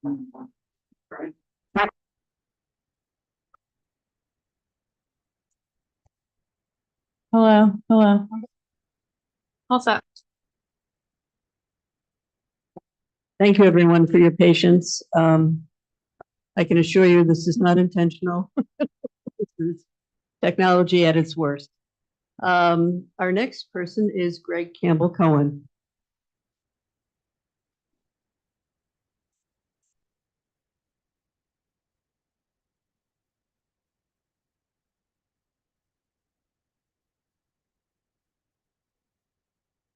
Hello, hello. All set. Thank you, everyone, for your patience. I can assure you this is not intentional. This is technology at its worst. Our next person is Greg Campbell Cohen.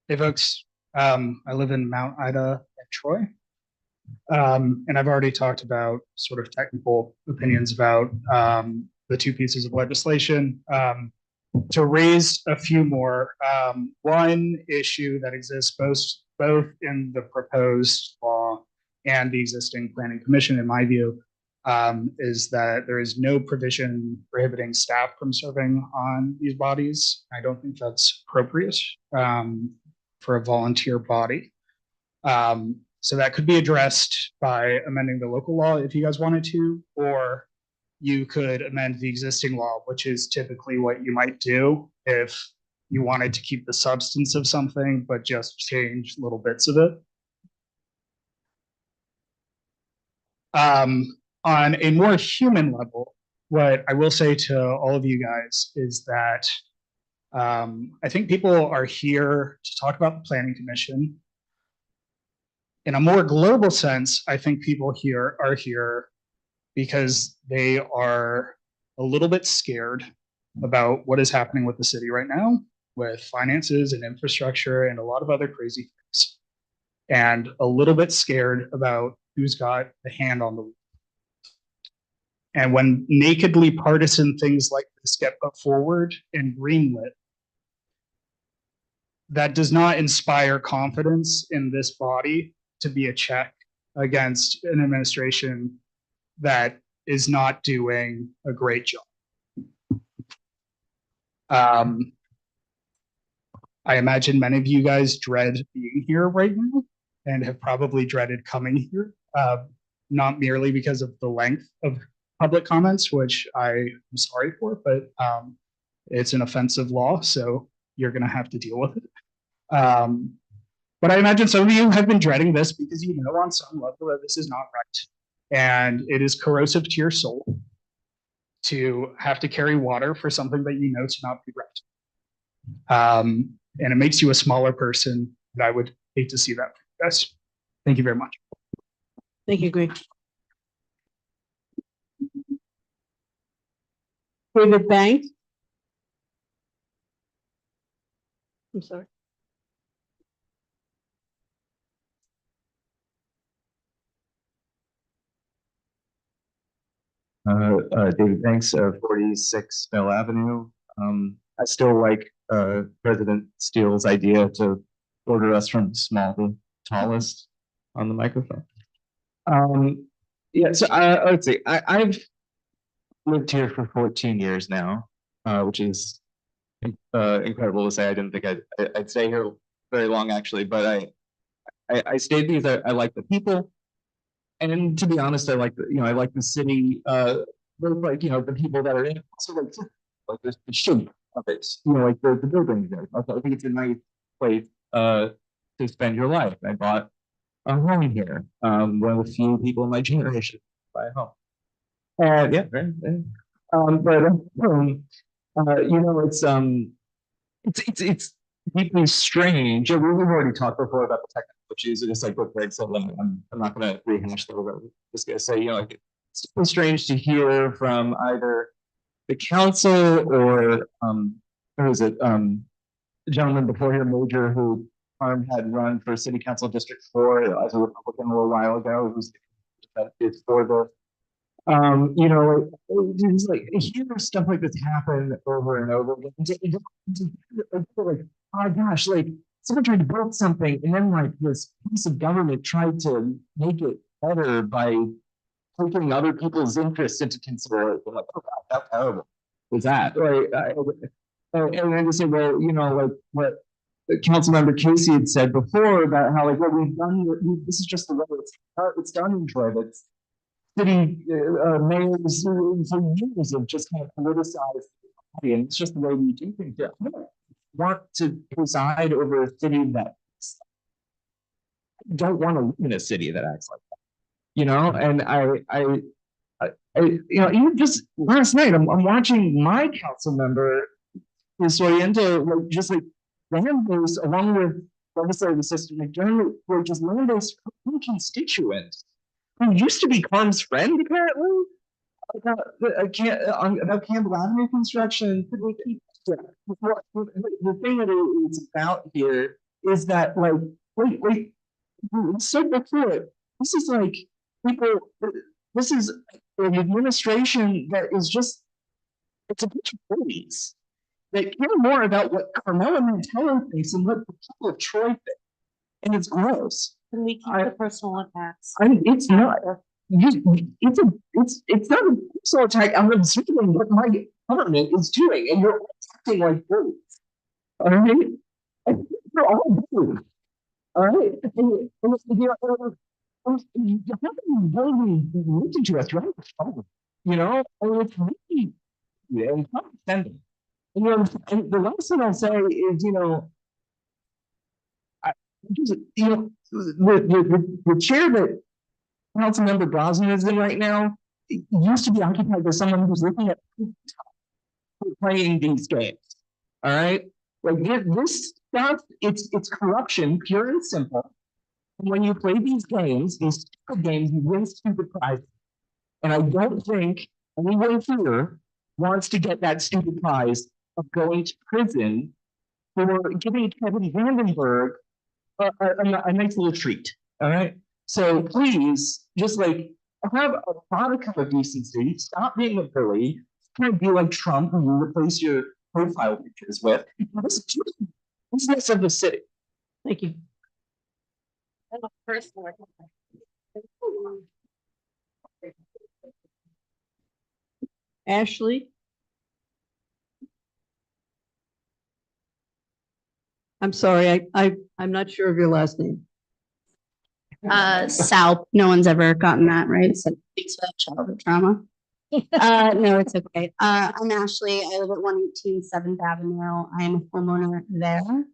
Hey folks, I live in Mount Ida at Troy. And I've already talked about sort of technical opinions about the two pieces of legislation. To raise a few more, one issue that exists both in the proposed law and the existing planning commission, in my view, is that there is no provision prohibiting staff from serving on these bodies. I don't think that's appropriate for a volunteer body. So that could be addressed by amending the local law if you guys wanted to, or you could amend the existing law, which is typically what you might do if you wanted to keep the substance of something, but just change little bits of it. On a more human level, what I will say to all of you guys is that I think people are here to talk about the Planning Commission. In a more global sense, I think people here are here because they are a little bit scared about what is happening with the city right now, with finances and infrastructure and a lot of other crazy things, and a little bit scared about who's got the hand on the wheel. And when nakedly partisan things like this get put forward and greenlit, that does not inspire confidence in this body to be a check against an administration that is not doing a great job. I imagine many of you guys dread being here right now and have probably dreaded coming here, not merely because of the length of public comments, which I am sorry for, but it's an offensive law, so you're going to have to deal with it. But I imagine some of you have been dreading this because you know on some level that this is not right. And it is corrosive to your soul to have to carry water for something that you know to not be right. And it makes you a smaller person, and I would hate to see that for you guys. Thank you very much. Thank you, Greg. David Banks. I'm sorry. David Banks, 46 Mill Avenue. I still like President Steele's idea to order us from small to tallest on the microphone. Yeah, so let's see. I've lived here for 14 years now, which is incredible to say. I didn't think I'd stay here very long, actually, but I stayed because I like the people. And to be honest, I like the city, both like, the people that are in it, also like the shape of it, like the buildings there. I think it's a nice place to spend your life. I bought a home here, one of the few people in my generation to buy a home. Yeah, right. It's deeply strange. We've already talked before about the technical issues. It's like what Greg said. I'm not going to rehash that. I'm just going to say, it's deeply strange to hear from either the council or who is it? The gentleman before here, Major, who had run for City Council District 4 as a Republican a little while ago, who's for the just like hear stuff like this happen over and over again. Like, oh gosh, like someone tried to build something, and then like this piece of government tried to make it better by taking other people's interests into consideration. Like, oh God, how terrible was that? Right? And then they say, well, like Councilmember Casey had said before about how like, well, this is just the way it's done in Troy. That's city mayors for years have just kind of politicized the body, and it's just the way we do things. I don't want to preside over a city that don't want to live in a city that acts like that, you know. And even just last night, I'm watching my council member, Soriento, like just like land-based, along with legislative assistant McDermott, were just land-based constituents who used to be Carm's friend, apparently, about Campbell Avenue construction. The thing that it's about here is that, like, wait, so before it, this is like people, this is an administration that is just, it's a bunch of bullies that care more about what Carmela Mantello thinks and what the people of Troy think. And it's gross. Can we keep the personal attacks? I mean, it's not. It's not a personal attack. I'm observing what my government is doing, and you're all acting like bullies. All right, you're all bullies. All right, and you have to be really listen to us. You're on the phone, you know, and it's really and condescending. And, you know, and the last thing I'll say is, you know, the chair that Councilmember Brosnan is in right now used to be occupied by someone who's looking at playing these games. All right, like this stuff, it's corruption, pure and simple. And when you play these games, these stupid games, you win stupid prizes. And I don't think anyone here wants to get that stupid prize of going to prison for giving Kevin Vandenberg a nice little treat. All right. So please, just like have a modicum of decency. Stop being a bully. Can't be like Trump, who you replace your profile pictures with. This is business of the city. Thank you. Ashley? I'm sorry, I'm not sure of your last name. Sal, no one's ever gotten that right, so thanks for that childhood trauma. No, it's okay. I'm Ashley. I live at 118 7th Avenue. I'm a homeowner there.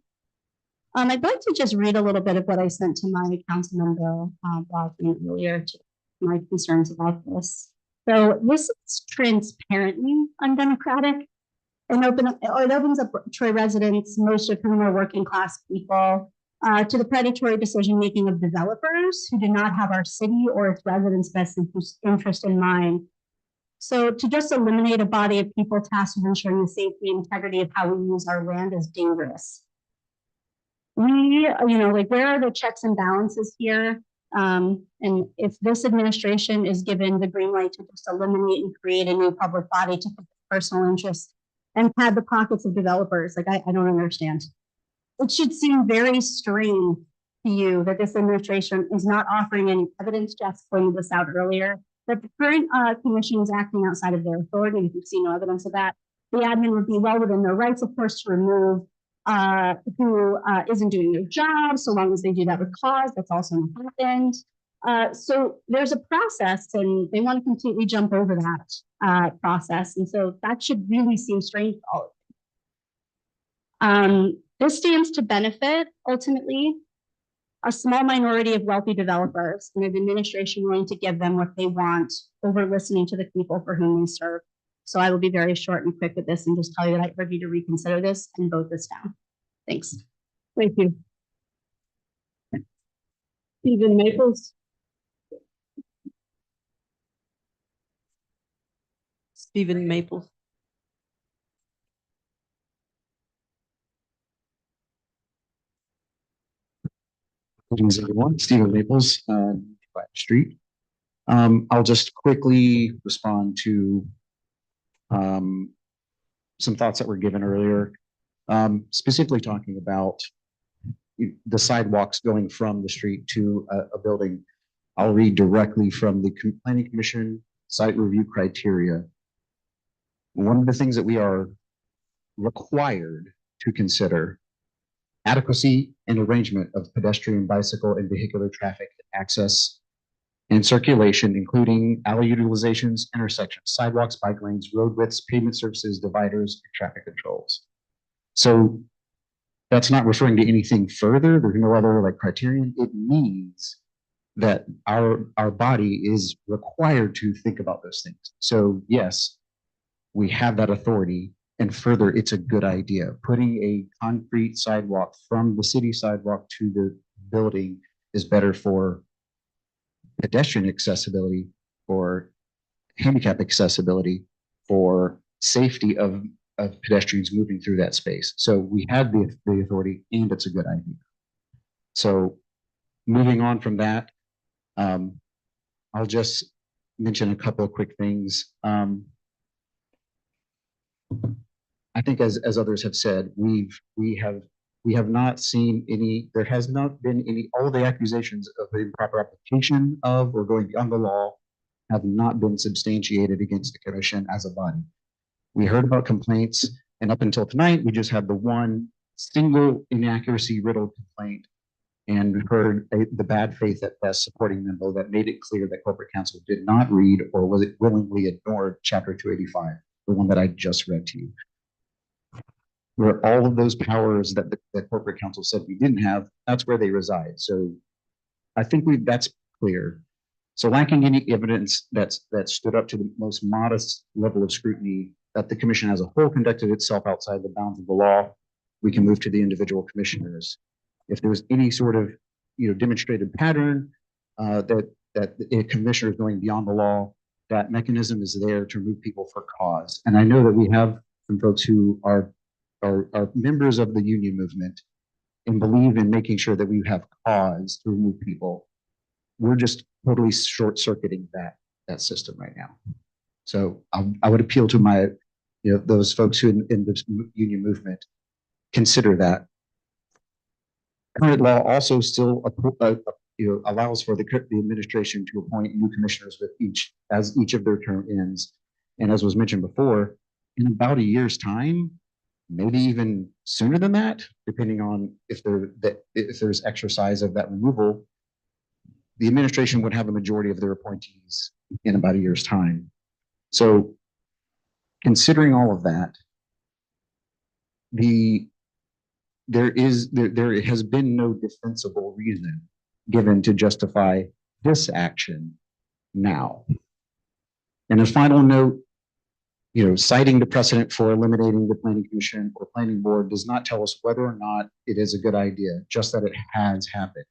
I'd like to just read a little bit of what I sent to my council member, Boston, earlier, to my concerns about this. So this is transparently undemocratic. It opens up Troy residents, most of whom are working class people, to the predatory decision-making of developers who do not have our city or its residents' best interest in mind. So to just eliminate a body of people tasked with ensuring the safety and integrity of how we use our land is dangerous. We, like, where are the checks and balances here? And if this administration is given the green light to just eliminate and create a new public body to put personal interests and pad the pockets of developers, like, I don't understand. It should seem very strange to you that this administration is not offering any evidence. Jeff pointed this out earlier, that the current commission is acting outside of their authority. If you've seen no evidence of that, the admin would be well within their rights, of course, to remove who isn't doing their job, so long as they do that with cause. That's also not happened. So there's a process, and they want to completely jump over that process. And so that should really seem strange to all of you. This stands to benefit, ultimately, a small minority of wealthy developers and an administration willing to give them what they want over listening to the people for whom they serve. So I will be very short and quick with this and just tell you that I urge you to reconsider this and vote this down. Thanks. Thank you. Stephen Maples? Stephen Maples. Greetings, everyone. Stephen Maples, Street. I'll just quickly respond to some thoughts that were given earlier, specifically talking about the sidewalks going from the street to a building. I'll read directly from the Planning Commission site review criteria. One of the things that we are required to consider adequacy and arrangement of pedestrian, bicycle, and vehicular traffic access and circulation, including alley utilizations, intersections, sidewalks, bike lanes, road widths, pavement surfaces, dividers, and traffic controls. So that's not referring to anything further. There's no other like criterion. It means that our body is required to think about those things. So yes, we have that authority. And further, it's a good idea. Putting a concrete sidewalk from the city sidewalk to the building is better for pedestrian accessibility, for handicap accessibility, for safety of pedestrians moving through that space. So we have the authority, and it's a good idea. So moving on from that, I'll just mention a couple of quick things. I think as others have said, we have not seen any, there has not been any, all the accusations of improper application of or going beyond the law have not been substantiated against the commission as a body. We heard about complaints, and up until tonight, we just had the one single inaccuracy riddled complaint and heard the bad faith at best supporting memo that made it clear that corporate counsel did not read or was it willingly ignored chapter 285, the one that I just read to you. Where all of those powers that the corporate counsel said we didn't have, that's where they reside. So I think that's clear. So lacking any evidence that stood up to the most modest level of scrutiny that the commission as a whole conducted itself outside the bounds of the law, we can move to the individual commissioners. If there was any sort of demonstrated pattern that a commissioner is going beyond the law, that mechanism is there to remove people for cause. And I know that we have some folks who are members of the union movement and believe in making sure that we have cause to remove people. We're just totally short-circuiting that system right now. So I would appeal to those folks who in this union movement consider that. Current law also still allows for the administration to appoint new commissioners with each of their term ends. And as was mentioned before, in about a year's time, maybe even sooner than that, depending on if there's exercise of that removal, the administration would have a majority of their appointees in about a year's time. So considering all of that, there has been no defensible reason given to justify this action now. And a final note, citing the precedent for eliminating the planning commission or planning board does not tell us whether or not it is a good idea, just that it has happened.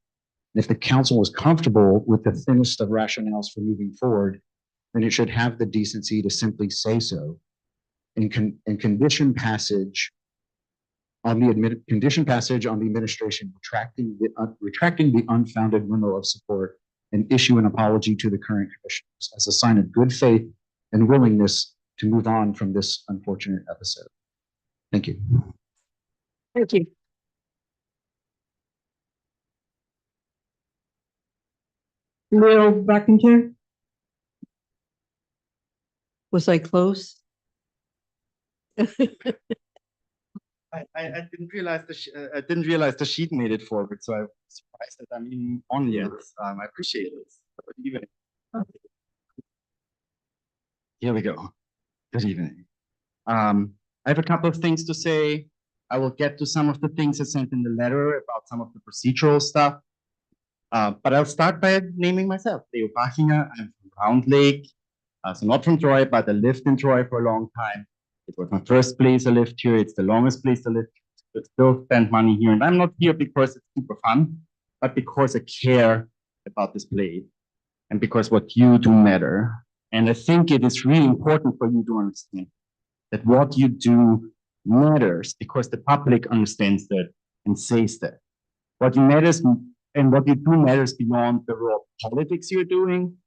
And if the council is comfortable with the thinnest of rationales for moving forward, then it should have the decency to simply say so and condition passage on the administration retracting the unfounded memo of support and issue an apology to the current commissioners as a sign of good faith and willingness to move on from this unfortunate episode. Thank you. Thank you. Will Buckinger? Was I close? I didn't realize the sheet made it forward, so I'm surprised that I'm even on yet. I appreciate it. Good evening. Here we go. Good evening. I have a couple of things to say. I will get to some of the things I sent in the letter about some of the procedural stuff. But I'll start by naming myself, Leo Buckinger. I'm from Round Lake. So not from Troy, but I lived in Troy for a long time. It was my first place I lived here. It's the longest place I lived. I still spend money here. And I'm not here because it's super fun, but because I care about this place and because what you do matter. And I think it is really important for you to understand that what you do matters because the public understands that and says that. What matters and what you do matters beyond the raw politics you're doing.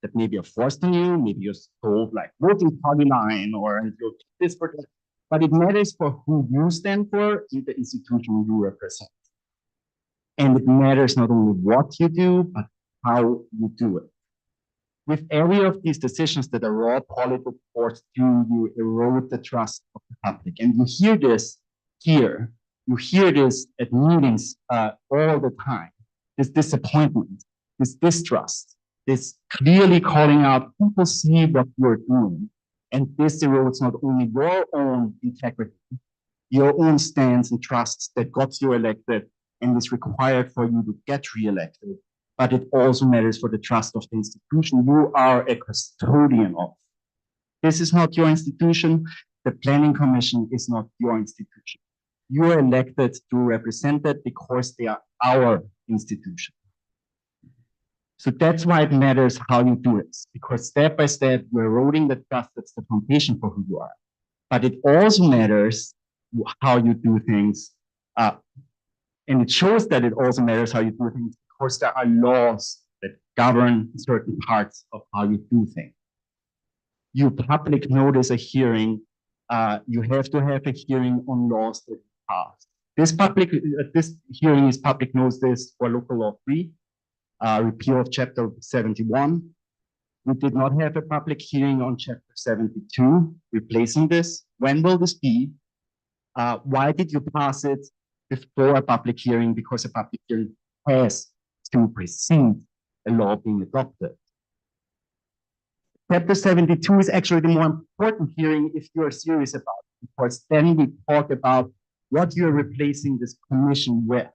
That maybe are forced on you, maybe you're told like voting party line or you'll do this for that. But it matters for who you stand for in the institution you represent. And it matters not only what you do, but how you do it. With every of these decisions that are raw politics forced you erode the trust of the public. And you hear this here You hear this at meetings all the time. This disappointment, this distrust, this clearly calling out, people see what you're doing. And this erodes not only your own integrity, your own stance and trust that got you elected and is required for you to get reelected, but it also matters for the trust of the institution you are a custodian of. This is not your institution. The Planning Commission is not your institution. You are elected to represent it because they are our institution. So that's why it matters how you do it, because step by step, you're eroding the trust that's the foundation for who you are. But it also matters how you do things. And it shows that it also matters how you do things because there are laws that govern certain parts of how you do things. You public notice a hearing, you have to have a hearing on laws that you pass. This hearing is public notice for local law 3, repeal of chapter 71. We did not have a public hearing on chapter 72, replacing this. When will this be? Why did you pass it before a public hearing? Because a public hearing has to precede a law being adopted. Chapter 72 is actually the more important hearing if you are serious about it, because then we talk about what you're replacing this commission with.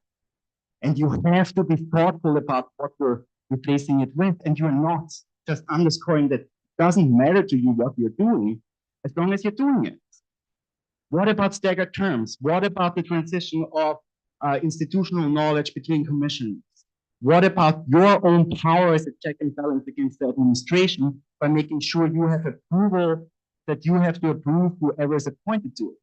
And you have to be thoughtful about what you're replacing it with. And you're not just underscoring that it doesn't matter to you what you're doing, as long as you're doing it. What about staggered terms? What about the transition of institutional knowledge between commissions? What about your own power as a check and balance against the administration by making sure you have approval that you have to approve whoever is appointed to it?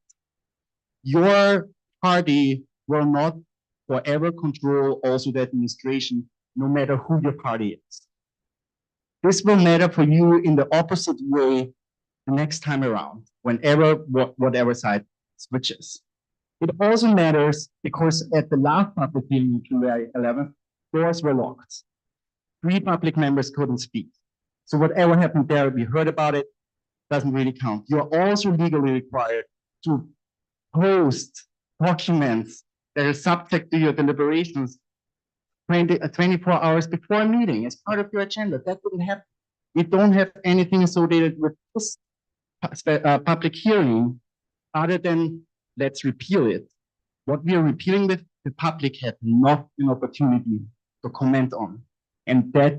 Your party will not forever control also the administration, no matter who your party is. This will matter for you in the opposite way the next time around, whenever, whatever side switches. It also matters because at the last public hearing on July 11th, doors were locked. 3 public members couldn't speak. So whatever happened there, we heard about it, doesn't really count. You're also legally required to post documents that are subject to your deliberations 24 hours before a meeting as part of your agenda. That wouldn't happen. We don't have anything associated with this public hearing other than let's repeal it. What we are repealing with, the public had not an opportunity to comment on. And that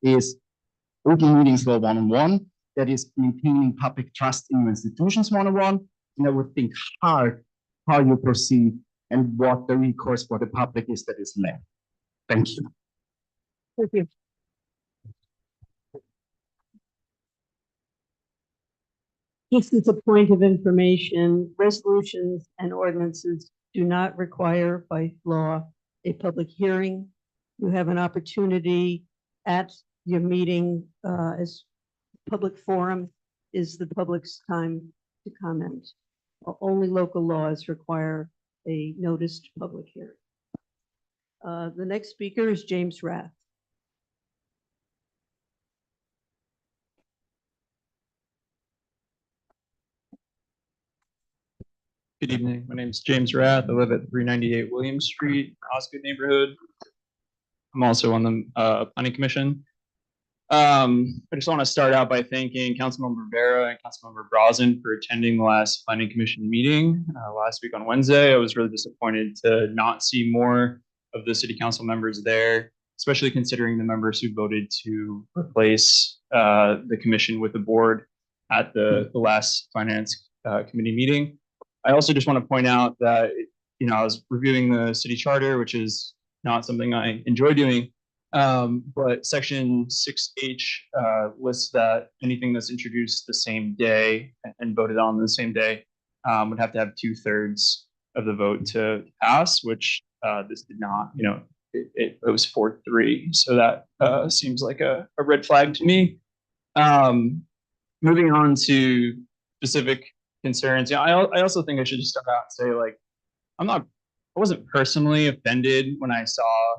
is Open Meetings Law 101, that is maintaining public trust in your institutions 101, and I would think hard how you proceed and what the recourse for the public is that is left. Thank you. Thank you. Just as a point of information, resolutions and ordinances do not require by law a public hearing. You have an opportunity at your meeting as public forum is the public's time to comment. Only local laws require a noticed public hearing. The next speaker is James Rath. Good evening. My name is James Rath. I live at 398 Williams Street, Osgood neighborhood. I'm also on the Planning Commission. I just want to start out by thanking Councilmember Rivera and Councilmember Brazen for attending the last Planning Commission meeting last week on Wednesday. I was really disappointed to not see more of the city council members there, especially considering the members who voted to replace the commission with the board at the last Finance Committee meeting. I also just want to point out that, you know, I was reviewing the city charter, which is not something I enjoy doing, but section 6H lists that anything that's introduced the same day and voted on the same day would have to have 2/3 of the vote to pass, which this did not. You know, it was 4-3, so that seems like a red flag to me. Moving on to specific concerns. Yeah, I also think I should just start out and say, like, I wasn't personally offended when I saw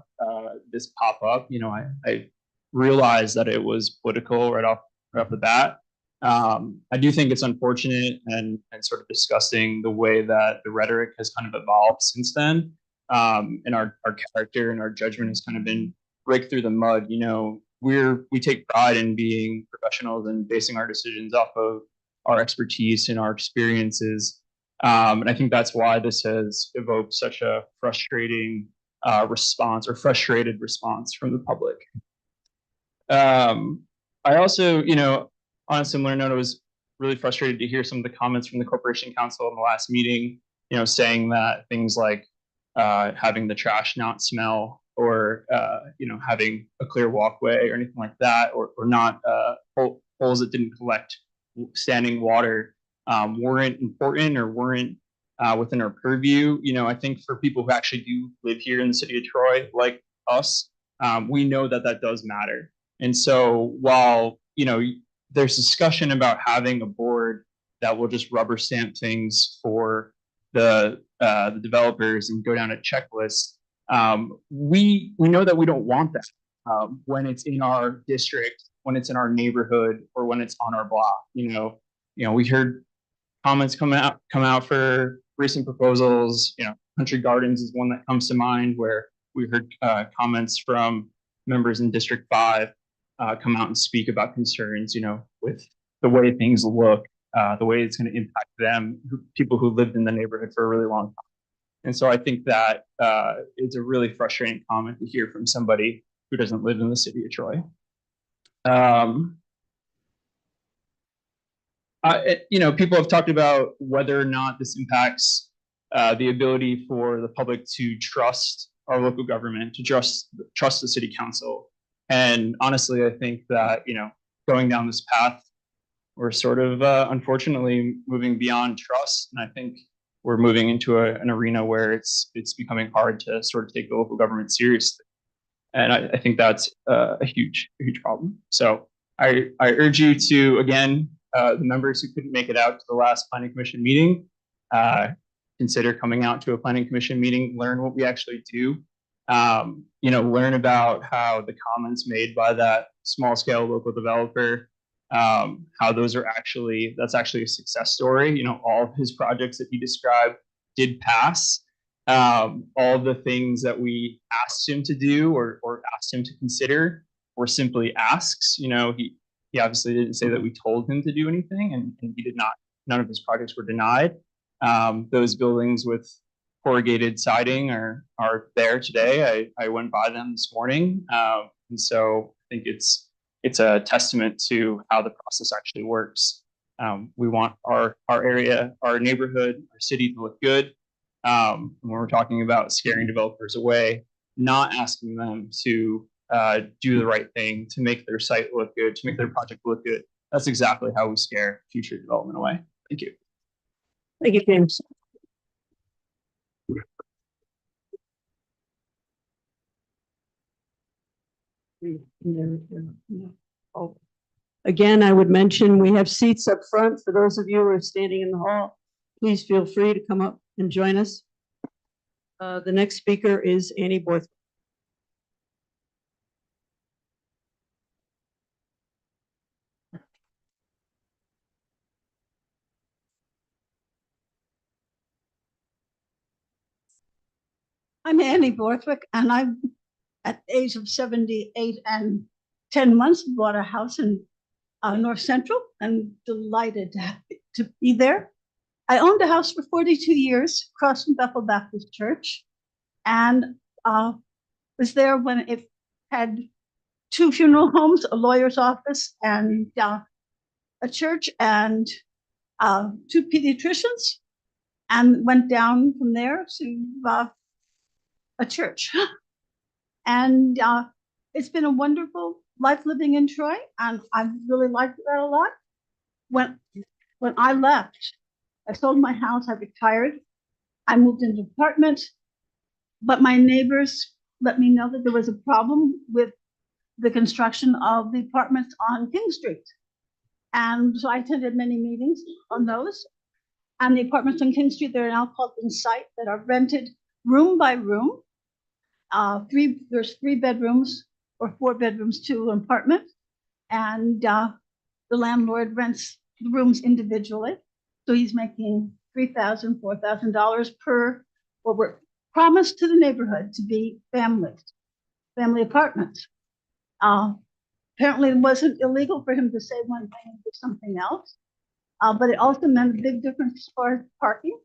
this pop up. You know, I realized that it was political right off the bat. I do think it's unfortunate and sort of disgusting the way that the rhetoric has kind of evolved since then. And our character and our judgment has kind of been raked through the mud. You know, we take pride in being professionals and basing our decisions off of our expertise and our experiences. And I think that's why this has evoked such a frustrating response or frustrated response from the public. I also, you know, on a similar note, I was really frustrated to hear some of the comments from the Corporation Council in the last meeting, you know, saying that things like having the trash not smell or, you know, having a clear walkway or anything like that, or not holes that didn't collect standing water weren't important or weren't within our purview. You know, I think for people who actually do live here in the city of Troy, like us, we know that that does matter. And so while, you know, there's discussion about having a board that will just rubber stamp things for the developers and go down a checklist, we know that we don't want that when it's in our district, when it's in our neighborhood, or when it's on our block. You know, we heard comments come out for recent proposals. You know, Country Gardens is one that comes to mind, where we heard comments from members in District 5 come out and speak about concerns, you know, with the way things look, the way it's going to impact them, people who lived in the neighborhood for a really long time. And so I think that it's a really frustrating comment to hear from somebody who doesn't live in the city of Troy. You know, people have talked about whether or not this impacts the ability for the public to trust our local government, to trust the city council. And honestly, I think that, you know, going down this path, we're sort of unfortunately moving beyond trust. And I think we're moving into an arena where it's becoming hard to sort of take the local government seriously. And I think that's a huge problem. So I urge you to, again, the members who couldn't make it out to the last planning commission meeting, consider coming out to a planning commission meeting, learn what we actually do. You know, learn about how the comments made by that small scale local developer, how those are that's actually a success story. You know, all of his projects that he described did pass. All the things that we asked him to do or asked him to consider were simply asks. You know, he obviously didn't say that we told him to do anything, and he did not. None of his projects were denied. Those buildings with corrugated siding are there today. I went by them this morning, and so I think it's a testament to how the process actually works. We want our area, our neighborhood, our city to look good. When we're talking about scaring developers away, not asking them to do the right thing, to make their site look good, to make their project look good. That's exactly how we scare future development away. Thank you. Thank you, James. Oh. Again, I would mention we have seats up front for those of you who are standing in the hall. Please feel free to come up and join us. The next speaker is Annie Borthwick. I'm Annie Borthwick, and I'm at the age of 78 and 10 months bought a house in North Central and delighted to be there. I owned a house for 42 years across from Bethel Baptist Church, and was there when it had 2 funeral homes, a lawyer's office, and a church, and 2 pediatricians, and went down from there to a church. And it's been a wonderful life living in Troy, and I really liked that a lot. When I left, I sold my house, I retired, I moved into an apartment, but my neighbors let me know that there was a problem with the construction of the apartments on King Street. And so I attended many meetings on those. And the apartments on King Street, they're now called Insight, that are rented room by room. There's 3 bedrooms or 4 bedrooms to an apartment. And the landlord rents the rooms individually. So he's making $3,000, $4,000 per what were promised to the neighborhood to be family apartments. Apparently it wasn't illegal for him to say one thing and do something else. But it also meant a big difference as far as parking.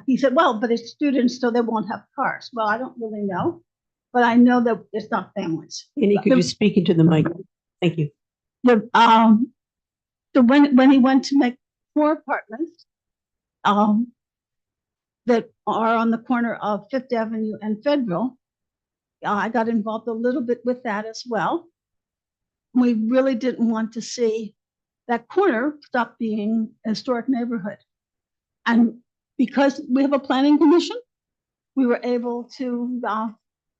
He said, well, but it's students, so they won't have cars. Well, I don't really know, but I know that it's not families. Annie, could you speak into the mic? Thank you. So when he went to make 4 apartments, that are on the corner of Fifth Avenue and Federal, I got involved a little bit with that as well. We really didn't want to see that corner stop being a historic neighborhood. And because we have a planning commission, we were able to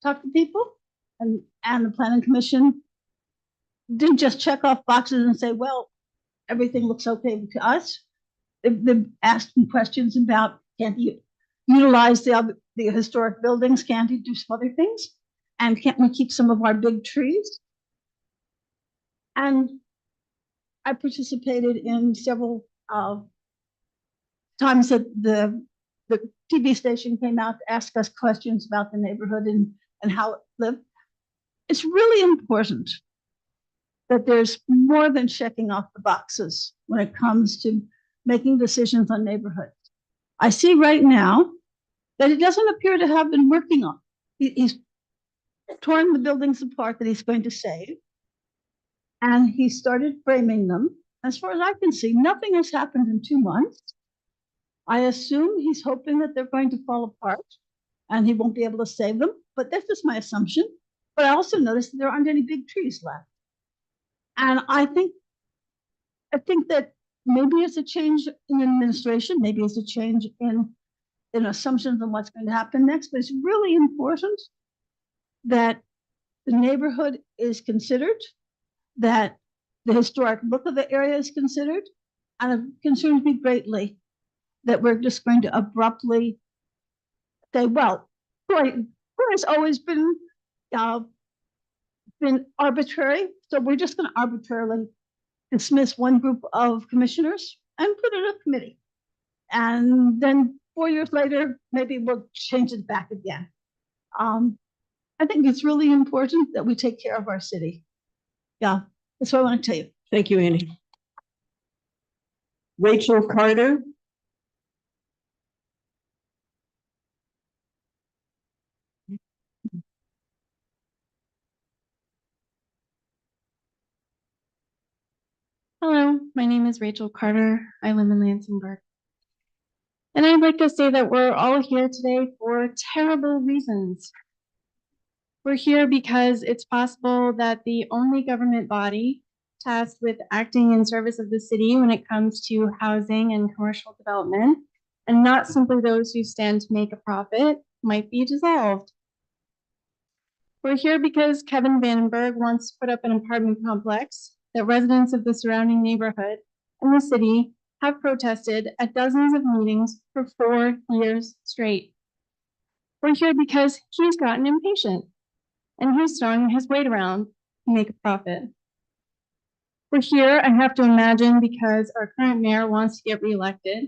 talk to people, and the planning commission didn't just check off boxes and say, well, everything looks okay to us. They've asked me questions about, can't you utilize the historic buildings? Can't you do some other things? And can't we keep some of our big trees? And I participated in several times that the TV station came out to ask us questions about the neighborhood and how it lived. It's really important that there's more than checking off the boxes when it comes to making decisions on neighborhoods. I see right now that he doesn't appear to have been working on. He's torn the buildings apart that he's going to save, and he started framing them. As far as I can see, nothing has happened in 2 months. I assume he's hoping that they're going to fall apart and he won't be able to save them, but that's just my assumption. But I also noticed that there aren't any big trees left. And I think that maybe it's a change in administration, maybe it's a change in assumptions on what's going to happen next, but it's really important that the neighborhood is considered, that the historic look of the area is considered, and it concerns me greatly that we're just going to abruptly say, well, Troy has always been arbitrary, so we're just going to arbitrarily dismiss one group of commissioners and put in a committee. And then 4 years later, maybe we'll change it back again. I think it's really important that we take care of our city. Yeah, that's what I want to tell you. Thank you, Annie. Rachel Carter. Hello, my name is Rachel Carter. I live in Lansingburg. And I'd like to say that we're all here today for terrible reasons. We're here because it's possible that the only government body tasked with acting in service of the city when it comes to housing and commercial development, and not simply those who stand to make a profit, might be dissolved. We're here because Kevin Vandenberg wants to put up an apartment complex that residents of the surrounding neighborhood and the city have protested at dozens of meetings for 4 years straight. We're here because he's gotten impatient and he's throwing his weight around to make a profit. We're here, I have to imagine, because our current mayor wants to get reelected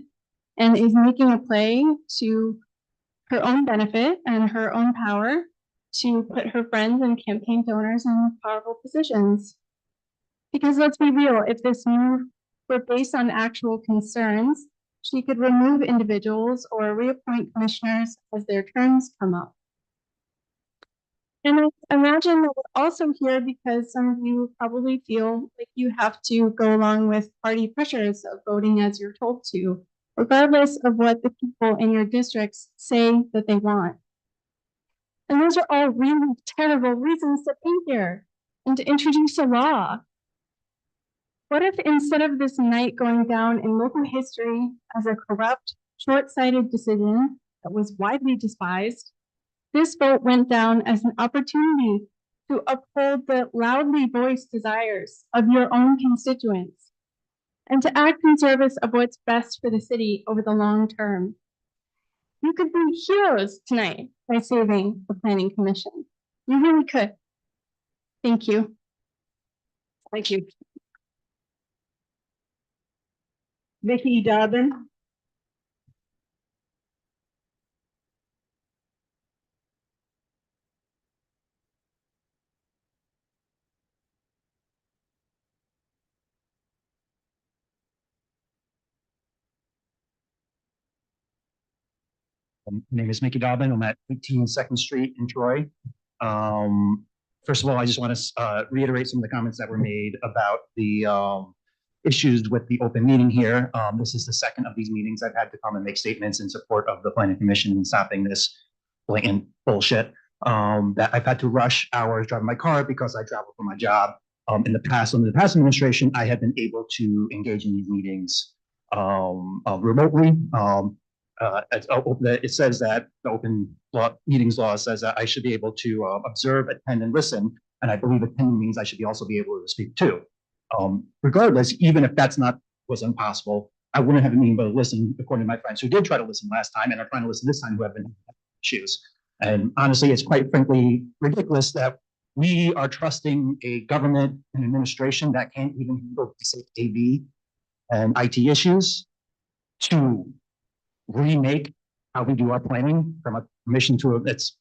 and is making a play to her own benefit and her own power to put her friends and campaign donors in powerful positions. Because let's be real, if this move were based on actual concerns, she could remove individuals or reappoint commissioners as their terms come up. And I imagine that we're also here because some of you probably feel like you have to go along with party pressures of voting as you're told to, regardless of what the people in your districts say that they want. And those are all really terrible reasons to be here and to introduce a law. What if instead of this night going down in local history as a corrupt, short-sighted decision that was widely despised, this vote went down as an opportunity to uphold the loudly voiced desires of your own constituents and to act in service of what's best for the city over the long term? You could be heroes tonight by saving the Planning Commission. You really could. Thank you. Thank you. Vicky Dobbin. My name is Mickey Dobbin. I'm at 18 Second Street in Troy. First of all, I just want to reiterate some of the comments that were made about the issues with the open meeting here. This is the second of these meetings I've had to come and make statements in support of the planning commission and stopping this blatant bullshit. That I've had to rush hours driving my car because I travel for my job. In the past, under the past administration, I have been able to engage in these meetings remotely. It says that the open meetings law says that I should be able to observe, attend, and listen. And I believe attending means I should be also be able to speak too. Regardless, even if was impossible, I wouldn't have been able to listen, according to my friends who did try to listen last time and are trying to listen this time who have been issues. And honestly, it's quite frankly ridiculous that we are trusting a government and administration that can't even handle basic AV and IT issues to remake how we do our planning from a commission to it's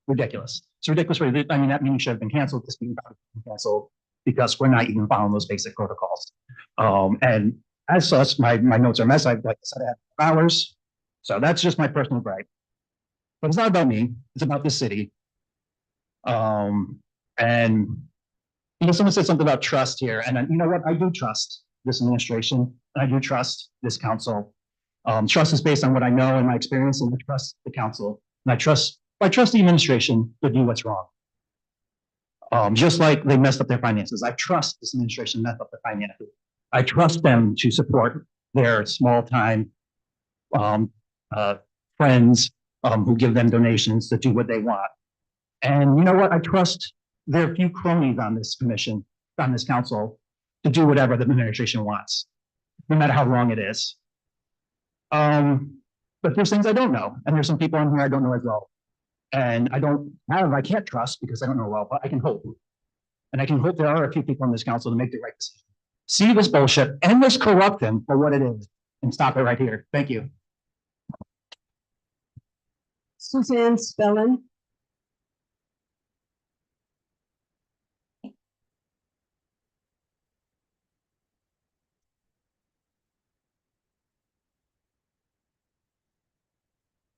ridiculous. It's ridiculous. I mean, that meeting should have been canceled. This meeting should have been canceled because we're not even following those basic protocols. And as such, my notes are a mess. Like I said, I have hours. So that's just my personal gripe. But it's not about me. It's about the city. And you know, someone said something about trust here. And you know what? I do trust this administration. And I do trust this council. Trust is based on what I know and my experience, and I trust the council. And I trust the administration to do what's wrong. Just like they messed up their finances. I trust this administration messed up their finances. I trust them to support their small time friends who give them donations to do what they want. And you know what? I trust their few cronies on this commission, on this council, to do whatever the administration wants, no matter how wrong it is. But there's things I don't know. And there's some people on here I don't know as well. And I can't trust because I don't know well, but I can hope. And I can hope there are a few people on this council to make the right decision. See this bullshit and this corruption for what it is and stop it right here. Thank you. Suzanne Spellin.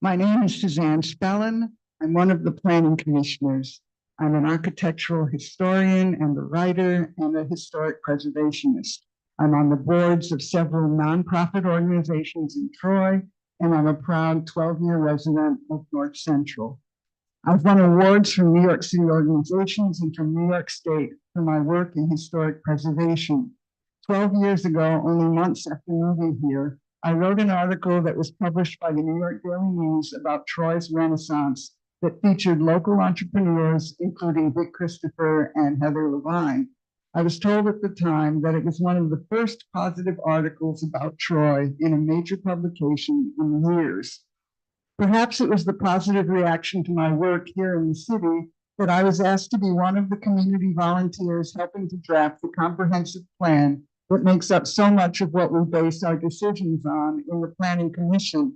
My name is Suzanne Spellin. I'm one of the planning commissioners. I'm an architectural historian and a writer and a historic preservationist. I'm on the boards of several nonprofit organizations in Troy, and I'm a proud 12-year resident of North Central. I've won awards from New York City organizations and from New York State for my work in historic preservation. 12 years ago, only months after moving here, I wrote an article that was published by the New York Daily News about Troy's Renaissance that featured local entrepreneurs, including Vic Christopher and Heather Levine. I was told at the time that it was one of the first positive articles about Troy in a major publication in years. Perhaps it was the positive reaction to my work here in the city that I was asked to be one of the community volunteers helping to draft the comprehensive plan that makes up so much of what we base our decisions on in the Planning Commission.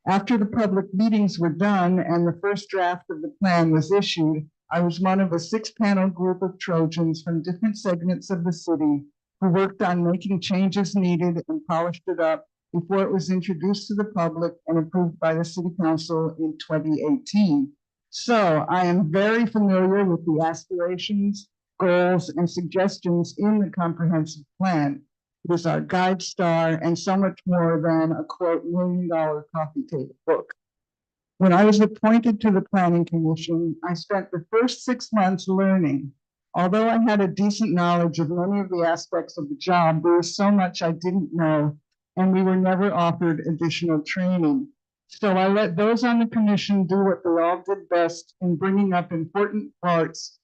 After the public meetings were done and the first draft of the plan was issued, I was one of a 6-panel group of Trojans from different segments of the city who worked on making changes needed and polished it up before it was introduced to the public and approved by the City Council in 2018. So I am very familiar with the aspirations, goals, and suggestions in the comprehensive plan. It is our guide star and so much more than a quote $1 million coffee table book. When I was appointed to the Planning Commission, I spent the first 6 months learning. Although I had a decent knowledge of many of the aspects of the job, there was so much I didn't know, and we were never offered additional training. So I let those on the commission do what they all did best in bringing up important points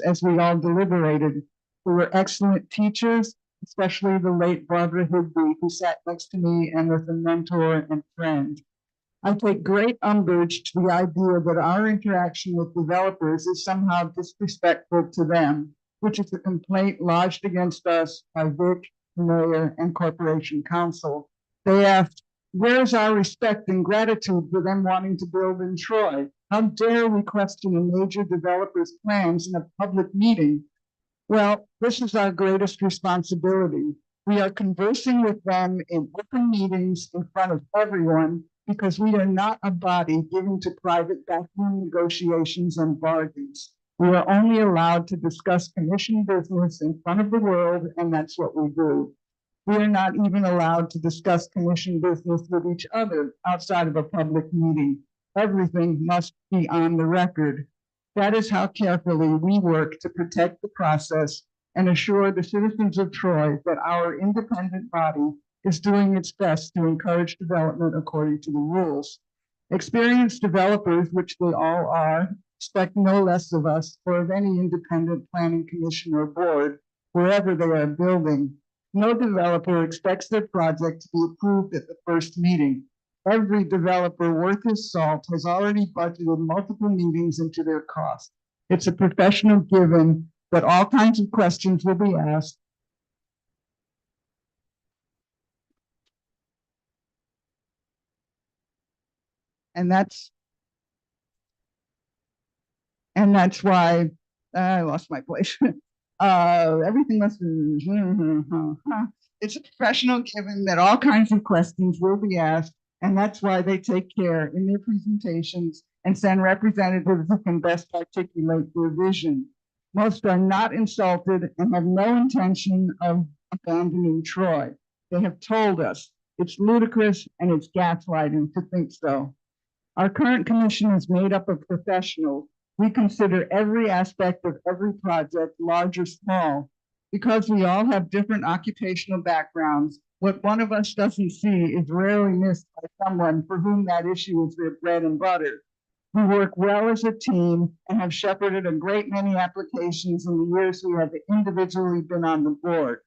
as we all deliberated. We were excellent teachers, especially the late Barbara Higby, who sat next to me and was a mentor and friend. I take great umbrage to the idea that our interaction with developers is somehow disrespectful to them, which is a complaint lodged against us by Vic, the mayor, and Corporation Counsel, They asked, where's our respect and gratitude for them wanting to build in Troy? How dare we question a major developer's plans in a public meeting? Well, this is our greatest responsibility. We are conversing with them in open meetings in front of everyone because we are not a body given to private backroom negotiations and bargains. We are only allowed to discuss commission business in front of the world, and that's what we do. We are not even allowed to discuss commission business with each other outside of a public meeting. Everything must be on the record. That is how carefully we work to protect the process and assure the citizens of Troy that our independent body is doing its best to encourage development according to the rules. Experienced developers, which they all are, expect no less of us or of any independent planning commission or board wherever they are building. No developer expects their project to be approved at the first meeting. Every developer worth his salt has already budgeted multiple meetings into their cost. It's a professional given that all kinds of questions will be asked. And that's why I lost my place. Everything must be, it's a professional given that all kinds of questions will be asked. And that's why they take care in their presentations and send representatives who can best articulate their vision. Most are not insulted and have no intention of abandoning Troy. They have told us it's ludicrous and it's gaslighting to think so. Our current commission is made up of professionals. We consider every aspect of every project, large or small. Because we all have different occupational backgrounds, what one of us doesn't see is rarely missed by someone for whom that issue is their bread and butter. We work well as a team and have shepherded a great many applications in the years we have individually been on the board.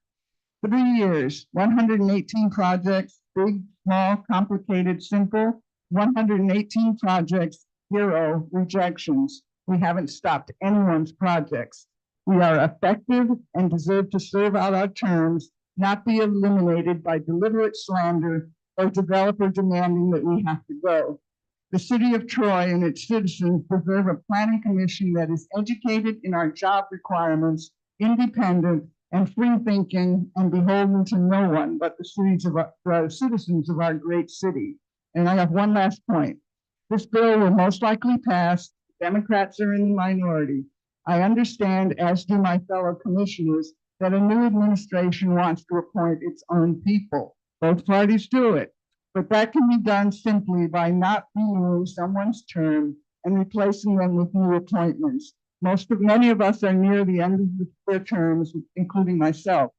3 years, 118 projects, big, small, complicated, simple, 118 projects, 0 rejections. We haven't stopped anyone's projects. We are effective and deserve to serve out our terms, not be eliminated by deliberate slander or developer demanding that we have to go. The city of Troy and its citizens deserve a planning commission that is educated in our job requirements, independent and free thinking, and beholden to no one but the citizens of our great city. And I have one last point. This bill will most likely pass. Democrats are in the minority. I understand, as do my fellow commissioners, that a new administration wants to appoint its own people. Both parties do it, but that can be done simply by not renewing someone's term and replacing them with new appointments. Many of us are near the end of their terms, including myself.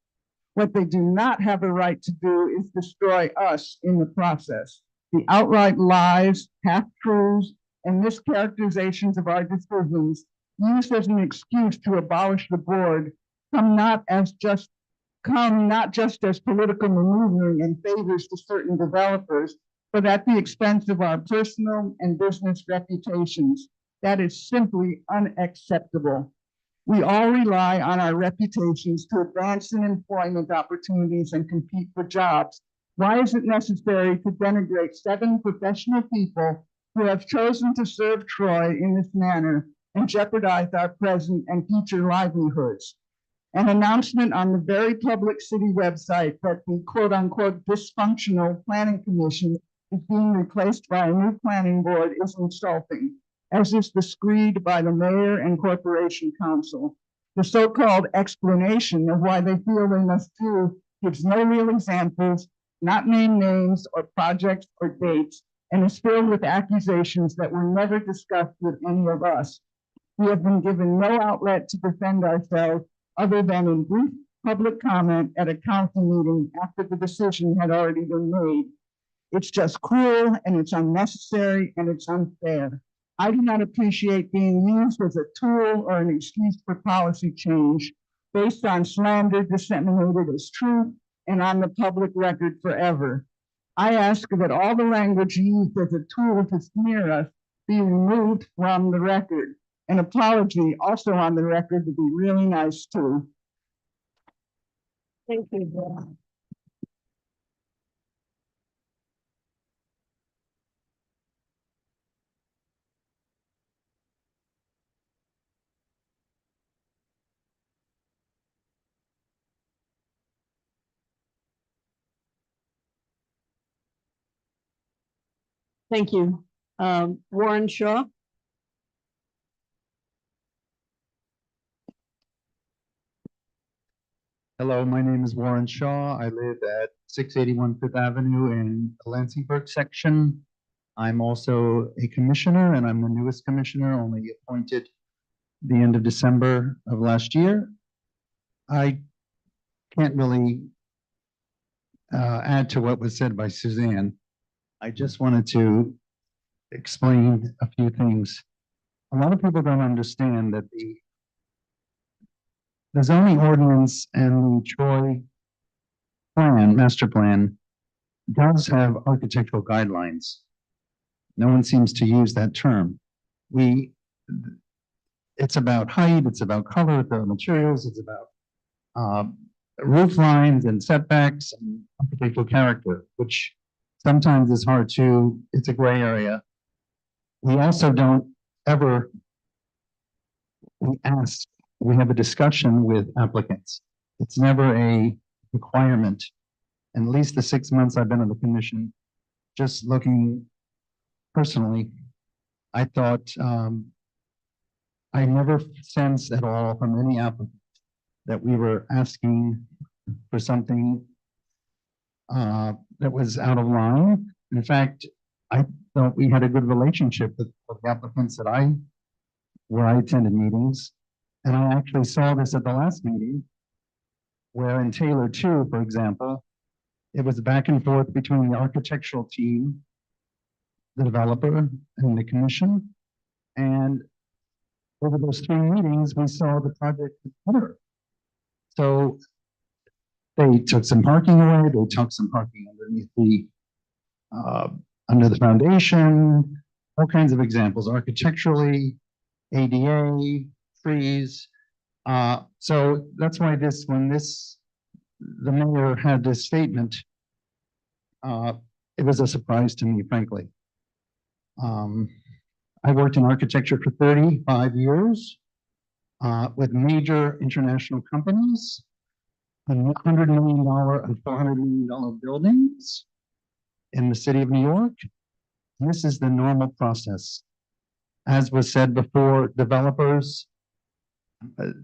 What they do not have a right to do is destroy us in the process. The outright lies, half-truths, and mischaracterizations of our decisions used as an excuse to abolish the board come not just as political maneuvering and favors to certain developers, but at the expense of our personal and business reputations. That is simply unacceptable. We all rely on our reputations to advance in employment opportunities and compete for jobs. Why is it necessary to denigrate 7 professional people who have chosen to serve Troy in this manner and jeopardize our present and future livelihoods? An announcement on the very public city website that the quote-unquote dysfunctional planning commission is being replaced by a new planning board is insulting, as is the screed by the mayor and corporation council. The so-called explanation of why they feel they must do gives no real examples, not name names or projects or dates, and is filled with accusations that were never discussed with any of us. We have been given no outlet to defend ourselves other than in brief public comment at a council meeting after the decision had already been made. It's just cruel and it's unnecessary and it's unfair. I do not appreciate being used as a tool or an excuse for policy change based on slander disseminated as truth and on the public record forever. I ask that all the language used as a tool to smear us be removed from the record. An apology also on the record would be really nice too. Thank you, Bill. Thank you. Warren Shaw. Hello, my name is Warren Shaw. I live at 681 Fifth Avenue in the Lansingburg section. I'm also a commissioner, and I'm the newest commissioner, only appointed the end of December of last year. I can't really add to what was said by Suzanne. I just wanted to explain a few things. A lot of people don't understand that the zoning ordinance and the Troy plan, master plan, does have architectural guidelines. No one seems to use that term. It's about height, it's about color, it's about materials, it's about roof lines and setbacks and architectural character, which sometimes is hard to, it's a gray area. We also don't ever, we have a discussion with applicants. It's never a requirement. And at least the 6 months I've been on the commission, just looking personally, I thought I never sensed at all from any applicant that we were asking for something that was out of line. In fact, I thought we had a good relationship with the applicants where I attended meetings. And I actually saw this at the last meeting, where in Taylor 2, for example, it was back and forth between the architectural team, the developer, and the commission. And over those 3 meetings, we saw the project better. So they took some parking away, they took some parking underneath under the foundation, all kinds of examples, architecturally, ADA, trees. So that's why the mayor had this statement, it was a surprise to me, frankly. I worked in architecture for 35 years with major international companies, $100 million and $400 million buildings in the city of New York. And this is the normal process. As was said before, developers,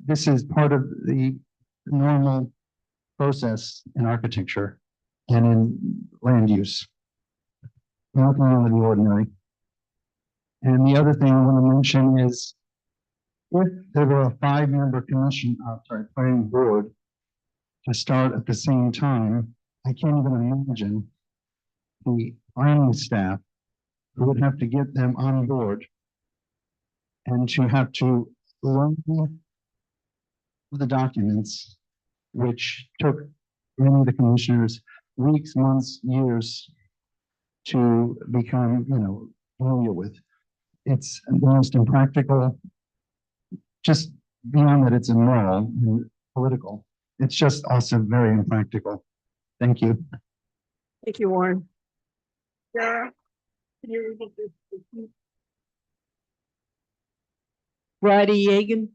this is part of the normal process in architecture and in land use. Nothing out of the ordinary. And the other thing I want to mention is, if there were a 5-member planning board to start at the same time, I can't even imagine the planning staff who would have to get them on board and to have to learn the documents, which took many of the commissioners weeks, months, years to become, familiar with. It's the most impractical, just beyond that it's immoral and political. It's just also very impractical. Thank you. Thank you, Warren. Sarah, can you read this? Bridie Yegan.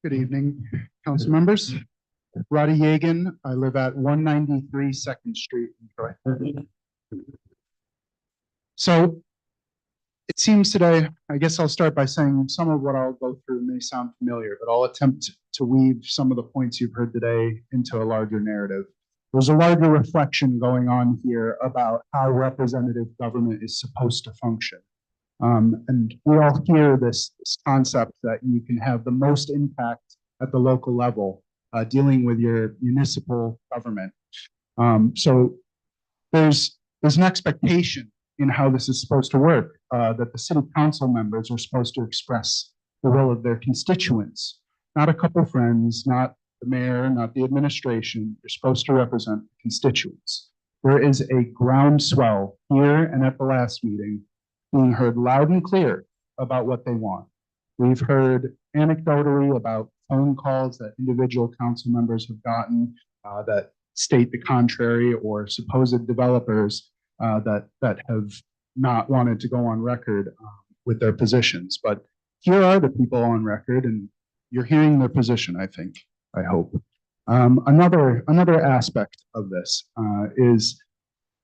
Good evening, council members. Roddy Yegan. I live at 193 2nd Street in Troy. So it seems today, I guess I'll start by saying some of what I'll go through may sound familiar, but I'll attempt to weave some of the points you've heard today into a larger narrative. There's a larger reflection going on here about how representative government is supposed to function. And we all hear this concept that you can have the most impact at the local level, dealing with your municipal government. So there's an expectation in how this is supposed to work, that the city council members are supposed to express the will of their constituents, not a couple friends, not the mayor, not the administration. You're supposed to represent the constituents. There is a groundswell here and at the last meeting being heard loud and clear about what they want. We've heard anecdotally about phone calls that individual council members have gotten that state the contrary, or supposed developers that have not wanted to go on record with their positions, but here are the people on record, and you're hearing their position, I think, I hope. Another aspect of this is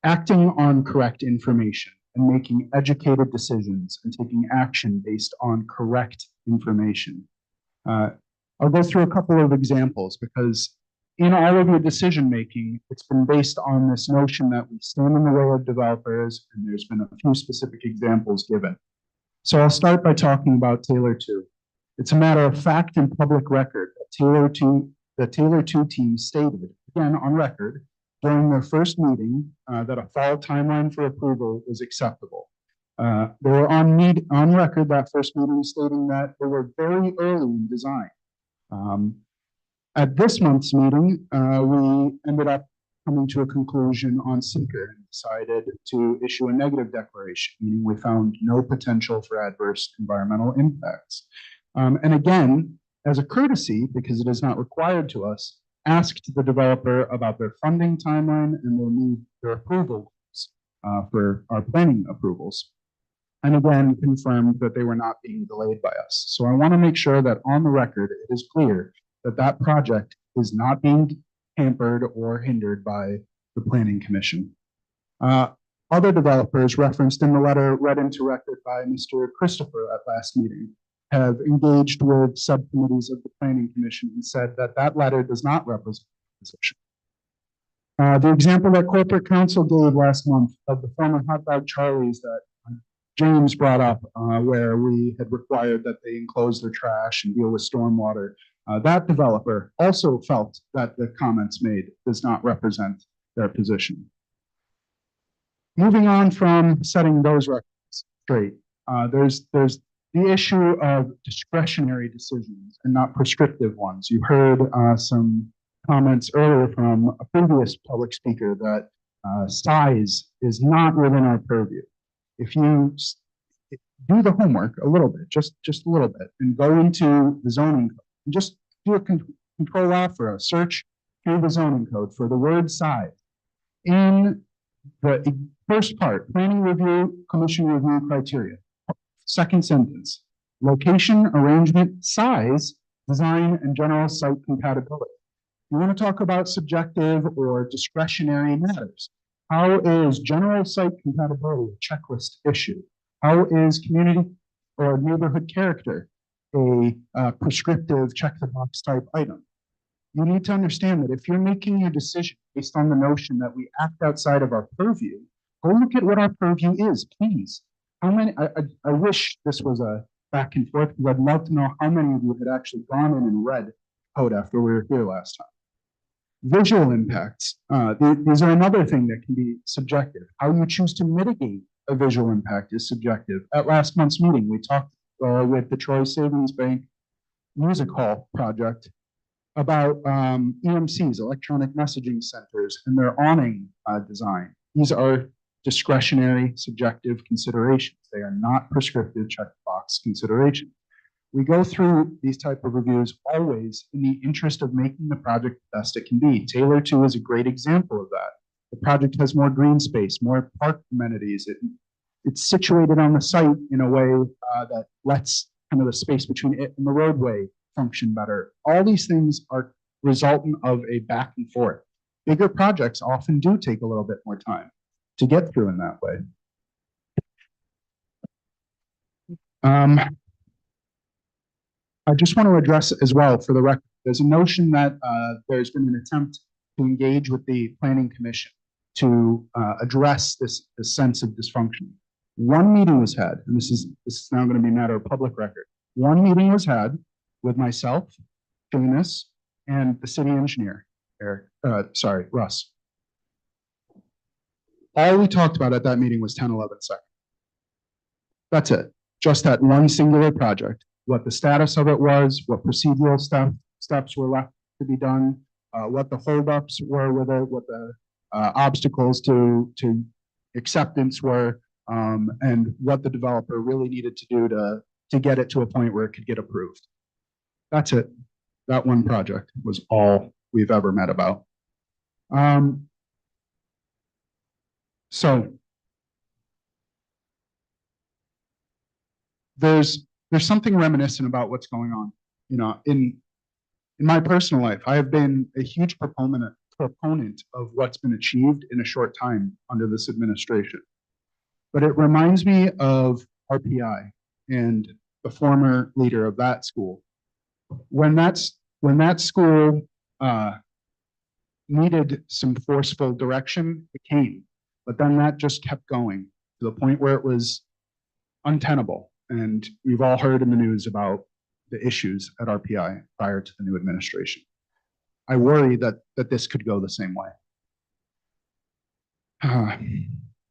acting on correct information and making educated decisions and taking action based on correct information. I'll go through a couple of examples because in all of your decision-making, it's been based on this notion that we stand in the way of developers, and there's been a few specific examples given. So I'll start by talking about Taylor 2. It's a matter of fact and public record that the Taylor 2 team stated, again on record, during their first meeting, that a fall timeline for approval was acceptable. They were on record that first meeting stating that they were very early in design. At this month's meeting, we ended up coming to a conclusion on seeker and decided to issue a negative declaration, meaning we found no potential for adverse environmental impacts. And again, as a courtesy, because it is not required to us, asked the developer about their funding timeline and their approvals for our planning approvals. And again, confirmed that they were not being delayed by us. So I want to make sure that on the record, it is clear that that project is not being hampered or hindered by the Planning Commission. Other developers referenced in the letter read into record by Mr. Christopher at last meeting have engaged with subcommittees of the Planning Commission and said that that letter does not represent the position. The example that corporate counsel gave last month of the former Hot Dog Charlie's that James brought up, where we had required that they enclose their trash and deal with stormwater, that developer also felt that the comments made does not represent their position. Moving on from setting those records straight, there's the issue of discretionary decisions and not prescriptive ones. You heard some comments earlier from a previous public speaker that size is not within our purview. If you do the homework a little bit, just a little bit, and go into the zoning code, and just do a control F or a search through the zoning code for the word size. In the first part, planning review, commission review criteria. Second sentence, location, arrangement, size, design, and general site compatibility. You want to talk about subjective or discretionary matters. How is general site compatibility a checklist issue? How is community or neighborhood character a prescriptive check the box type item? You need to understand that if you're making your decision based on the notion that we act outside of our purview, go look at what our purview is, please. How many, I wish this was a back and forth, because I'd love to know how many of you had actually gone in and read code after we were here last time. Visual impacts. These are another thing that can be subjective. How you choose to mitigate a visual impact is subjective. At last month's meeting, we talked with the Troy Savings Bank Music Hall project about EMCs, electronic messaging centers, and their awning design. These are discretionary, subjective considerations. They are not prescriptive checkbox considerations. We go through these type of reviews always in the interest of making the project the best it can be. Taylor 2 is a great example of that. The project has more green space, more park amenities. It's situated on the site in a way that lets kind of the space between it and the roadway function better. All these things are resultant of a back and forth. Bigger projects often do take a little bit more time to get through in that way. I just want to address as well for the record, there's a notion that there's been an attempt to engage with the Planning Commission to address this sense of dysfunction. One meeting was had, and this is now going to be a matter of public record. One meeting was had with myself, Jonas, and the city engineer, Russ. All we talked about at that meeting was 10, 11 seconds. That's it. Just that one singular project, what the status of it was, what procedural steps were left to be done, what the holdups were with it, what the obstacles to acceptance were, and what the developer really needed to do to get it to a point where it could get approved. That's it. That one project was all we've ever met about. So there's something reminiscent about what's going on. You know, in my personal life, I have been a huge proponent of what's been achieved in a short time under this administration. But it reminds me of RPI and the former leader of that school. When that school needed some forceful direction, it came. But then that just kept going to the point where it was untenable. And we've all heard in the news about the issues at RPI prior to the new administration. I worry that this could go the same way.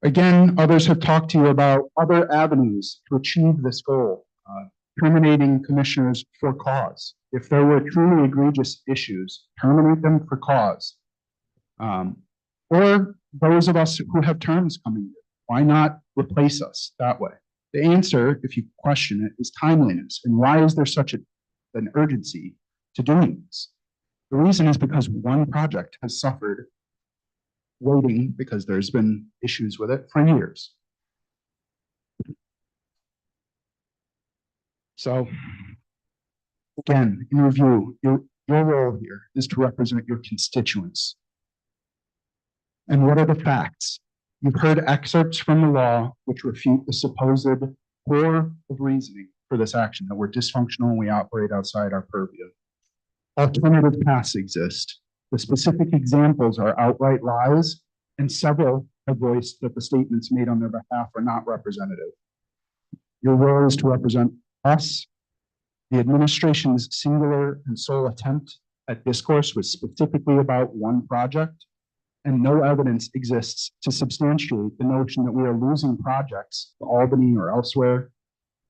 Again, others have talked to you about other avenues to achieve this goal. Terminating commissioners for cause. If there were truly egregious issues, terminate them for cause. Or those of us who have terms coming in, why not replace us that way? The answer, if you question it, is timeliness. And why is there such an urgency to doing this? The reason is because one project has suffered waiting because there's been issues with it for years. So, again, in review, your role here is to represent your constituents. And what are the facts? You've heard excerpts from the law which refute the supposed core of reasoning for this action, that we're dysfunctional and we operate outside our purview. Alternative paths exist. The specific examples are outright lies, and several have voiced that the statements made on their behalf are not representative. Your role is to represent us. The administration's singular and sole attempt at discourse was specifically about one project, and no evidence exists to substantiate the notion that we are losing projects to Albany or elsewhere.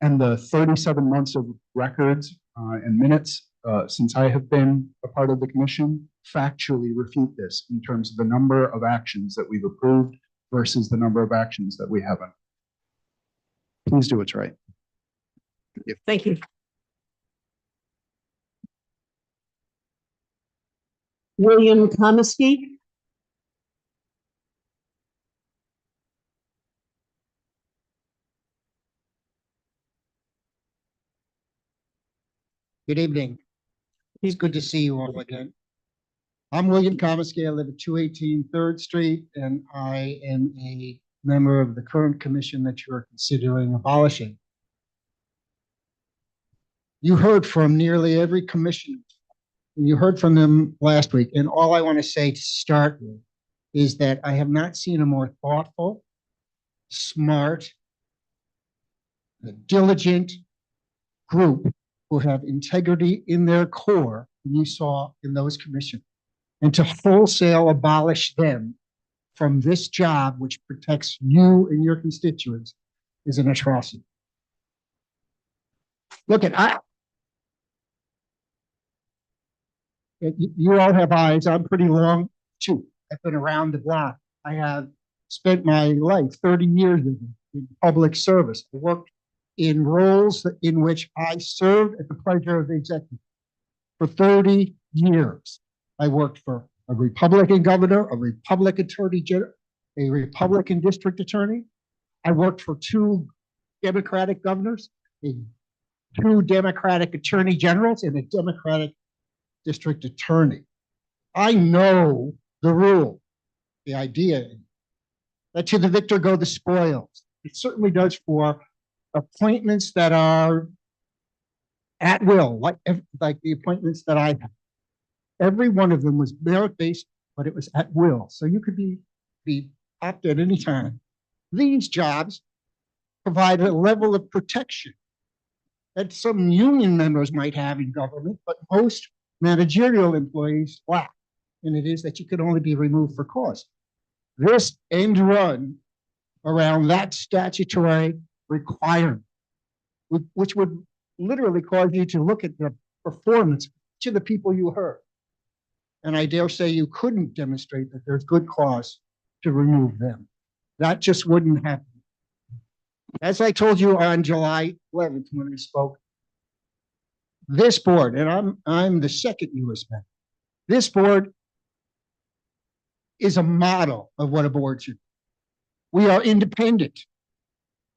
And the 37 months of records and minutes since I have been a part of the commission factually refute this in terms of the number of actions that we've approved versus the number of actions that we haven't. Please do what's right. Thank you. William Komisky. Good evening. It's good to see you all again. I'm William Komisky. I live at 218 3rd Street, and I am a member of the current commission that you are considering abolishing. You heard from nearly every commissioner. You heard from them last week, and all I want to say to start with is that I have not seen a more thoughtful, smart, diligent group who have integrity in their core than you saw in those commissions. And to wholesale abolish them from this job, which protects you and your constituents, is an atrocity. Look at, you all have eyes. I'm pretty long too. I've been around the block. I have spent my life, 30 years in public service. I worked in roles in which I served at the pleasure of the executive for 30 years. I worked for a Republican governor, a Republican attorney general, a Republican district attorney. I worked for 2 Democratic governors, 2 Democratic attorney generals, and a Democratic district attorney. I know the rule, the idea that to the victor go the spoils. It certainly does for appointments that are at will, like the appointments that I had. Every one of them was merit-based, but it was at will. So you could be upped at any time. These jobs provide a level of protection that some union members might have in government, but most managerial employees lack. And it is that you can only be removed for cause. This end run around that statutory requirement, which would literally cause you to look at the performance to the people you heard. And I dare say you couldn't demonstrate that there's good cause to remove them. That just wouldn't happen. As I told you on July 11th when I spoke, this board, and I'm the second U.S. member, this board is a model of what a board should be. We are independent.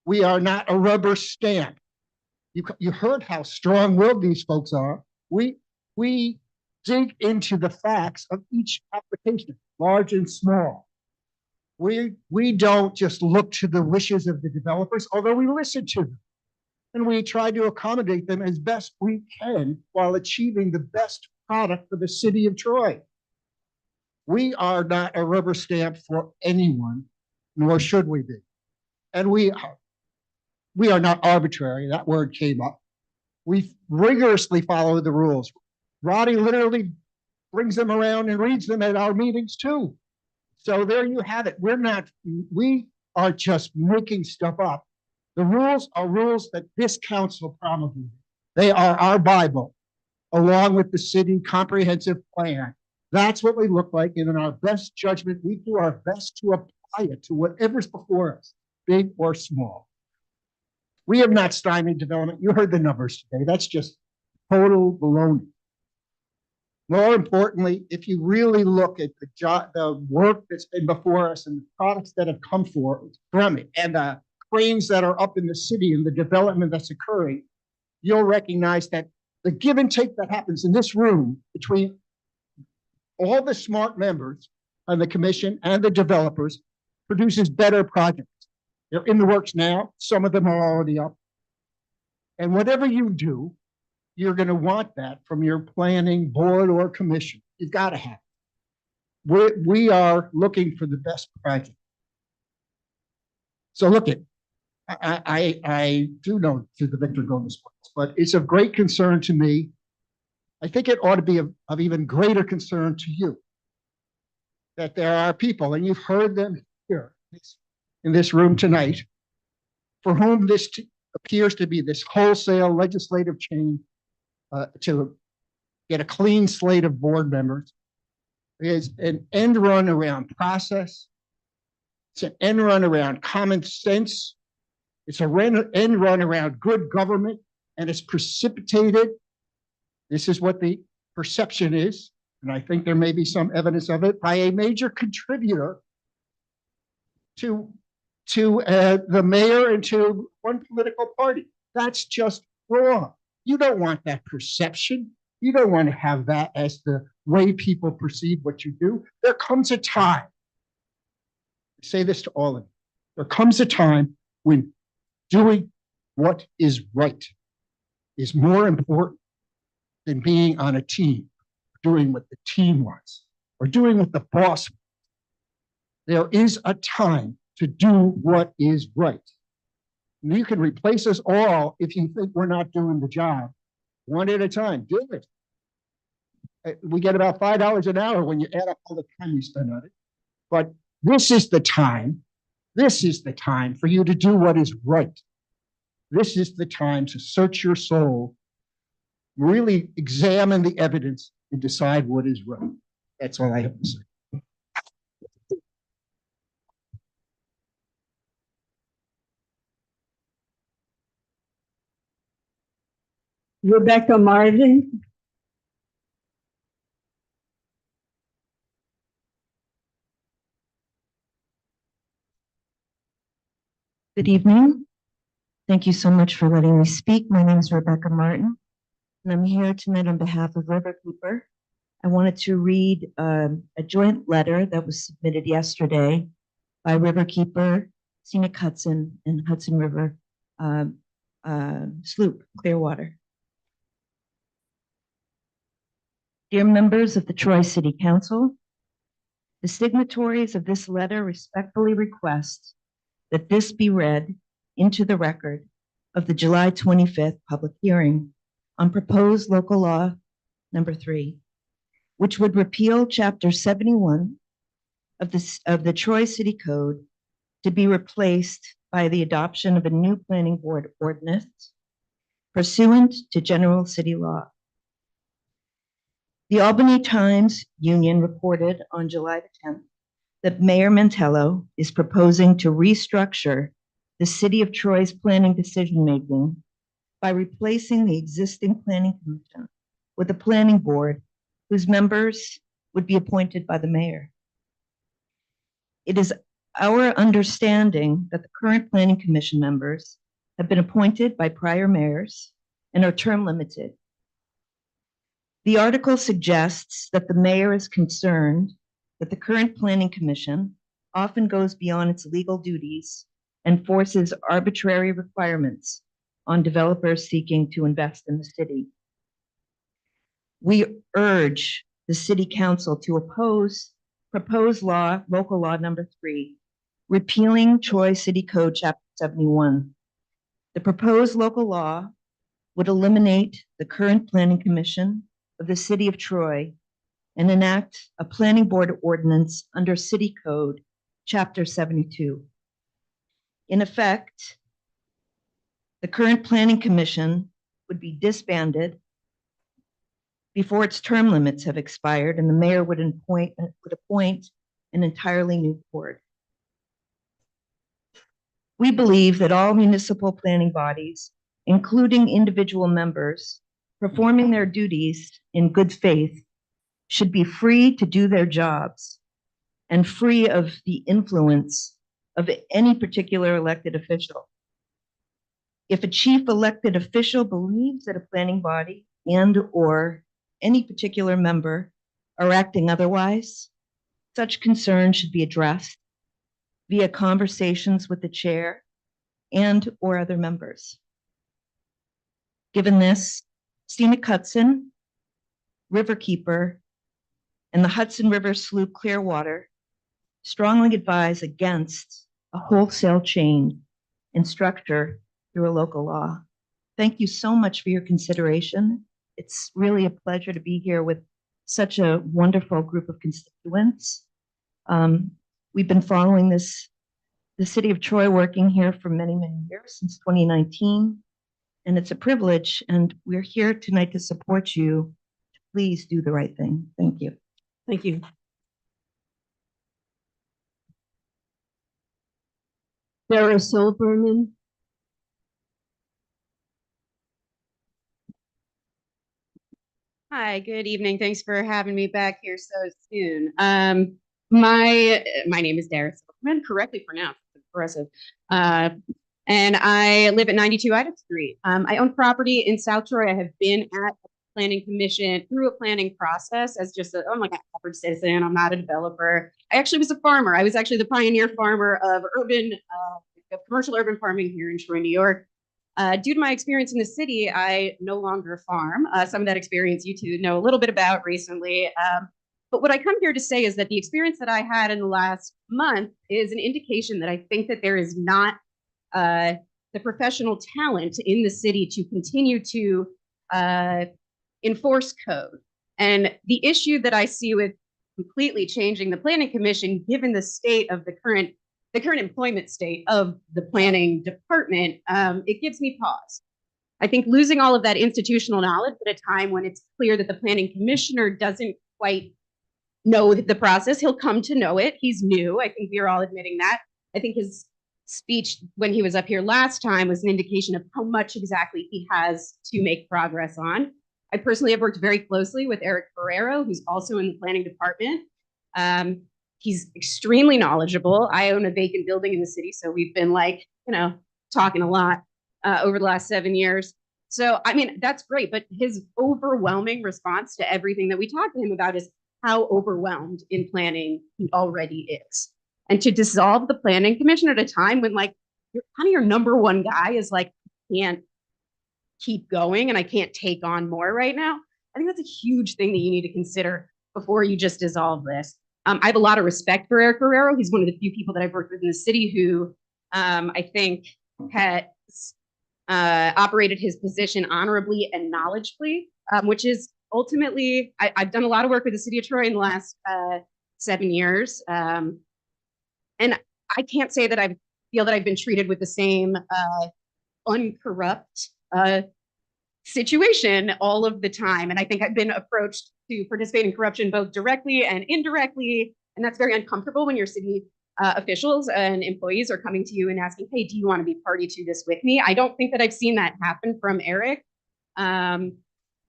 We are not a rubber stamp. You heard how strong-willed these folks are. We dig into the facts of each application, large and small. We don't just look to the wishes of the developers, although we listen to them. And we try to accommodate them as best we can while achieving the best product for the city of Troy. We are not a rubber stamp for anyone, nor should we be. And we are not arbitrary. That word came up. We rigorously follow the rules. Roddy literally brings them around and reads them at our meetings too. So there you have it. We are just making stuff up. The rules are rules that this council promulgated. They are our Bible, along with the city comprehensive plan. That's what we look like, and in our best judgment, we do our best to apply it to whatever's before us, big or small. We have not stymied development. You heard the numbers today. That's just total baloney. More importantly, if you really look at the work that's been before us and the products that have come from it, and the cranes that are up in the city and the development that's occurring, you'll recognize that the give and take that happens in this room between all the smart members on the commission and the developers produces better projects. They're in the works now. Some of them are already up. And whatever you do, you're going to want that from your planning board or commission. You've got to have it. We are looking for the best project. So look, I do know through the Victor Gomez books, but it's of great concern to me. I think it ought to be of even greater concern to you that there are people, and you've heard them here in this room tonight, for whom this appears to be this wholesale legislative change to get a clean slate of board members is an end run around process. It's an end run around common sense. It's an end run around good government, and it's precipitated. This is what the perception is, and I think there may be some evidence of it, by a major contributor to the mayor and to one political party. That's just wrong. You don't want that perception. You don't want to have that as the way people perceive what you do. There comes a time, I say this to all of you, there comes a time when doing what is right is more important than being on a team, doing what the team wants, or doing what the boss wants. There is a time to do what is right. And you can replace us all if you think we're not doing the job. One at a time, do it. We get about $5 an hour when you add up all the time we spend on it. But this is the time for you to do what is right. This is the time to search your soul, really examine the evidence, and decide what is right. That's all I have to say. Rebecca Martin. Good evening. Thank you so much for letting me speak. My name is Rebecca Martin, and I'm here tonight on behalf of Riverkeeper. I wanted to read a joint letter that was submitted yesterday by Riverkeeper, Scenic Hudson, and Hudson River Sloop, Clearwater. Dear members of the Troy City Council, the signatories of this letter respectfully request that this be read into the record of the July 25th public hearing on proposed local law number 3, which would repeal chapter 71 of the Troy City Code to be replaced by the adoption of a new planning board ordinance pursuant to general city law. The Albany Times Union reported on July the 10th that Mayor Mantello is proposing to restructure the City of Troy's planning decision-making by replacing the existing planning commission with a planning board whose members would be appointed by the mayor. It is our understanding that the current planning commission members have been appointed by prior mayors and are term limited. The article suggests that the mayor is concerned that the current planning commission often goes beyond its legal duties and forces arbitrary requirements on developers seeking to invest in the city. We urge the city council to oppose proposed law, local law number 3, repealing Troy City Code Chapter 71. The proposed local law would eliminate the current planning commission of the city of Troy and enact a planning board ordinance under City Code Chapter 72. In effect, the current planning commission would be disbanded before its term limits have expired, and the mayor would appoint an entirely new board. We believe that all municipal planning bodies, including individual members, performing their duties in good faith, should be free to do their jobs and free of the influence of any particular elected official. If a chief elected official believes that a planning body and/or any particular member are acting otherwise, such concerns should be addressed via conversations with the chair and/or other members. Given this, Scenic Hudson, Riverkeeper, and the Hudson River Sloop Clearwater strongly advise against a wholesale change in structure through a local law. Thank you so much for your consideration. It's really a pleasure to be here with such a wonderful group of constituents. We've been following the city of Troy, working here for many, many years, since 2019. And it's a privilege, and we're here tonight to support you. Please do the right thing. Thank you. Thank you. Sarah Silverman. Hi, good evening. Thanks for having me back here so soon. My name is Dara Silverman, correctly pronounced, impressive. And I live at 92 Ida Street. I own property in South Troy. I have been at the planning commission through a planning process as just I'm like an average citizen. I'm not a developer. I actually was a farmer. I was actually the pioneer farmer of commercial urban farming here in Troy, New York. Due to my experience in the city, I no longer farm. Some of that experience you two know a little bit about recently. But what I come here to say is that the experience that I had in the last month is an indication that I think that there is not the professional talent in the city to continue to enforce code. And the issue that I see with completely changing the planning commission, given the state of the current employment state of the planning department, it gives me pause. I think losing all of that institutional knowledge at a time when it's clear that the planning commissioner doesn't quite know the process, he'll come to know it. He's new. I think we're all admitting that. I think his speech when he was up here last time was an indication of how much exactly he has to make progress on. I personally have worked very closely with Eric Ferrero, who's also in the planning department. He's extremely knowledgeable. I own a vacant building in the city, so we've been talking a lot over the last 7 years. So, I mean, that's great, but his overwhelming response to everything that we talk to him about is how overwhelmed in planning he already is. And to dissolve the planning commission at a time when your number one guy is like, can't keep going and I can't take on more right now. I think that's a huge thing that you need to consider before you just dissolve this. I have a lot of respect for Eric Ferrero. He's one of the few people that I've worked with in the city who I think has operated his position honorably and knowledgeably, which is ultimately, I've done a lot of work with the city of Troy in the last 7 years. And I can't say that I feel that I've been treated with the same uncorrupt situation all of the time. And I think I've been approached to participate in corruption both directly and indirectly. And that's very uncomfortable when your city officials and employees are coming to you and asking, hey, do you want to be party to this with me? I don't think that I've seen that happen from Eric.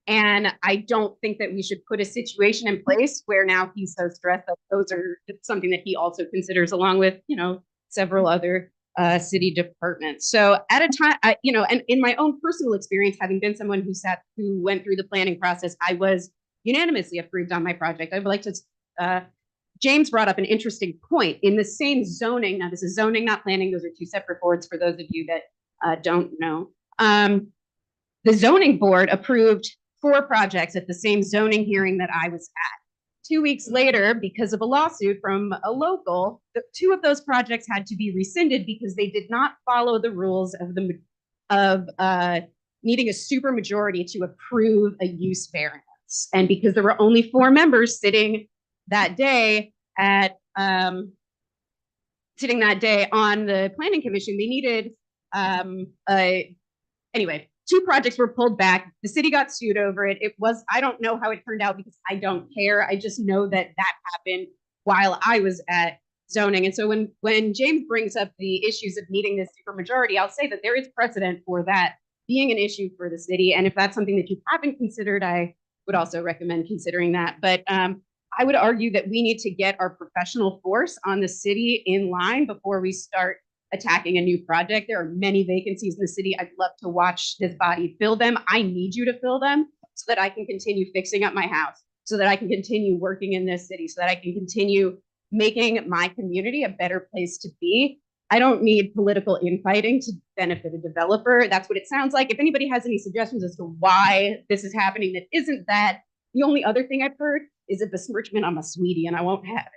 And I don't think that we should put a situation in place where now he's so stressed that those are something that he also considers along with, several other city departments. So at a time, and in my own personal experience, having been someone who went through the planning process, I was unanimously approved on my project. I would like to, James brought up an interesting point in the same zoning. Now, this is zoning, not planning. Those are two separate boards for those of you that don't know. The zoning board approved 4 projects at the same zoning hearing that I was at. 2 weeks later, because of a lawsuit from a local, 2 of those projects had to be rescinded because they did not follow the rules of needing a supermajority to approve a use variance. And because there were only 4 members sitting that day on the planning commission, they needed anyway. 2 projects were pulled back. The city got sued over it. I don't know how it turned out because I don't care. I just know that happened while I was at zoning. And so when James brings up the issues of needing this supermajority, I'll say that there is precedent for that being an issue for the city. And if that's something that you haven't considered, I would also recommend considering that. But I would argue that we need to get our professional force on the city in line before we start attacking a new project. There are many vacancies in the city. I'd love to watch this body fill them. I need you to fill them so that I can continue fixing up my house, so that I can continue working in this city, so that I can continue making my community a better place to be. I don't need political infighting to benefit a developer. That's what it sounds like. If anybody has any suggestions as to why this is happening that isn't that, the only other thing I've heard is a besmirchment on my sweetie, and I won't have it.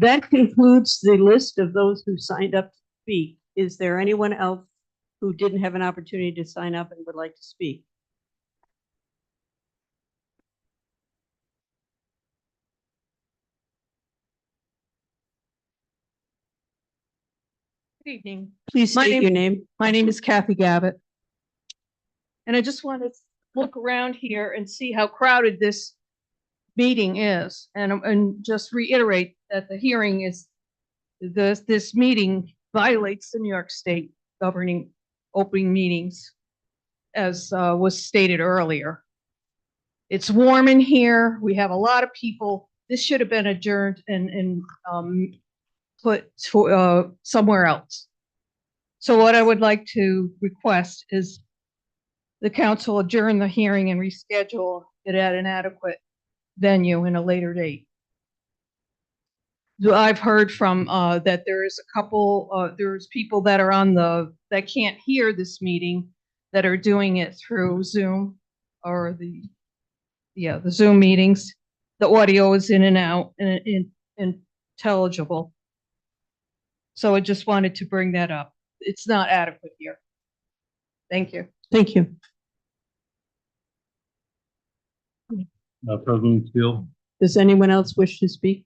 That concludes the list of those who signed up to speak. Is there anyone else who didn't have an opportunity to sign up and would like to speak? Good evening. Please state your name. My name is Kathy Gavitt. And I just want to look around here and see how crowded this meeting is, and just reiterate that the hearing is, this meeting violates the New York State governing opening meetings, as was stated earlier. It's warm in here. We have a lot of people. This should have been adjourned and put somewhere else. So what I would like to request is the council adjourn the hearing and reschedule it at an adequate venue in a later date. I've heard from that there's a couple, there's people that are that can't hear this meeting that are doing it through Zoom or the Zoom meetings. The audio is in and out and intelligible. So I just wanted to bring that up. It's not adequate here. Thank you. Thank you. President Steele, Does anyone else wish to speak?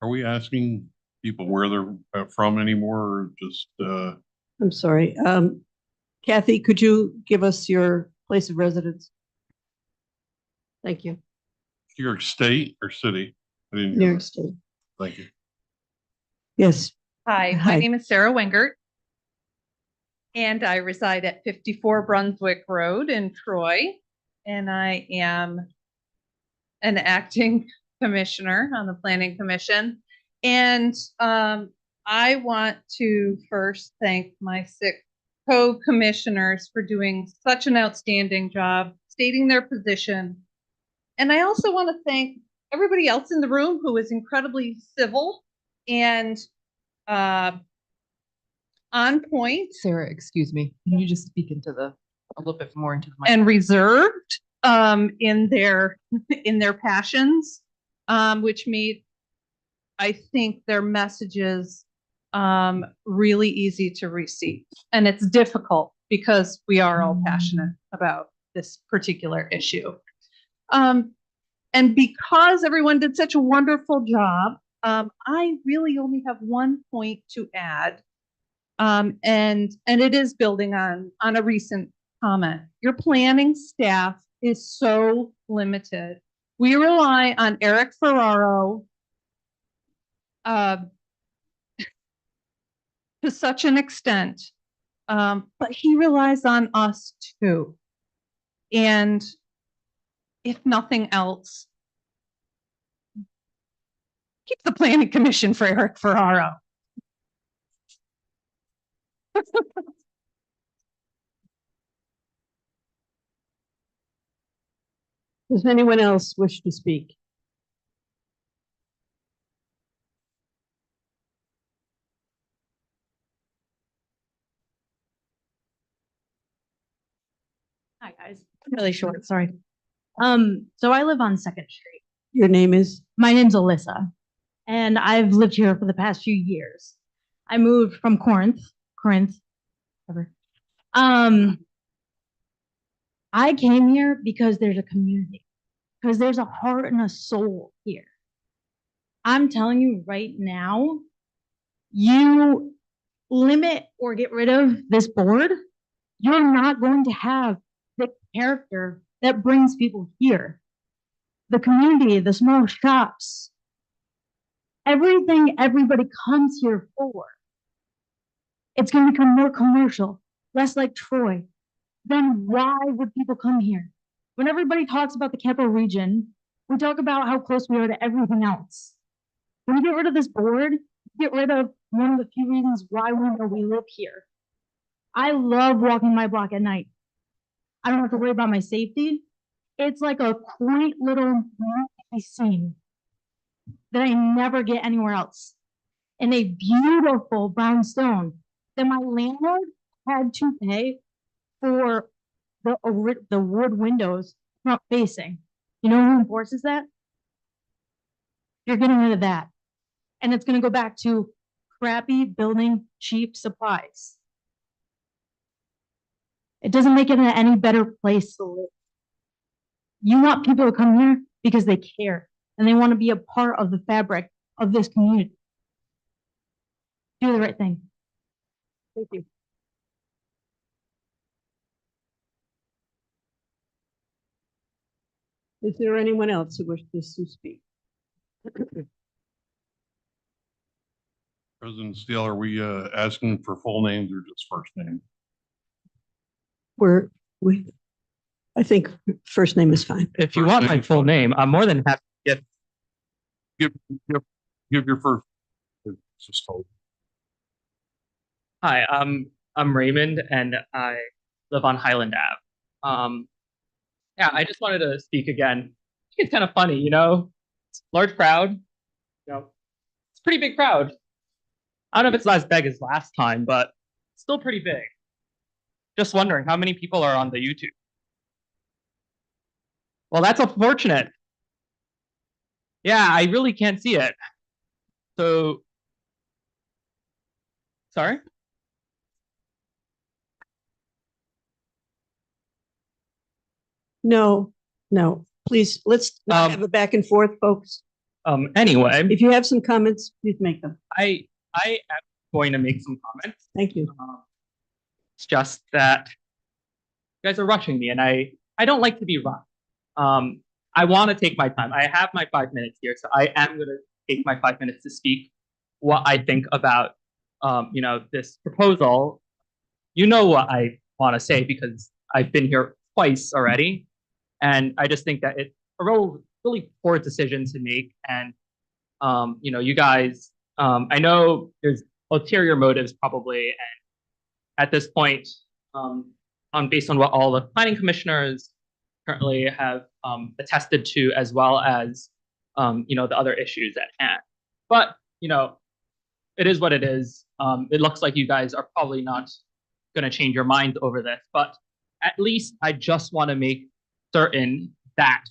are we asking people where they're from anymore, or just, I'm sorry. Kathy, could you give us your place of residence? Thank you. New York State or city? I didn't New hear York that. State. Thank you. Yes. Hi, Hi. my name is Sarah Wengert, and I reside at 54 Brunswick Road in Troy, and I am an acting commissioner on the Planning Commission. And I want to first thank my 6 co-commissioners for doing such an outstanding job stating their position. And I also want to thank everybody else in the room who is incredibly civil and on point. Sarah, excuse me. Can you just speak into a little bit more into the mic? And reserved in their passions, which made, I think, their messages really easy to receive. And it's difficult because we are all passionate about this particular issue. And because everyone did such a wonderful job, I really only have one point to add. And it is building on a recent comment. Your planning staff is so limited. We rely on Eric Ferraro to such an extent, but he relies on us too. And if nothing else, keep the planning commission for Eric Ferraro. Does anyone else wish to speak? Hi, guys. Really short, sorry. So I live on Second Street. Your name is? My name's Alyssa, and I've lived here for the past few years. I moved from Corinth, whatever. I came here because there's a community, because there's a heart and a soul here. I'm telling you right now, you limit or get rid of this board, you're not going to have the character that brings people here. The community, the small shops, everything everybody comes here for. It's going to become more commercial, less like Troy. Then why would people come here? When everybody talks about the capital region, we talk about how close we are to everything else. When you get rid of this board, you get rid of one of the few reasons why we know we live here. I love walking my block at night. I don't have to worry about my safety. It's like a quaint little movie scene that I never get anywhere else. And a beautiful brownstone that my landlord had to pay for the wood windows front facing. You know who enforces that? You're getting rid of that. And it's going to go back to crappy building cheap supplies. It doesn't make it any better place to live. You want people to come here because they care and they want to be a part of the fabric of this community. Do the right thing. Thank you. Is there anyone else who wishes to speak? President Steele, are we asking for full names or just first name? I think first name is fine. If you want my full name, I'm more than happy to Give your first. Just hold. Hi, I'm Raymond and I live on Highland Ave. Yeah, I just wanted to speak again. It's kind of funny, you know, large crowd, you know, it's a pretty big crowd. I don't know if it's not as big as last time, but still pretty big. Just wondering how many people are on the YouTube. Well, that's unfortunate. Yeah, I really can't see it. So, sorry? No, please, let's not have a back and forth, folks. Anyway. If you have some comments, please make them. I am going to make some comments. Thank you. It's just that you guys are rushing me and I don't like to be rushed. I want to take my time. I have my 5 minutes here, so I am going to take my 5 minutes to speak what I think about, you know, this proposal. You know what I want to say because I've been here twice already, and I just think that it's a really poor decision to make. And you know, you guys, I know there's ulterior motives probably, and at this point, based on what all the planning commissioners currently have attested to, as well as you know, the other issues at hand. But you know, it is what it is. It looks like you guys are probably not going to change your minds over this, but at least I just want to make certain that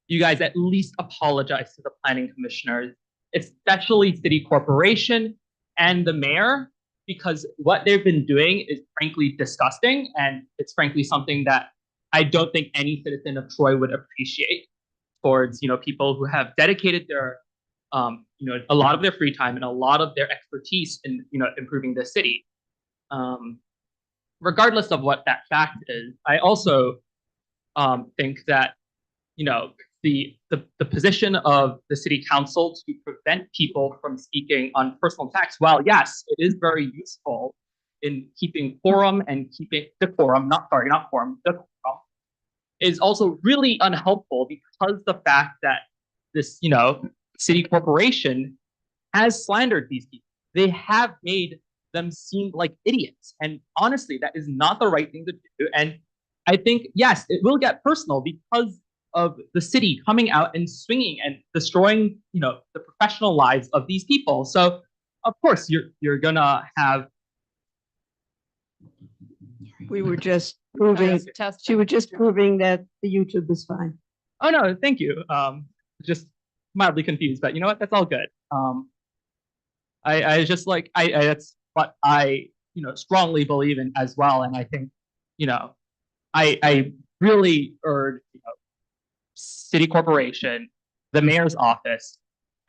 you guys at least apologize to the planning commissioners, especially city corporation and the mayor, because what they've been doing is frankly disgusting, and it's frankly something that I don't think any citizen of Troy would appreciate towards, you know, people who have dedicated their you know, a lot of their free time and a lot of their expertise in, you know, improving the city. Regardless of what that fact is, I also think that, you know, the position of the city council to prevent people from speaking on personal attacks, while yes, it is very useful in keeping quorum and keeping decorum, not quorum, decorum, is also really unhelpful because the fact that this, city corporation has slandered these people. They have made them seem like idiots. And honestly, that is not the right thing to do. And I think, yes, it will get personal because of the city coming out and swinging and destroying, the professional lives of these people. So of course you're gonna have. We were just proving, she was just proving that the YouTube is fine. Oh no, thank you. Just mildly confused, but you know what? That's all good. I just like I that's what I strongly believe in as well, and I think I really urge city corporation, the mayor's office,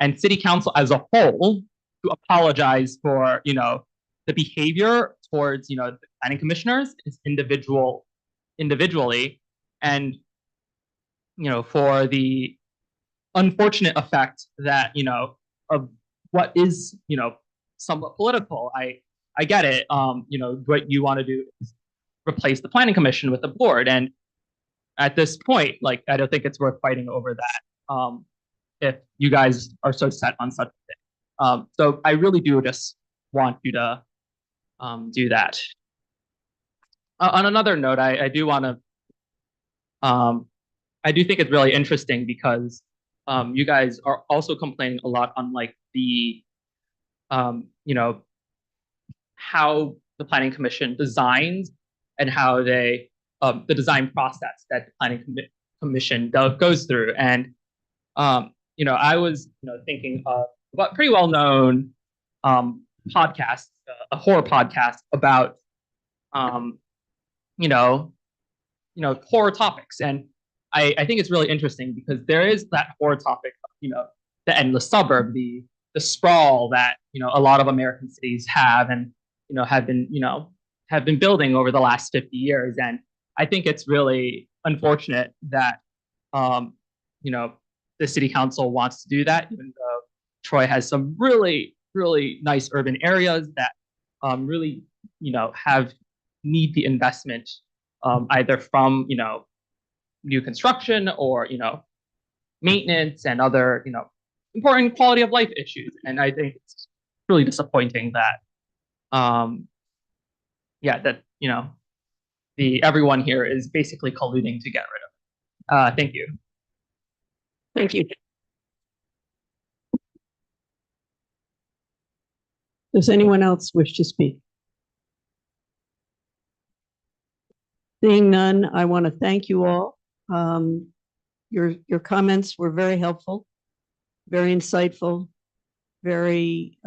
and city council as a whole to apologize for the behavior towards the planning commissioners as individually, and for the unfortunate effect that of what is somewhat political. I get it. What you want to do is replace the planning commission with the board, and at this point, like I don't think it's worth fighting over that. If you guys are so set on such a thing, so I really do just want you to do that. On another note, I do want to. I do think it's really interesting because you guys are also complaining a lot on like the how the planning commission designs and how they the design process that the planning commission goes through. And I was thinking of a pretty well known podcast, a horror podcast about horror topics. And I think it's really interesting because there is that horror topic of, the endless suburb, the sprawl that, a lot of American cities have and, have been building over the last 50 years. And I think it's really unfortunate that, the city council wants to do that, even though Troy has some really, really nice urban areas that really, need the investment either from, new construction or, maintenance and other, important quality of life issues. And I think it's really disappointing that, that, everyone here is basically colluding to get rid of it. Thank you. Thank you. Does anyone else wish to speak? Seeing none, I want to thank you all. Your comments were very helpful, very insightful, very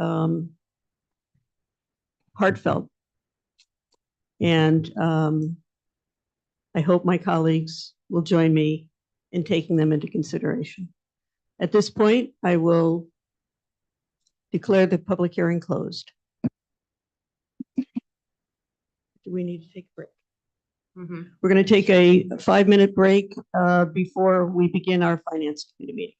heartfelt. And I hope my colleagues will join me in taking them into consideration. At this point, I will declare the public hearing closed. Do we need to take a break? We're going to take a 5-minute break before we begin our finance committee meeting.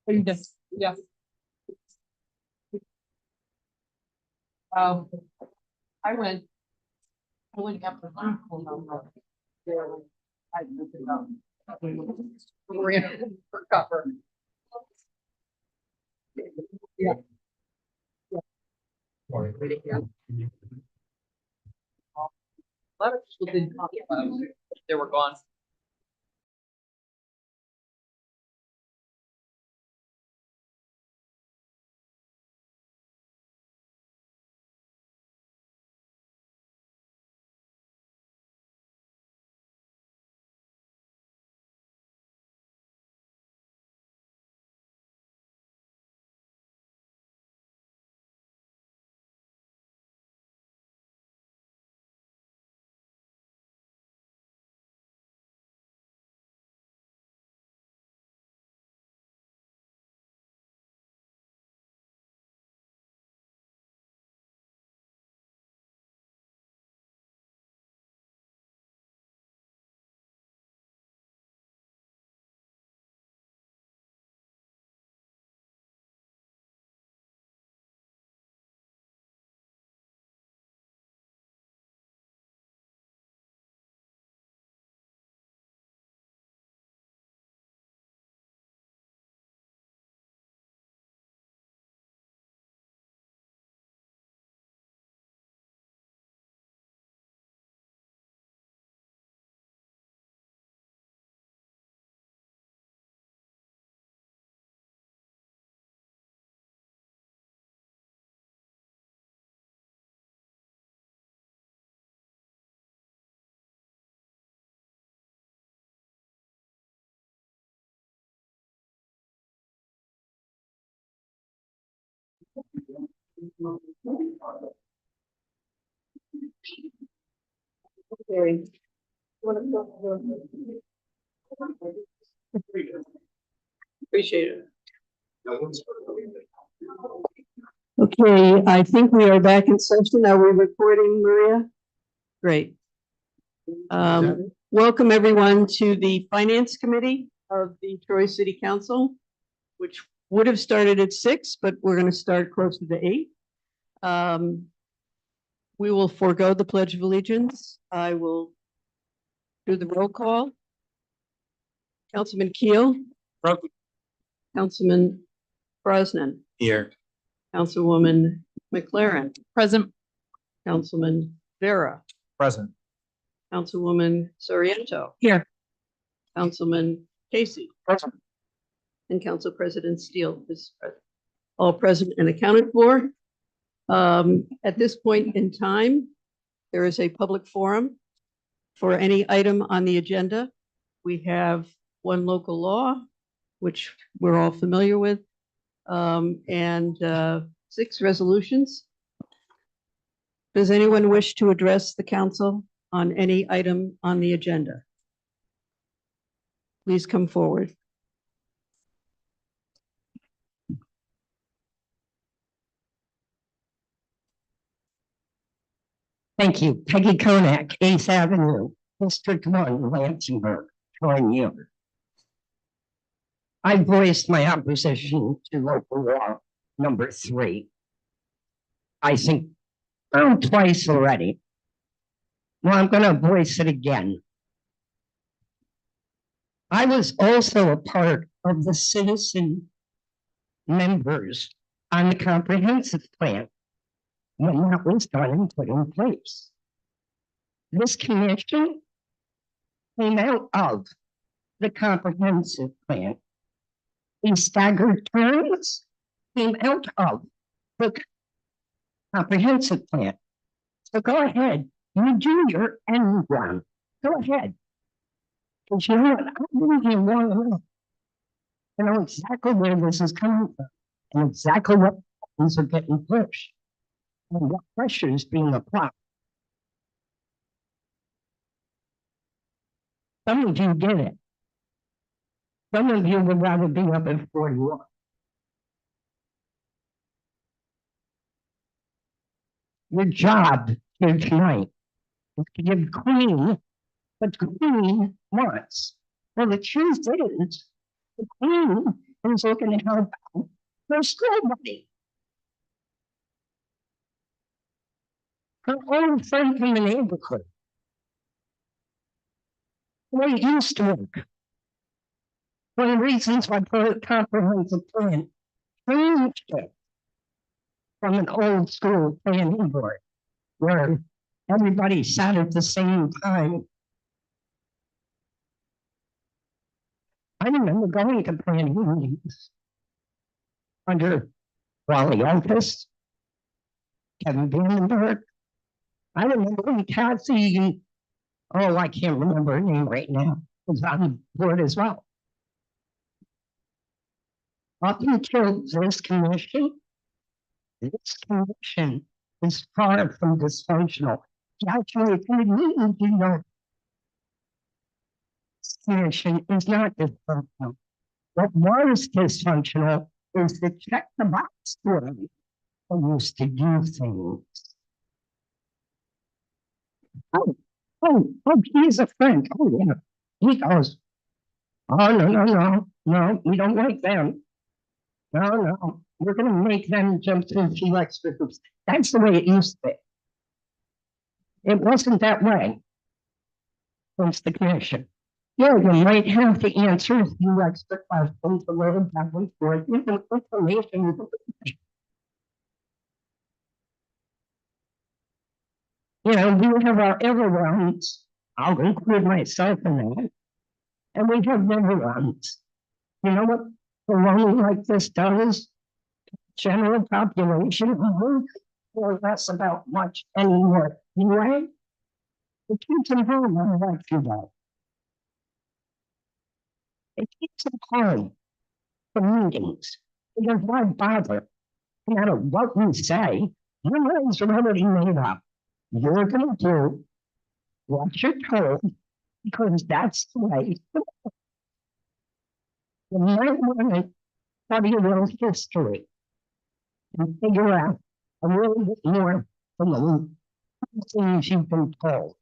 Yes, yes. Um, I went up the number. I looked it up. We're in for cover. Yeah. A lot of people didn't talk about it. They were gone. Okay. Appreciate it. Okay, I think we are back in session. Are we recording, Maria? Great. Welcome everyone to the Finance Committee of the Troy City Council, which would have started at 6, but we're going to start closer to 8. We will forego the Pledge of Allegiance. I will do the roll call. Councilman Keel. Councilman Brosnan. Here. Councilwoman McLaren. Present. Councilman Vera. Present. Councilwoman Soriento. Here. Councilman Casey. Present. And Council President Steele is present. All present and accounted for. At this point in time, there is a public forum for any item on the agenda. We have one local law, which we're all familiar with, and 6 resolutions. Does anyone wish to address the council on any item on the agenda? Please come forward. Thank you. Peggy Konak, 8th Avenue, District 1, Lansingburg, Troy, New York. I voiced my opposition to local law number 3. I think twice already. Well, I'm going to voice it again. I was also a part of the citizen members on the comprehensive plan when that was done and put in place. This commission came out of the comprehensive plan. These staggered terms came out of the comprehensive plan. So go ahead, you do your end run. Go ahead. Because you know what? I've been here long enough. I know exactly where this is coming from and exactly what things are getting pushed and what pressure is being applied. Some of you get it. Some of you would rather be up at 41. Your job here tonight is to give Queen what the Queen wants. Well, the truth is, the Queen Who's looking to help out? There's nobody. Her own friend from the neighborhood. Where it used to work. One of the reasons why the comprehensive plan changed it from an old school planning board where everybody sat at the same time. I remember going to planning meetings under Wally Otis, Kevin Vandenberg. I remember when Kathy, oh, I can't remember her name right now, was on the board as well. Up until this commission is far from dysfunctional. Actually, if you need to know, this commission is not dysfunctional. What was dysfunctional is the check the box story I used to do things. Oh, he's a friend. Oh, yeah. He goes, oh, no, we don't like them. No, we're going to make them jump through a few extra hoops. That's the way it used to be. It wasn't that way. Since the commission. Yeah, you might have to answer a few extra questions a little back and forth. Information. You know, we have our overruns. I'll include myself in that. And we have overruns. You know what the running like this does? General population, or less about much anymore. Anyway, it keeps them home on election day. It keeps them home from meetings. Because why bother? No matter what we say, your minds are already made up. You're going to do what you're told because that's the way. You might want to study a little history and figure out a little bit more from the things you've been told.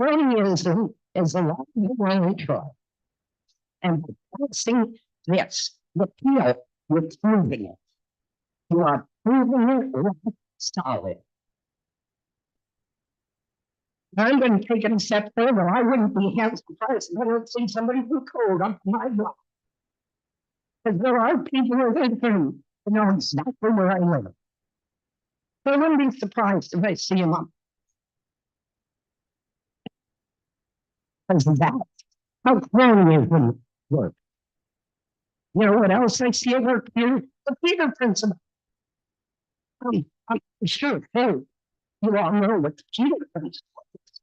Cronyism is a lot of the way to and passing this, the appeal, you're proving it. You are proving it rock solid. I'm going to take it a step further. I wouldn't be half surprised if I don't see somebody who called up my block. Because there are people who live here who know exactly where I live. So I wouldn't be surprised if I see them up. Because that's how cronyism works. You know what else I see at work here? The Peter Principle. I'm sure, hey, you all know what the Peter Principle is.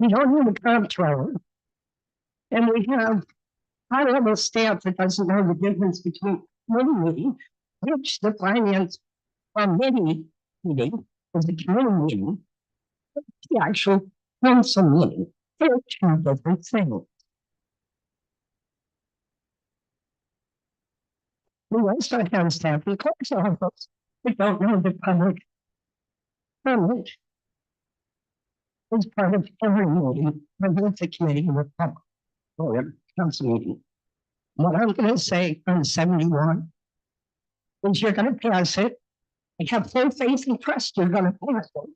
We don't have a comptroller, and we have high-level staff that doesn't know the difference between committee, which the finance committee meeting is a committee meeting, the actual council meeting. They're two different things. We also have staff in the clerk's office that don't know the public comment is part of every meeting, whether it's a committee or a public or a council meeting. What I'm going to say on 71 is you're going to pass it. I have full faith and trust you're going to pass it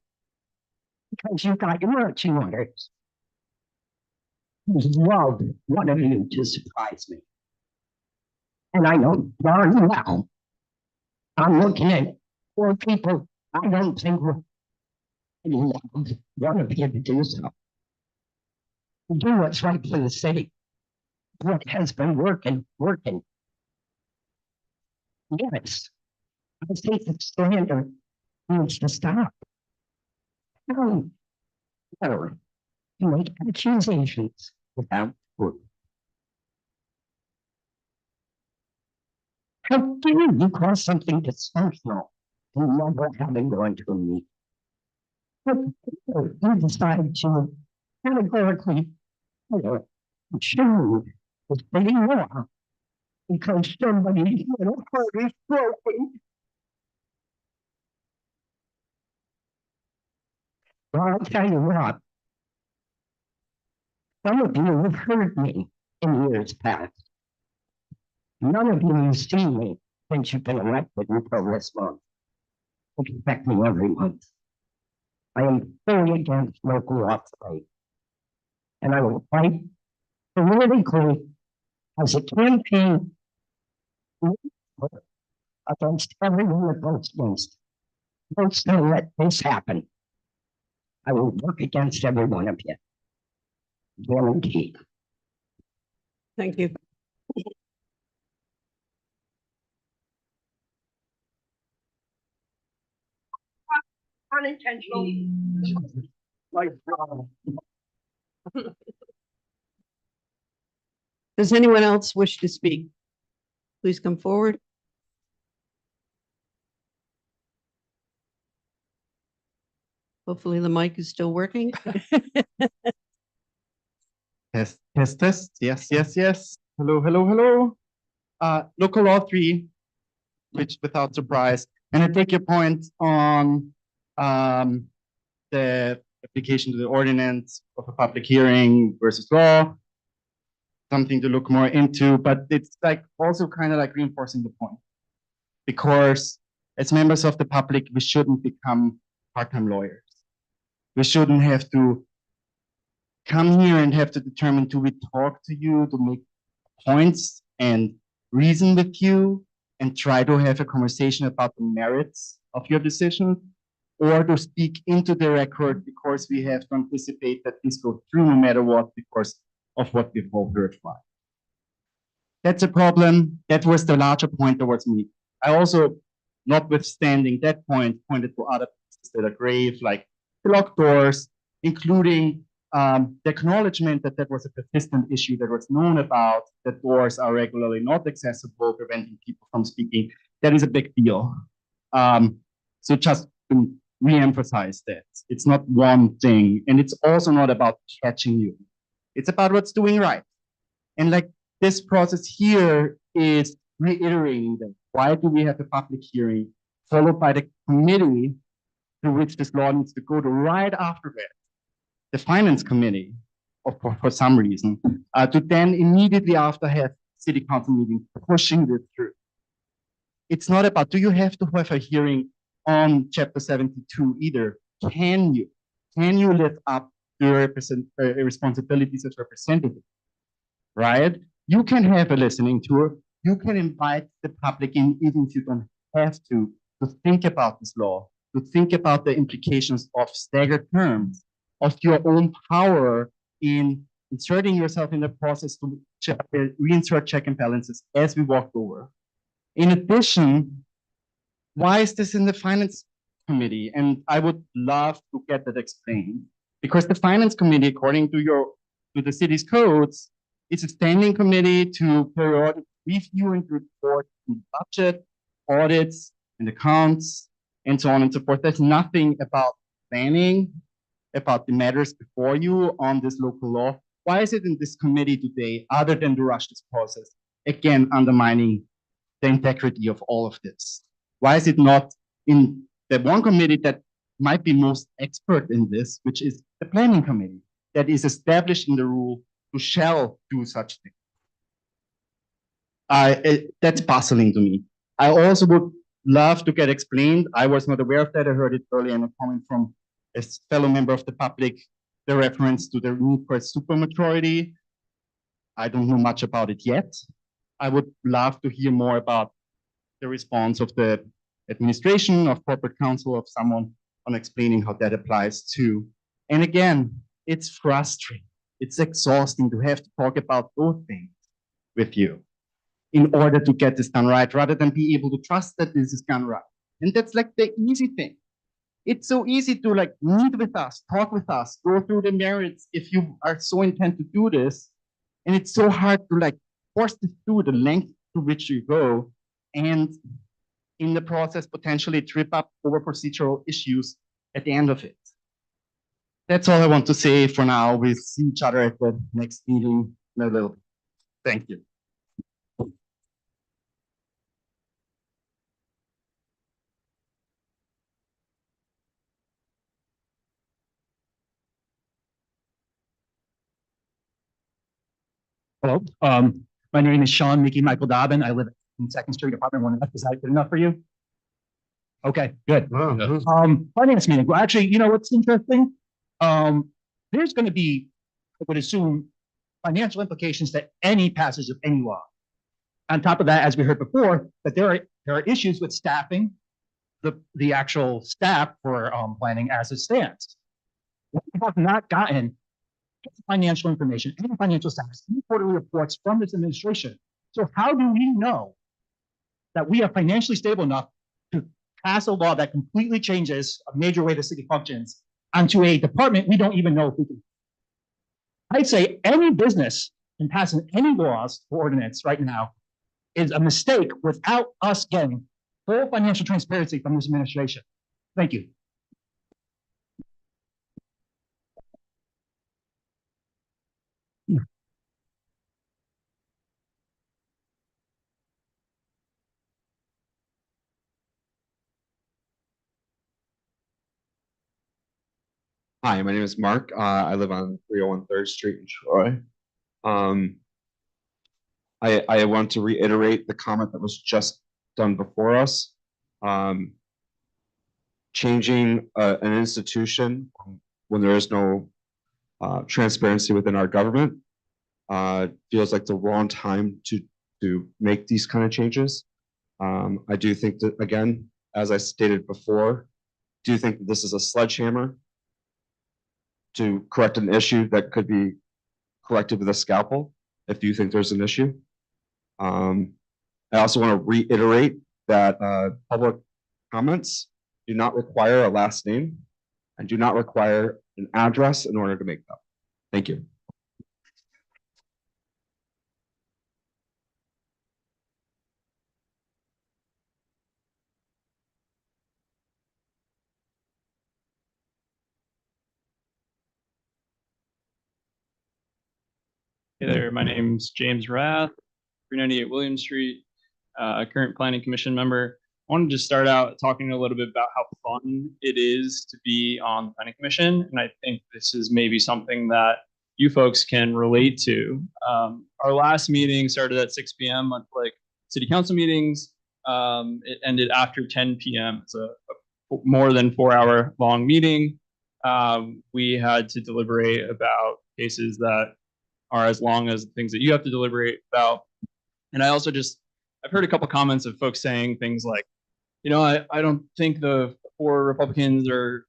because you've got your marching orders. I would love one of you to surprise me. And I know darn well I'm looking at 4 people I don't think will love one of you to do so. Do what's right for the city. What has been working. Yes, I think the standard needs to stop. No, you make accusations without proof. How dare you call something dysfunctional and never having gone to a meeting? But you decide to categorically choose the city law because somebody's little heart is broken. Well, I'll tell you what. Some of you have heard me in years past. None of you have seen me since you've been elected until this month. Expect me every month. I am fully against local law today. And I will fight politically as a campaign against everyone that votes against. Votes don't let this happen. I will work against every one of you. Guaranteed. Thank you. Unintentional. Does anyone else wish to speak? Please come forward. Hopefully the mic is still working. Test, test, test. Yes, yes, yes. Hello, hello, hello. Local law 3, which without surprise. And I take your point on the application to the ordinance of a public hearing versus law. Something to look more into, but it's like also kind of like reinforcing the point. Because as members of the public, we shouldn't become part-time lawyers. We shouldn't have to come here and have to determine, do we talk to you to make points and reason with you and try to have a conversation about the merits of your decision, or to speak into the record because we have to anticipate that this goes through no matter what because of what we've all heard from. That's a problem. That was the larger point towards me. I also, notwithstanding that point, pointed to other pieces that are grave, like the locked doors, including the acknowledgement that that was a persistent issue that was known about, that doors are regularly not accessible, preventing people from speaking. That is a big deal. So just to re-emphasize that. It's not one thing, and it's also not about catching you. It's about what's doing right. And like this process here is reiterating that. Why do we have a public hearing followed by the committee to which this law needs to go to right after that? The finance committee, for some reason, to then immediately after have city council meeting pushing this through. It's not about, do you have to have a hearing on chapter 72 either? Can you live up to your responsibilities as representative, right? You can have a listening tour. You can invite the public in, even if you don't have to think about this law, to think about the implications of staggered terms, of your own power in inserting yourself in the process to reinsert check and balances as we walked over. In addition, why is this in the finance committee? And I would love to get that explained, because the finance committee, according to the city's codes, is a standing committee to periodic review and report on budget, audits, and accounts, and so on and so forth. There's nothing about planning, about the matters before you on this local law. Why is it in this committee today, other than to rush this process? Again, undermining the integrity of all of this. Why is it not in the one committee that might be most expert in this, which is the planning committee, that is established in the rule to shall do such things? That's puzzling to me. I also would love to get explained. I was not aware of that. I heard it earlier in a comment from a fellow member of the public, the reference to the need for a supermajority. I don't know much about it yet. I would love to hear more about the response of the administration, of corporate counsel, of someone on explaining how that applies to. And again, it's frustrating. It's exhausting to have to talk about those things with you in order to get this done right, rather than be able to trust that this is done right. And that's like the easy thing. It's so easy to like meet with us, talk with us, go through the merits if you are so intent to do this. And it's so hard to like force this through the length to which you go, and in the process potentially trip up over procedural issues at the end of it. That's all I want to say for now. We'll see each other at the next meeting in a little bit. Thank you. Hello, my name is Sean Mickey Michael Dobbin. I live in Second Street, apartment 1F. Is that good enough for you? Okay, good. Finance meeting. Well, actually, you know what's interesting? There's going to be, I would assume, financial implications to any passage of any law. On top of that, as we heard before, that there are issues with staffing, the actual staff for planning as it stands. We have not gotten financial information, any financial status, any quarterly reports from this administration. So how do we know that we are financially stable enough to pass a law that completely changes a major way the city functions onto a department we don't even know if we can? I'd say any business in passing any laws or ordinance right now is a mistake without us getting full financial transparency from this administration. Thank you. Hi, my name is Mark. I live on 301 3rd Street in Troy. I want to reiterate the comment that was just done before us. Changing an institution when there is no transparency within our government feels like the wrong time to make these kind of changes. I do think that, again, as I stated before, do think that this is a sledgehammer to correct an issue that could be corrected with a scalpel if you think there's an issue. I also want to reiterate that public comments do not require a last name and do not require an address in order to make them. Thank you. Hey there, my name's James Rath, 398 William Street, current planning commission member. I wanted to start out talking a little bit about how fun it is to be on the planning commission. And I think this is maybe something that you folks can relate to. Our last meeting started at 6 p.m. like city council meetings. It ended after 10 p.m. It's a more than 4-hour long meeting. We had to deliberate about cases that are as long as the things that you have to deliberate about. And I also I've heard a couple comments of folks saying things like, you know, I don't think the 4 Republicans are,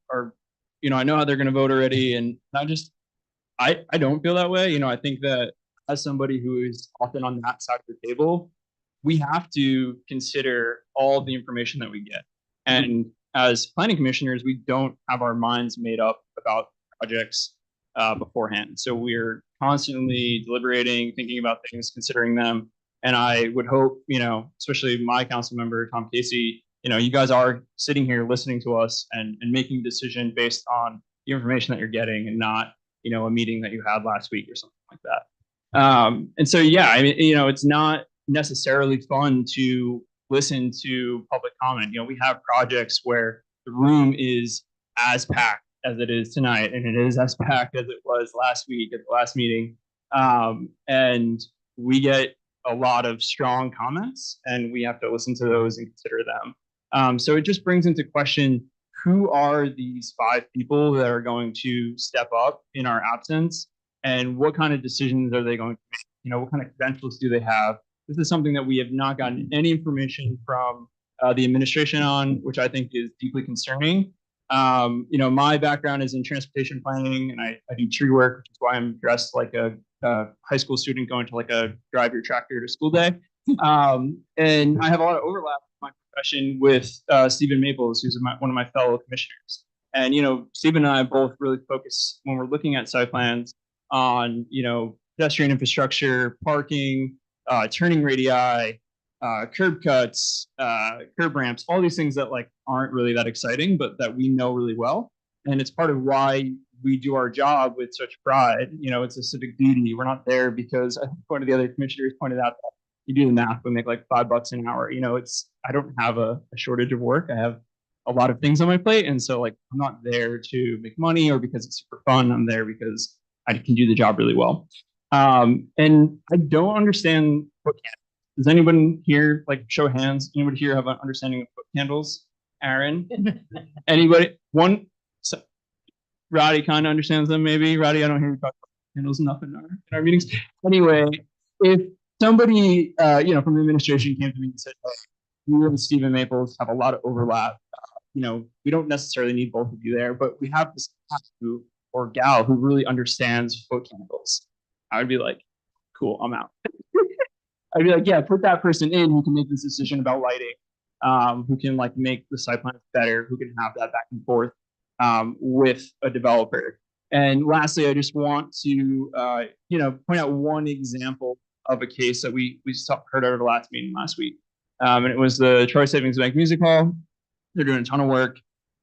you know, I know how they're going to vote already. And I don't feel that way. You know, I think that as somebody who is often on that side of the table, we have to consider all the information that we get. And as planning commissioners, we don't have our minds made up about projects beforehand. So we're constantly deliberating, thinking about things, considering them. And I would hope, you know, especially my council member, Tom Casey, you know, you guys are sitting here listening to us and making a decision based on the information that you're getting and not, you know, a meeting that you had last week or something like that. And so, yeah, I mean, you know, it's not necessarily fun to listen to public comment. You know, we have projects where the room is as packed as it is tonight, and it is as packed as it was last week at the last meeting. And we get a lot of strong comments, and we have to listen to those and consider them. So it just brings into question, who are these 5 people that are going to step up in our absence, and what kind of decisions are they going to make? You know, what kind of credentials do they have? This is something that we have not gotten any information from the administration on, which I think is deeply concerning. You know, my background is in transportation planning, and I do tree work, which is why I'm dressed like a high school student going to like a drive your tractor to school day. And I have a lot of overlap in my profession with Stephen Maples, who's one of my fellow commissioners. And, you know, Stephen and I both really focus when we're looking at site plans on, you know, pedestrian infrastructure, parking, turning radii, curb cuts, curb ramps, all these things that like aren't really that exciting, but that we know really well. And it's part of why we do our job with such pride. You know, it's a civic duty. We're not there because I think one of the other commissioners pointed out that you do the math, we make like $5 an hour. You know, I don't have a shortage of work. I have a lot of things on my plate. And so like, I'm not there to make money or because it's super fun. I'm there because I can do the job really well. And I don't understand foot candles. Does anyone here, like, show of hands? Anybody here have an understanding of foot candles? Aaron? Anybody? Roddy kind of understands them, maybe. Roddy, I don't hear you talk about candles enough in our meetings. Anyway, if somebody, from the administration came to me and said, "Hey, you and Stephen Maples have a lot of overlap. We don't necessarily need both of you there, but we have this guy or gal who really understands foot candles." I would be like, cool, I'm out. I'd be like, yeah, put that person in who can make this decision about lighting, who can like make the site plans better, who can have that back and forth with a developer. And lastly, I just want to, point out one example of a case that we heard over the last meeting last week. And it was the Troy Savings Bank Music Hall. They're doing a ton of work.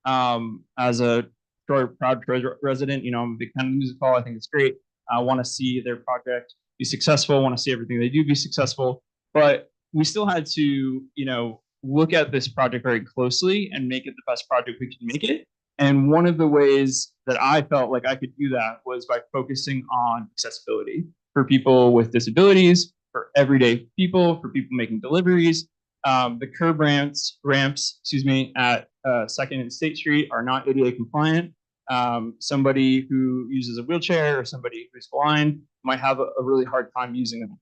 As a proud Troy resident, I'm a big fan of the music hall. I think it's great. I want to see their project be successful. I want to see everything they do be successful. But we still had to, look at this project very closely and make it the best project we can make it. And one of the ways that I felt like I could do that was by focusing on accessibility for people with disabilities, for everyday people, for people making deliveries. The curb ramps, at 2nd and State Street are not ADA compliant. Somebody who uses a wheelchair or somebody who's blind might have a really hard time using them.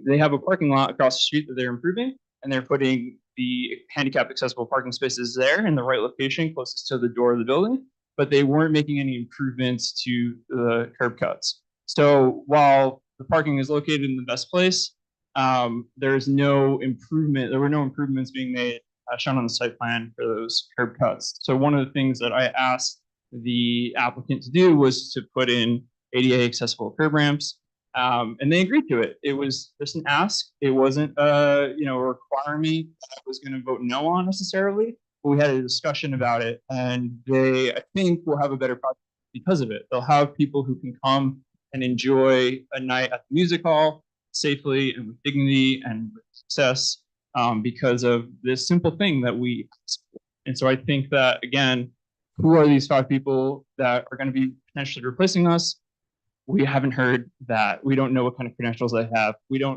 They have a parking lot across the street that they're improving, and they're putting the handicap accessible parking spaces there in the right location, closest to the door of the building, but they weren't making any improvements to the curb cuts. So while the parking is located in the best place, there's no improvement. There were no improvements being made shown on the site plan for those curb cuts. So one of the things that I asked the applicant to do was to put in ADA accessible curb ramps, and they agreed to it. It was just an ask. It wasn't a requirement that I was going to vote no on necessarily, but we had a discussion about it, and they, I think, will have a better project because of it. They'll have people who can come and enjoy a night at the music hall safely and with dignity and with success because of this simple thing that we ask for. And so I think that, again, who are these 5 people that are going to be potentially replacing us? We haven't heard that. We don't know what kind of credentials they have. It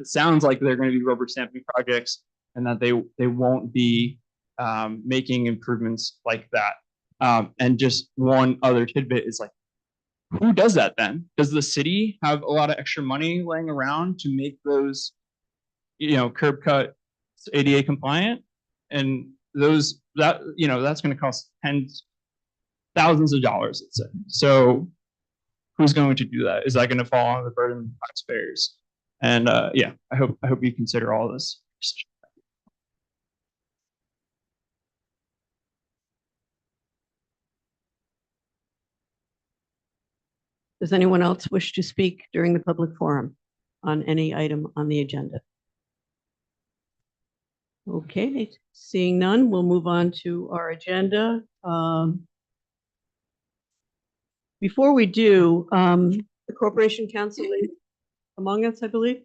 sounds like they're going to be rubber stamping projects and that they won't be making improvements like that. And just one other tidbit is like, who does that then? Does the city have a lot of extra money laying around to make those, curb cut ADA compliant? And that's going to cost thousands of dollars, let's say. So who's going to do that? Is that going to fall on the burden of taxpayers? And I hope you consider all this. Does anyone else wish to speak during the public forum on any item on the agenda? Okay, seeing none, we'll move on to our agenda. Before we do, the Corporation Council is among us, I believe.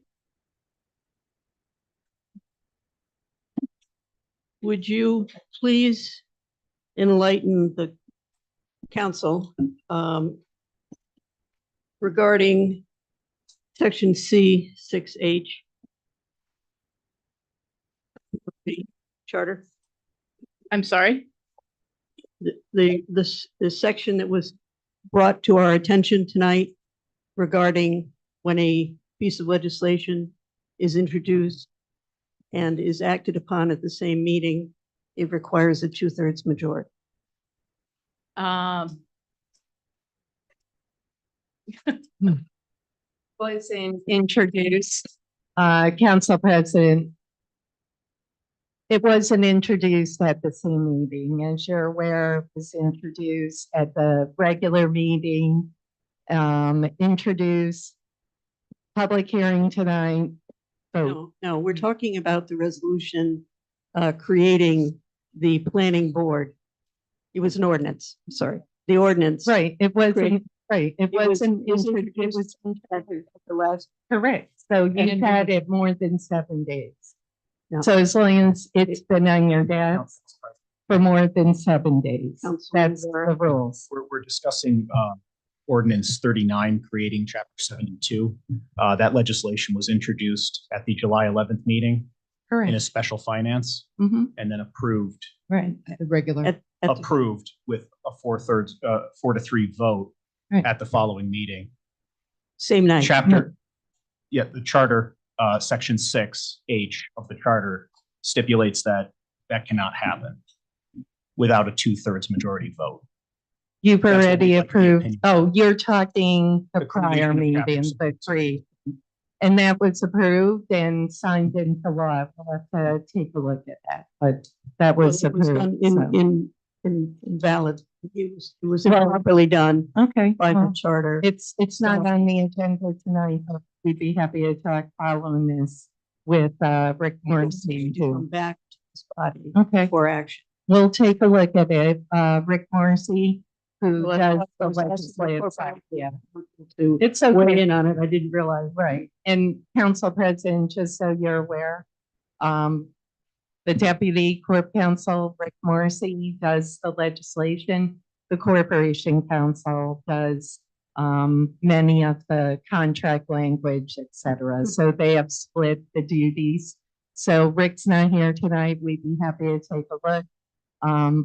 Would you please enlighten the council regarding section C6H of the charter? I'm sorry? The section that was brought to our attention tonight regarding when a piece of legislation is introduced and is acted upon at the same meeting, it requires a 2/3 majority. Was introduced, Council President. It wasn't introduced at the same meeting. As you're aware, it was introduced at the regular meeting, introduced, public hearing tonight. No, we're talking about the resolution creating the planning board. It was an ordinance, sorry, the ordinance. Right, it wasn't, right, it was wasn't introduced at the last, correct. So you've had it more than 7 days. So as long as it's been on your desk for more than 7 days, that's the rules. We're discussing ordinance 39, creating chapter 72. That legislation was introduced at the July 11th meeting in a Correct. special finance Mhm. and then approved Right, the regular. approved with a 4-3 vote Right. at the following meeting. Same night. Chapter, yeah, the charter, section 6H of the charter stipulates that that cannot happen without a 2/3 majority vote. You've That's what already we'd like the approved, opinion. oh, you're talking the The prior creation of chapter meeting, the three. And that was approved and signed into law. We'll have to take a look at that, but that Well, was it was approved. done so. invalid. It was Well, improperly done Okay. by the well, charter. It's not on the agenda tonight, but we'd be happy to talk following this with Rick Morrissey Come too. back to this body Okay. for action. We'll take a look at it. Rick Morrissey, who Well, does I the was asking legislative for side, back yeah. To It's weigh okay. in on it. I didn't realize. Right. And Council President, just so you're aware, the Deputy Corp Counsel, Rick Morrissey, does the legislation. The Corporation Counsel does many of the contract language, et cetera. So they have split the duties. So Rick's not here tonight. We'd be happy to take a look.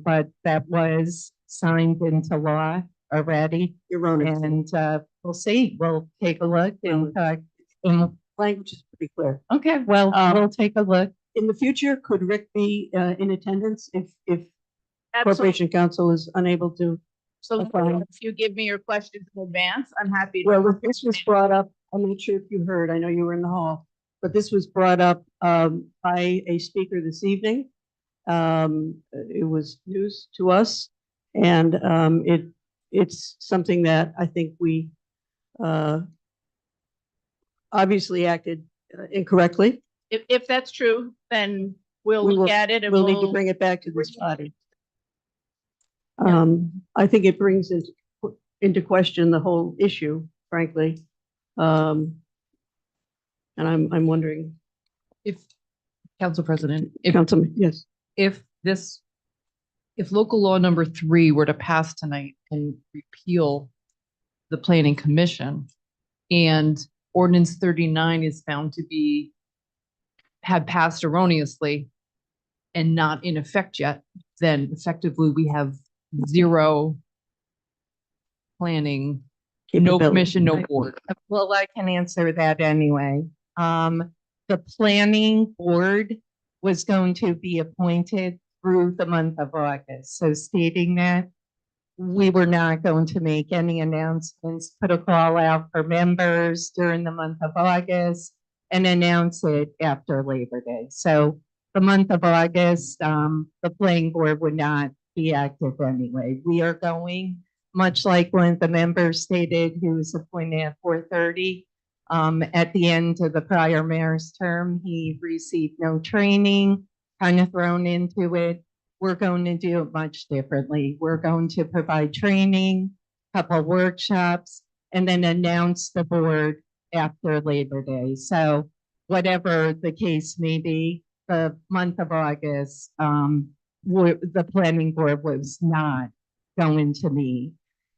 But that was signed into law already. Erroneous. And we'll see. We'll take a look and talk. And Language is pretty clear. okay, well, we'll take a look. In the future, could Rick be in attendance if Absolutely. Corporation Counsel is unable to? So Fine. if you give me your questions in advance, I'm happy to. Well, this was brought up, I'm not sure if you heard, I know you were in the hall, but this was brought up by a speaker this evening. It was news to us, and it's something that I think we obviously acted incorrectly. If that's true, then we'll We will- look at it and We'll need to bring it back to this body. I think it brings into question the whole issue, frankly. And I'm wondering, If, Council President, if, Councilman, yes. if local law number 3 were to pass tonight and repeal the planning commission and ordinance 39 is found to be, had passed erroneously and not in effect yet, then effectively we have 0 planning, no Capability. commission, no board. Well, I can answer that anyway. The planning board was going to be appointed through the month of August. So stating that we were not going to make any announcements, put a call out for members during the month of August and announce it after Labor Day. So the month of August, the planning board would not be active anyway. We are going, much like one of the members stated who was appointed at 4:30. At the end of the prior mayor's term, he received no training, kind of thrown into it. We're going to do it much differently. We're going to provide training, couple workshops, and then announce the board after Labor Day. So whatever the case may be, the month of August, the planning board was not going to meet.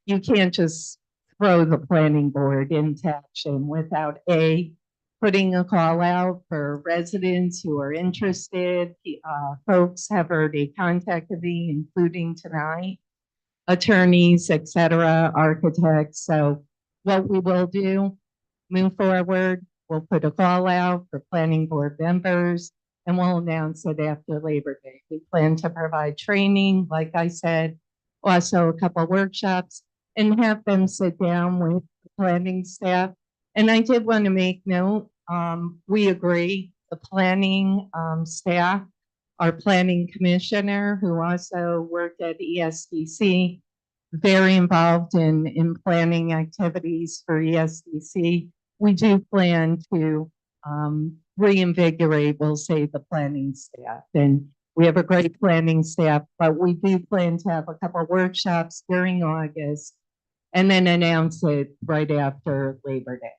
You can't just throw the planning board into action without putting a call out for residents who are interested. Folks have already contacted me, including tonight, attorneys, et cetera, architects. So what we will do, move forward, we'll put a call out for planning board members and we'll announce it after Labor Day. We plan to provide training, like I said, also a couple workshops and have them sit down with the planning staff. And I did want to make note, we agree, the planning staff, our planning commissioner, who also worked at ESDC, very involved in planning activities for ESDC. We do plan to reinvigorate, we'll say, the planning staff. And we have a great planning staff, but we do plan to have a couple of workshops during August and then announce it right after Labor Day.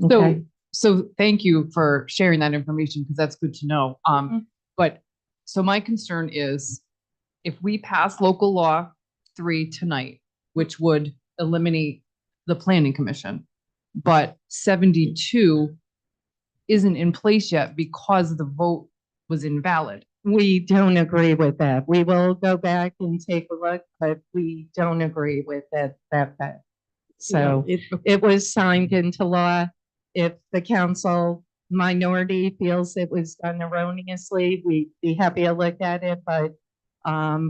Okay. So thank you for sharing that information because that's good to know. But so my concern is if we pass local law 3 tonight, which would eliminate the planning commission. But 72 isn't in place yet because the vote was invalid. We don't agree with that. We will go back and take a look, but we don't agree with that. So it was signed into law. If the council minority feels it was done erroneously, we'd be happy to look at it, but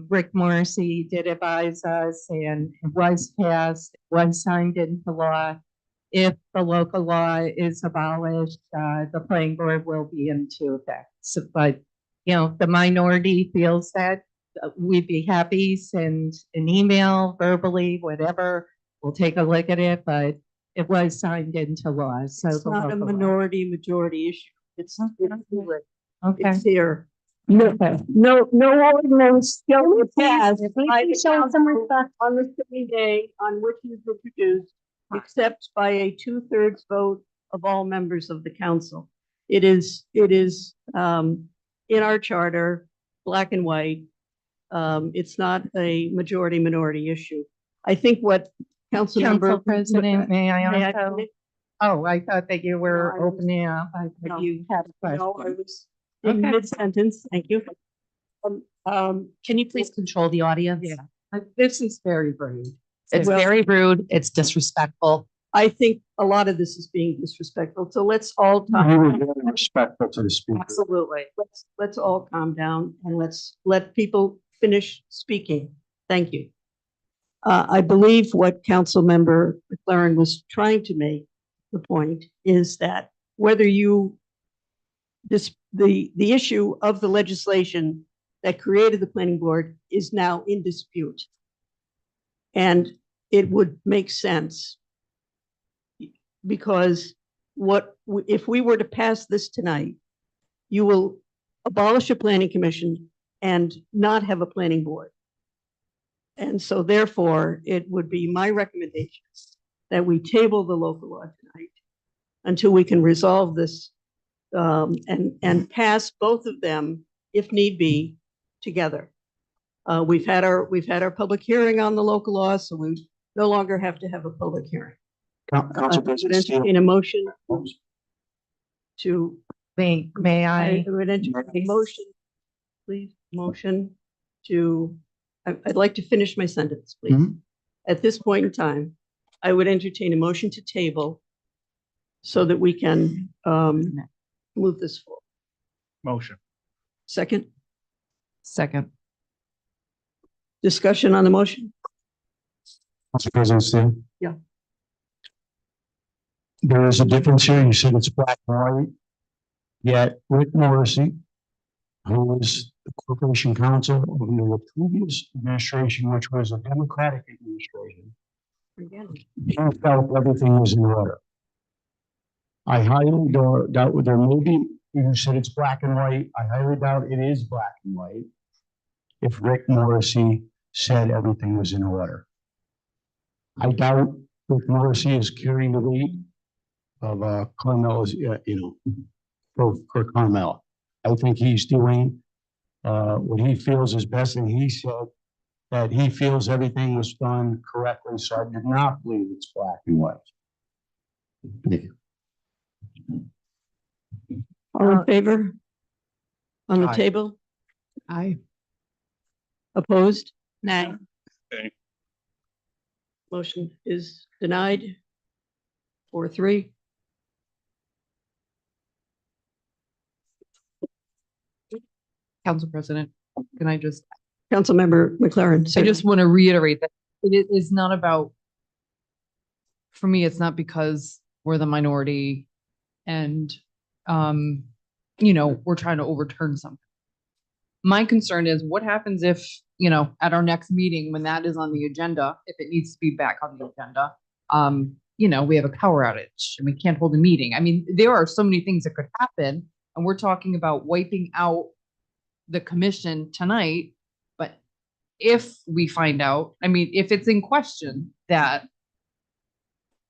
Rick Morrissey did advise us and it was passed, was signed into law. If the local law is abolished, the planning board will be into effect. So, but, you know, the minority feels that we'd be happy, send an email, verbally, whatever. We'll take a look at it, but it was signed into law. So It's the not a local law. minority majority issue. It's Okay. it's here. No, No ordinance shall be passed Please by the show some council respect. on the same day on which it is introduced, except by a 2/3 vote of all members of the council. It is in our charter, black and white. It's not a majority minority issue. I think what Council Councilmember. President, may I May I also? finish? Oh, I thought that you were No, I was- opening up. I No. thought you had a No, I question. was in Okay. mid-sentence. Thank you. Can you please control the audience? Yeah. This is very rude. It's Well- very rude. It's disrespectful. I think a lot of this is being disrespectful, so let's all You calm were down. very respectful to the speaker. Absolutely. Let's all calm down and let's let people finish speaking. Thank you. I believe what Councilmember McLaren was trying to make the point is that whether you the issue of the legislation that created the planning board is now in dispute. And it would make sense because if we were to pass this tonight, you will abolish a planning commission and not have a planning board. And so therefore, it would be my recommendation that we table the local law tonight until we can resolve this and pass both of them, if need be, together. We've had our public hearing on the local law, so we no longer have to have a public hearing. Council I would President Steele. entertain a motion to. May I? I would entertain a motion, please, motion to, I'd like to finish my sentence, please. Mhm. At this point in time, I would entertain a motion to table so that we can move this forward. Motion. Second, Second. discussion on the motion? Council President Steele. Yeah. There is a difference here. You said it's black and white. Yet Rick Morrissey, who was the corporation counsel under the previous administration, which was a Democratic administration, he felt everything was in order. I highly doubt there may be, you said it's black and white. I highly doubt it is black and white. If Rick Morrissey said everything was in order. I doubt Rick Morrissey is carrying the weight of Carmel's, for Carmel. I think he's doing what he feels is best, and he said that he feels everything was done correctly, so I do not believe it's black and white. Thank you. All in favor? On the Aye. table? Aye. Opposed? Nay. Okay. Motion is denied. 4-3. Council President, can I just, Councilmember McLaren. I just want to reiterate that it is not about, for me, it's not because we're the minority and, we're trying to overturn something. My concern is what happens if, at our next meeting, when that is on the agenda, if it needs to be back on the agenda, we have a power outage and we can't hold a meeting. I mean, there are so many things that could happen, and we're talking about wiping out the commission tonight. But if we find out, if it's in question that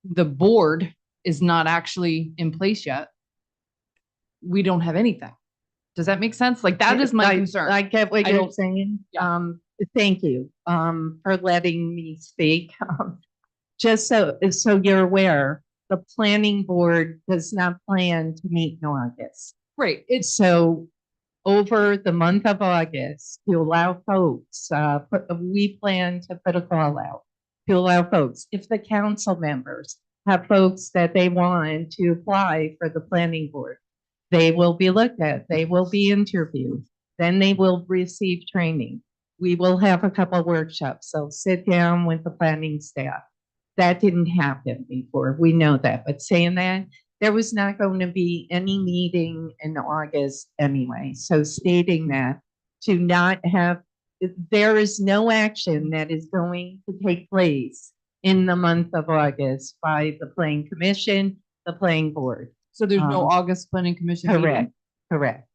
the board is not actually in place yet, we don't have anything. Does that make sense? Like, that is my concern. I get what I you're don't- saying. Thank you, for letting me speak. just so you're aware, the planning board does not plan to meet in August. Right, it's, So over the month of August, to allow folks, we plan to put a call out to allow folks, if the council members have folks that they want to apply for the planning board, they will be looked at, they will be interviewed, then they will receive training. We will have a couple workshops. So sit down with the planning staff. That didn't happen before. We know that. But saying that, there was not going to be any meeting in August anyway. So stating that to not have, there is no action that is going to take place in the month of August by the planning commission, the planning board. so there's no August planning commission meeting? Correct.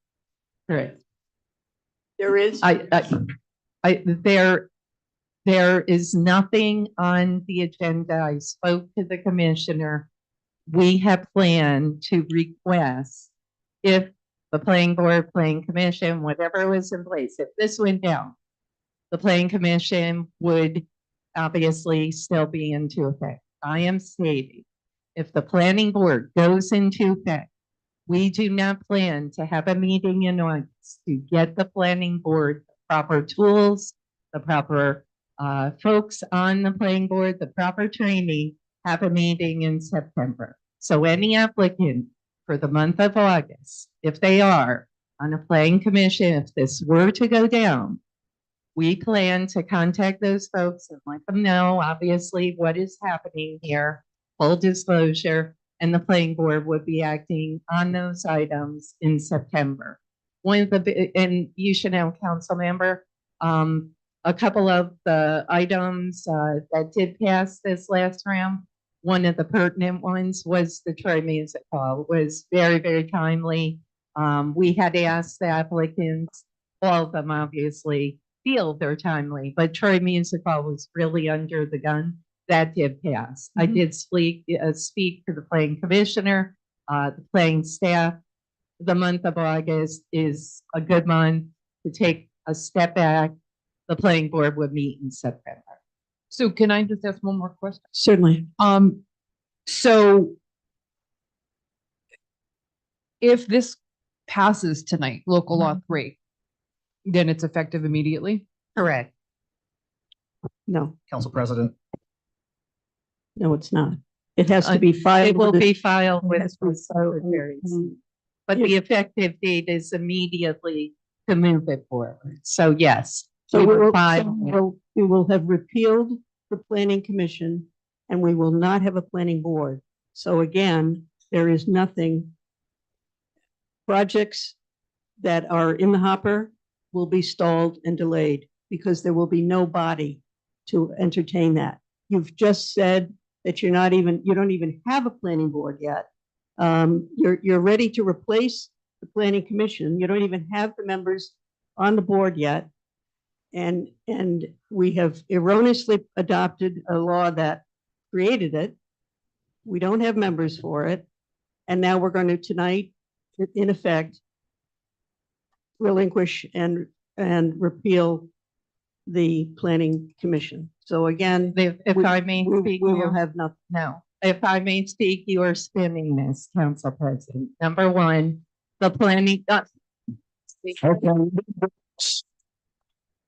There is. There is nothing on the agenda. I spoke to the commissioner. We have planned to request if the planning board, planning commission, whatever was in place, if this went down, the planning commission would obviously still be into effect. I am stating, if the planning board goes into effect, we do not plan to have a meeting in August to get the planning board the proper tools, the proper folks on the planning board, the proper training, have a meeting in September. So any applicant for the month of August, if they are on a planning commission, if this were to go down, we plan to contact those folks and let them know, obviously, what is happening here, full disclosure, and the planning board would be acting on those items in September. One of the, and you should know, council member, a couple of the items that did pass this last round, one of the pertinent ones was the Troy Music Hall. It was very, very timely. We had asked the applicants, all of them obviously feel they're timely, but Troy Music Hall was really under the gun. That did pass. I did speak to the planning commissioner, the planning staff. The month of August is a good month to take a step back. The planning board would meet in September. So can I just ask one more question? Certainly. So if this passes tonight, local law 3, then it's effective immediately? Correct. No, Council President. no, it's not. It has to be filed. It will with the- be filed it with has to be the filed secretaries. with- But the effective date is immediately to move it forward. So yes. So we we will will, file. we will have repealed the planning commission and we will not have a planning board. So again, there is nothing. Projects that are in the hopper will be stalled and delayed because there will be no body to entertain that. You've just said that you don't even have a planning board yet. You're ready to replace the planning commission. You don't even have the members on the board yet. And we have erroneously adopted a law that created it. We don't have members for it. And now we're going to tonight, in effect, relinquish and repeal the planning commission. So again, If I may speak, we will now. have nothing. No, if I may speak, you are spinning this, Council President. Number one, the planning.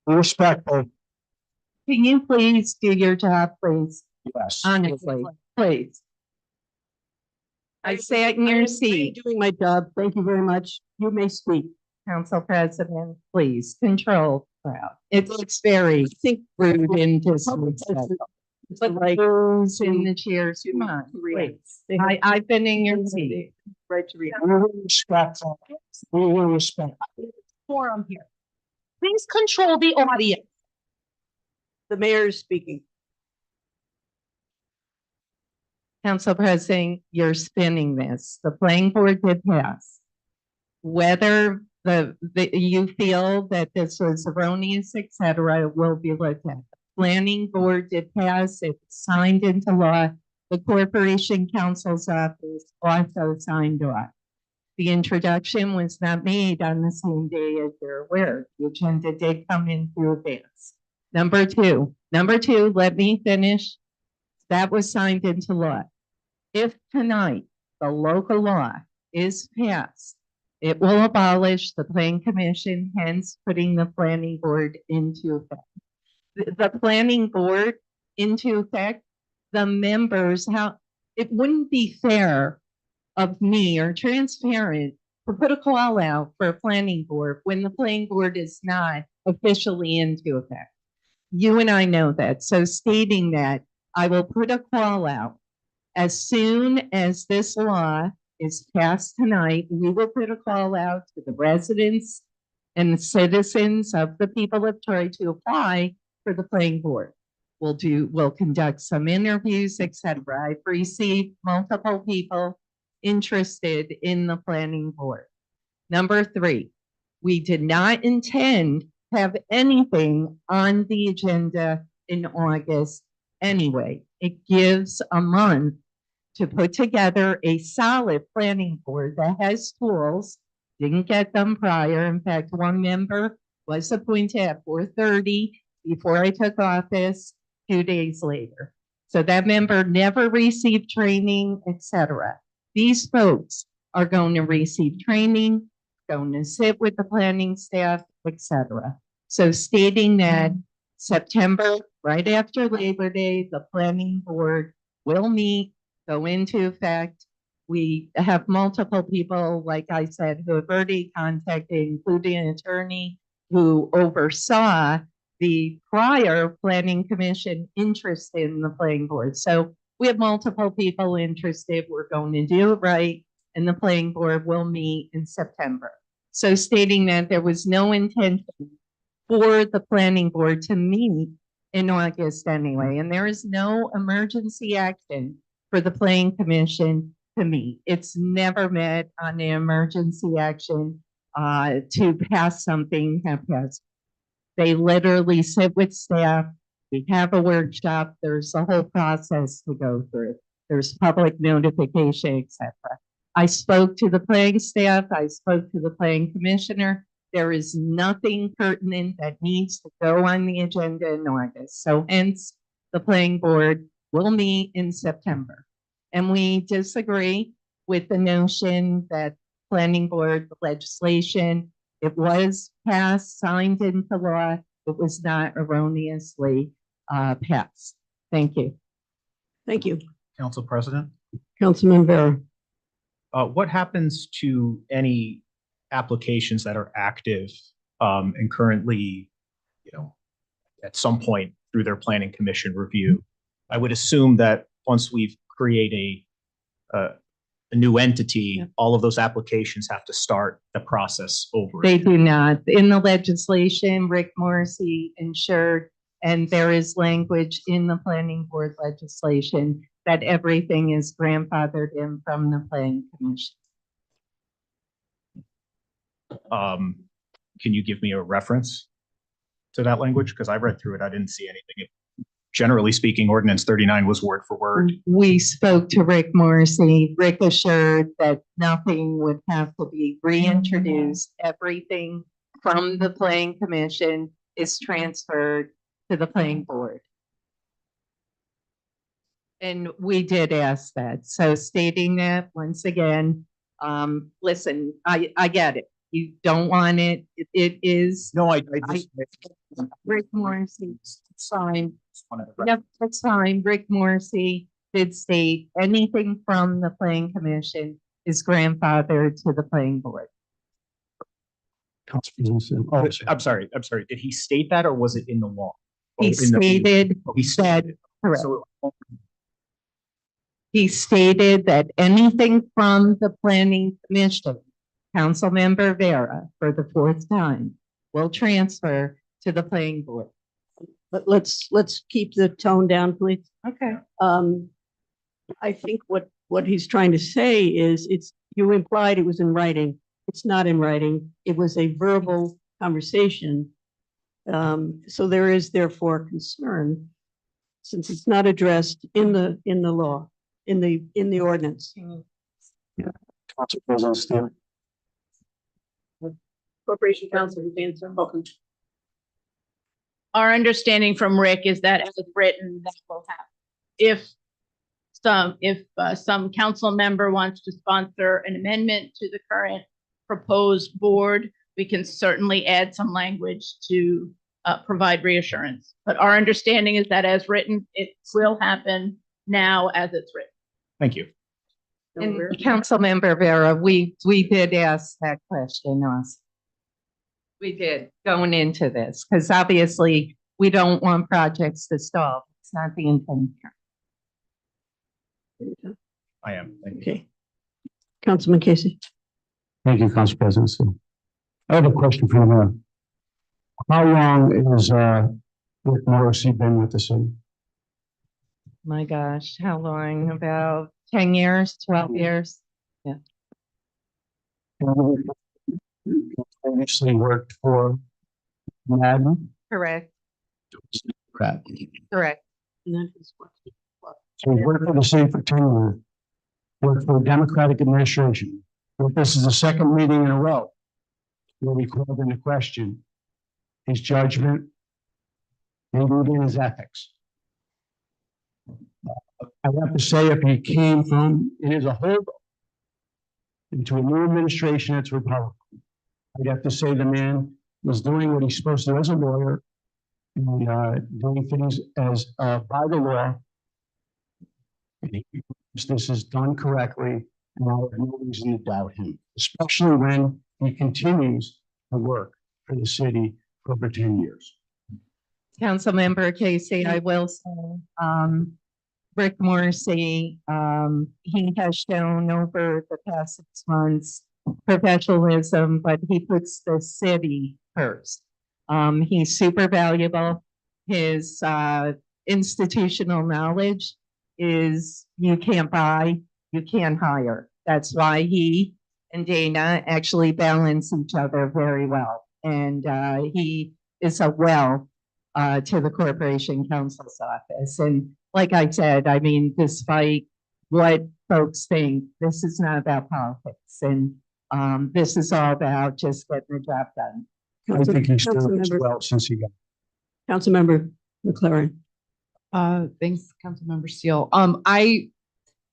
Respectful. Can you please do your job, please? Yes. Honestly, please. I sat in your seat. Doing my job. Thank you very much. You may speak. Council President, please control the crowd. It looks very rude and disrespectful. But who's in the chairs? Come on, please. I've been in your seat. Right to react. Respectful. We will respect. Forum here. Please control the audience. The mayor is speaking. Council President, you're spinning this. The planning board did pass. Whether you feel that this was erroneous, et cetera, will be looked at. The planning board did pass. It's signed into law. The Corporation Counsel's office also signed off. The introduction was not made on the same day as you're aware. The agenda did come in through advance. Number two, let me finish. That was signed into law. If tonight the local law is passed, it will abolish the planning commission, hence putting the planning board into effect. The planning board into effect, the members, it wouldn't be fair of me or transparent to put a call out for a planning board when the planning board is not officially into effect. You and I know that. So stating that, I will put a call out. As soon as this law is passed tonight, we will put a call out to the residents and the citizens of the people of Troy to apply for the planning board. We'll conduct some interviews, etc. I've received multiple people interested in the planning board. Number 3, we did not intend to have anything on the agenda in August anyway. It gives a month to put together a solid planning board that has tools. Didn't get them prior. In fact, one member was appointed at 4:30 before I took office 2 days later. So that member never received training, etc. These folks are going to receive training, going to sit with the planning staff, etc. So stating that September, right after Labor Day, the planning board will meet, go into effect. We have multiple people, like I said, who have already contacted, including an attorney who oversaw the prior planning commission interest in the planning board. So we have multiple people interested. We're going to do it right, and the planning board will meet in September. So stating that there was no intention for the planning board to meet in August anyway, and there is no emergency action for the planning commission to meet. It's never met on an emergency action to pass something haphazard. They literally sit with staff. We have a workshop. There's a whole process to go through. There's public notification, etc. I spoke to the planning staff. I spoke to the planning commissioner. There is nothing pertinent that needs to go on the agenda in August. So hence, the planning board will meet in September. And we disagree with the notion that planning board legislation, it was passed, signed into law. It was not erroneously passed. Thank you. Thank you. Council President, Councilman Vera. what happens to any applications that are active and currently, at some point through their planning commission review? I would assume that once we've created a new entity, all of those applications have to start the process over. They do not. In the legislation, Rick Morrissey ensured, and there is language in the planning board legislation that everything is grandfathered in from the planning commission. Can you give me a reference to that language? Because I read through it, I didn't see anything. Generally speaking, ordinance 39 was word for word. We spoke to Rick Morrissey. Rick assured that nothing would have to be reintroduced. Everything from the planning commission is transferred to the planning board. And we did ask that. So stating that once again, listen, I get it. You don't want it. It is. No, I just. Rick Morrissey signed. Yep, that's fine. Rick Morrissey did state anything from the planning commission is grandfathered to the planning board. Oh, I'm sorry. Did he state that or was it in the law? He stated that, correct. He stated that anything from the planning commission, Councilmember Vera, for the 4th time, will transfer to the planning board. But let's keep the tone down, please. Okay. I think what he's trying to say is you implied it was in writing. It's not in writing. It was a verbal conversation. So there is therefore concern since it's not addressed in the law, in the ordinance. Council President Steele. Corporation Counsel, who's answering. Welcome. Our understanding from Rick is that as written, that will happen. If some council member wants to sponsor an amendment to the current proposed board, we can certainly add some language to provide reassurance. But our understanding is that as written, it will happen now as it's written. Thank you. And Councilmember Vera, we did ask that question also. We did going into this, because obviously we don't want projects to stall. It's not the intent here. I am. Thank you. Okay. Councilman Casey. Thank you, Council President. So, I have a question for the mayor. How long is Rick Morrissey been with the city? My gosh, how long? About 10 years, 12 years? Yeah. Previously worked for Madden. Correct, Crap. correct. So he worked for the city for 10 years. Worked for a Democratic administration. But this is the second meeting in a row where we called into question his judgment, maybe even his ethics. I have to say, if he came from, it is a holdover into a new administration that's Republican, I'd have to say the man was doing what he's supposed to do as a lawyer and doing things as by the law. And this is done correctly, and I have no reason to doubt him, especially when he continues to work for the city for over 10 years. Councilmember Casey, I will say, Rick Morrissey, he has shown over the past 6 months professionalism, but he puts the city first. He's super valuable. His institutional knowledge is you can't buy, you can't hire. That's why he and Dana actually balance each other very well. And he is a well to the Corporation Counsel's office. And like I said, I mean, despite what folks think, this is not about politics. And this is all about just getting the job done. I think he's doing as Councilmember- well since he got. Councilmember McLaren. Thanks, Councilmember Steele. I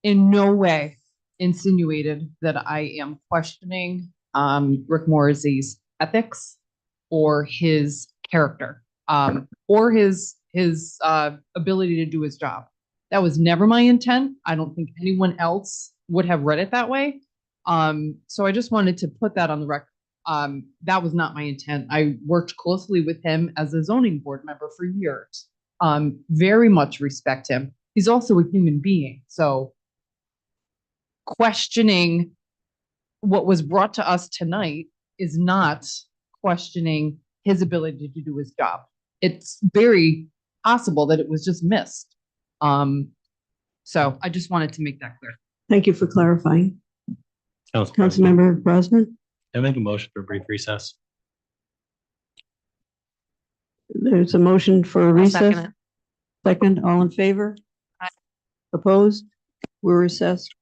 in no way insinuated that I am questioning Rick Morrissey's ethics or his character, or his ability to do his job. That was never my intent. I don't think anyone else would have read it that way. So I just wanted to put that on the record. That was not my intent. I worked closely with him as a zoning board member for years. Very much respect him. He's also a human being. So questioning what was brought to us tonight is not questioning his ability to do his job. It's very possible that it was just missed. So I just wanted to make that clear. Thank you for clarifying. President, Councilmember Brosnan. I make a motion for a brief recess. There's a motion for a I'll recess. second it. Second, all in favor? Opposed? We're recessed.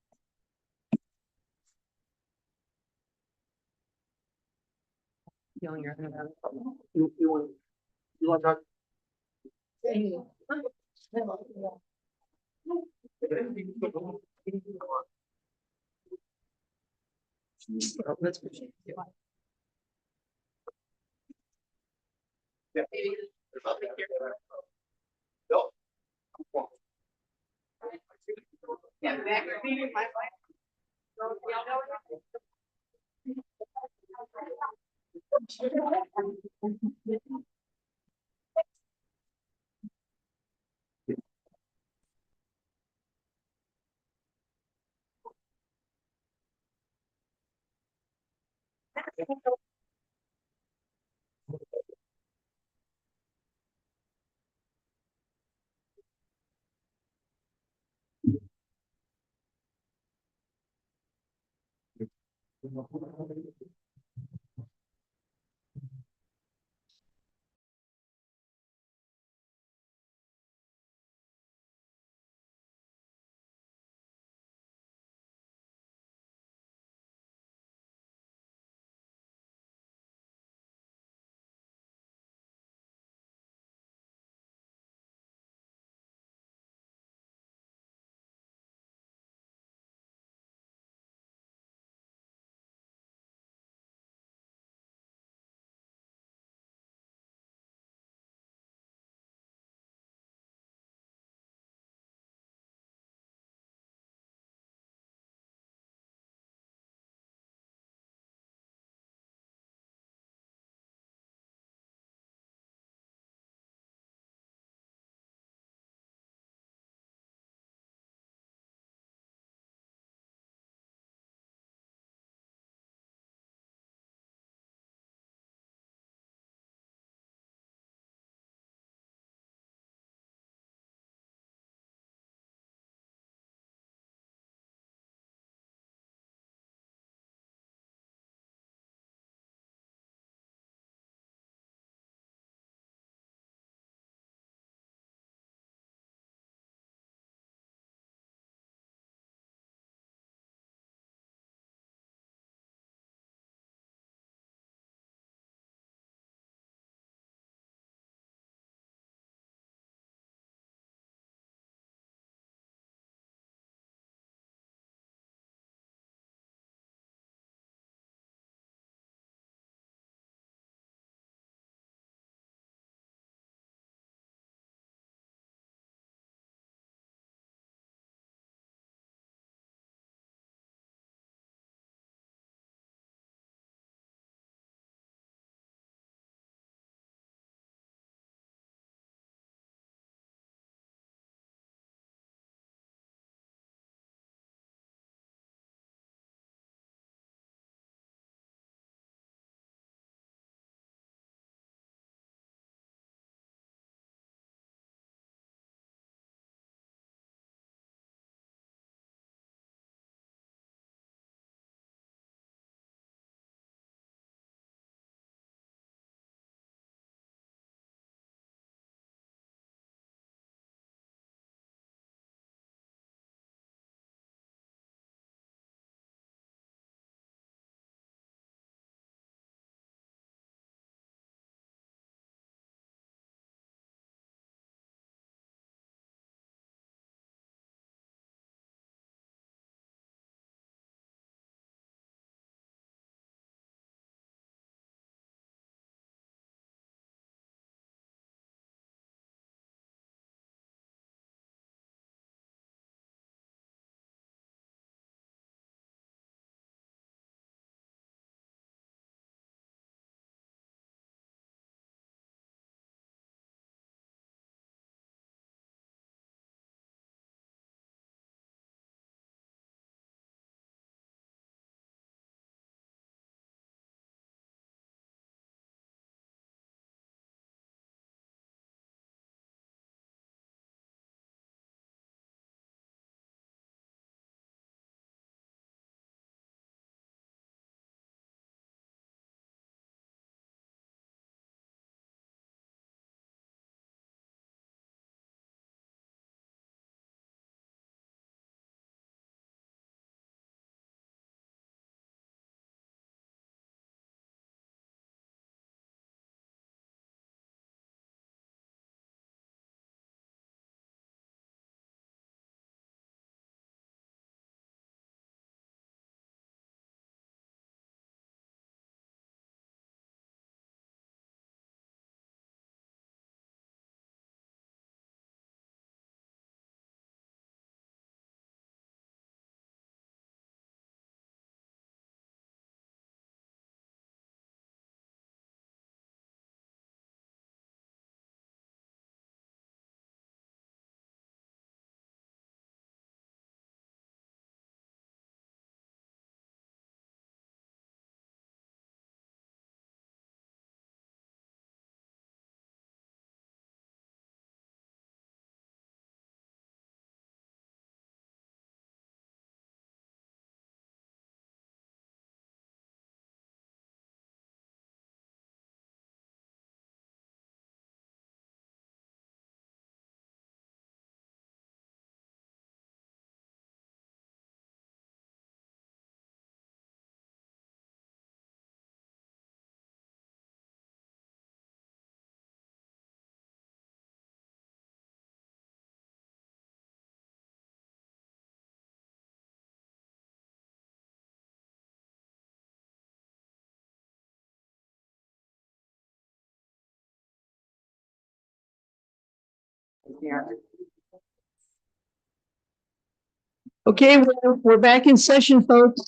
Okay, we're back in session, folks.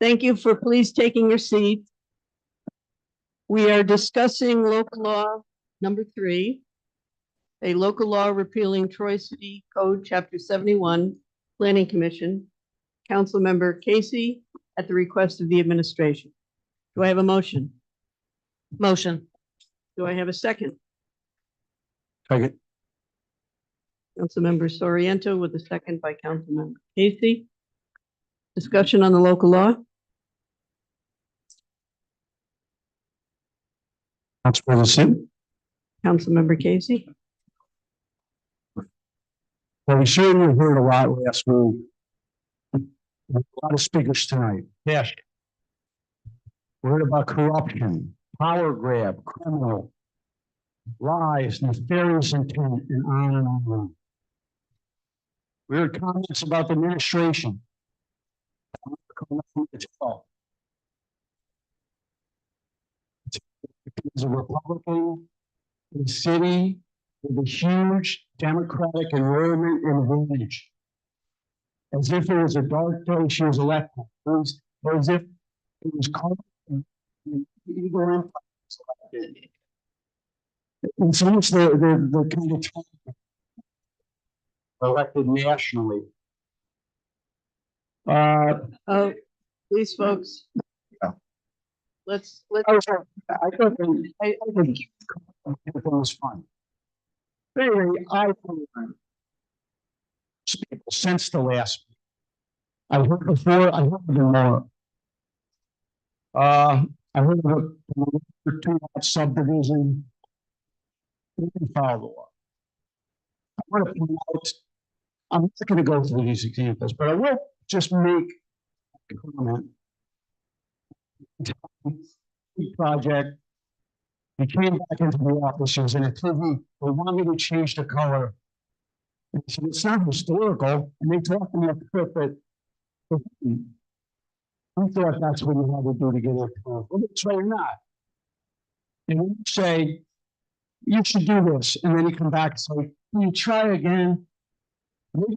Thank you for please taking your seat. We are discussing local law number 3, a local law repealing Troy City Code, Chapter 71, Planning Commission. Councilmember Casey, at the request of the administration. Do I have a motion? Motion. Do I have a second? Second. Councilmember Soriento with a second by Councilmember Casey. Discussion on the local law? Council President. Councilmember Casey? Well, we certainly heard a lot last week. A lot of speakers tonight. Yes. We heard about corruption, power grab, criminal, lies, nefarious intent, and on and on. We heard comments about the administration. It's a Republican in the city with a huge Democratic enrollment advantage. As if it was a dark day she was elected. Or as if it was called Eagle Empire was elected. And so much the kind of elected nationally. Oh, please, folks. Let's. I thought I think it was fun. Anyway, I've heard people since the last. I heard before, I heard more. I heard about the 2-lot subdivision. We can follow the law. I want to point out, I'm not going to go through these examples, but I will just make a comment. Project. He came back into the office, he was in a TV, they wanted to change the color. And he said, it's not historical, and they talked to me at the trip, but I thought that's what you had to do to get it approved. Well, it's really not. And when you say, you should do this, and then you come back and say, can you try again? Maybe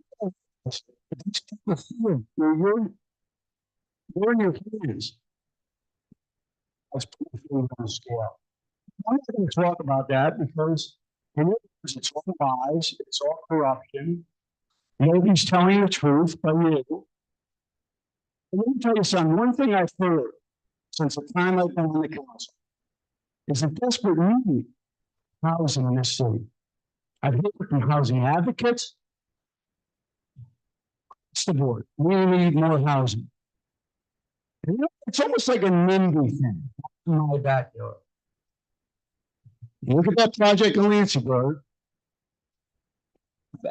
these people feel you're in your hands. That's pretty on a scale. I'm not going to talk about that because it's all lies, it's all corruption. Nobody's telling the truth but you. And let me tell you something. One thing I've heard since the time I've been on the council is a desperate need for housing in this city. I've heard from housing advocates. It's the board. We need more housing. And it's almost like a NIMBY thing in my backyard. Look at that project in Lansingburg.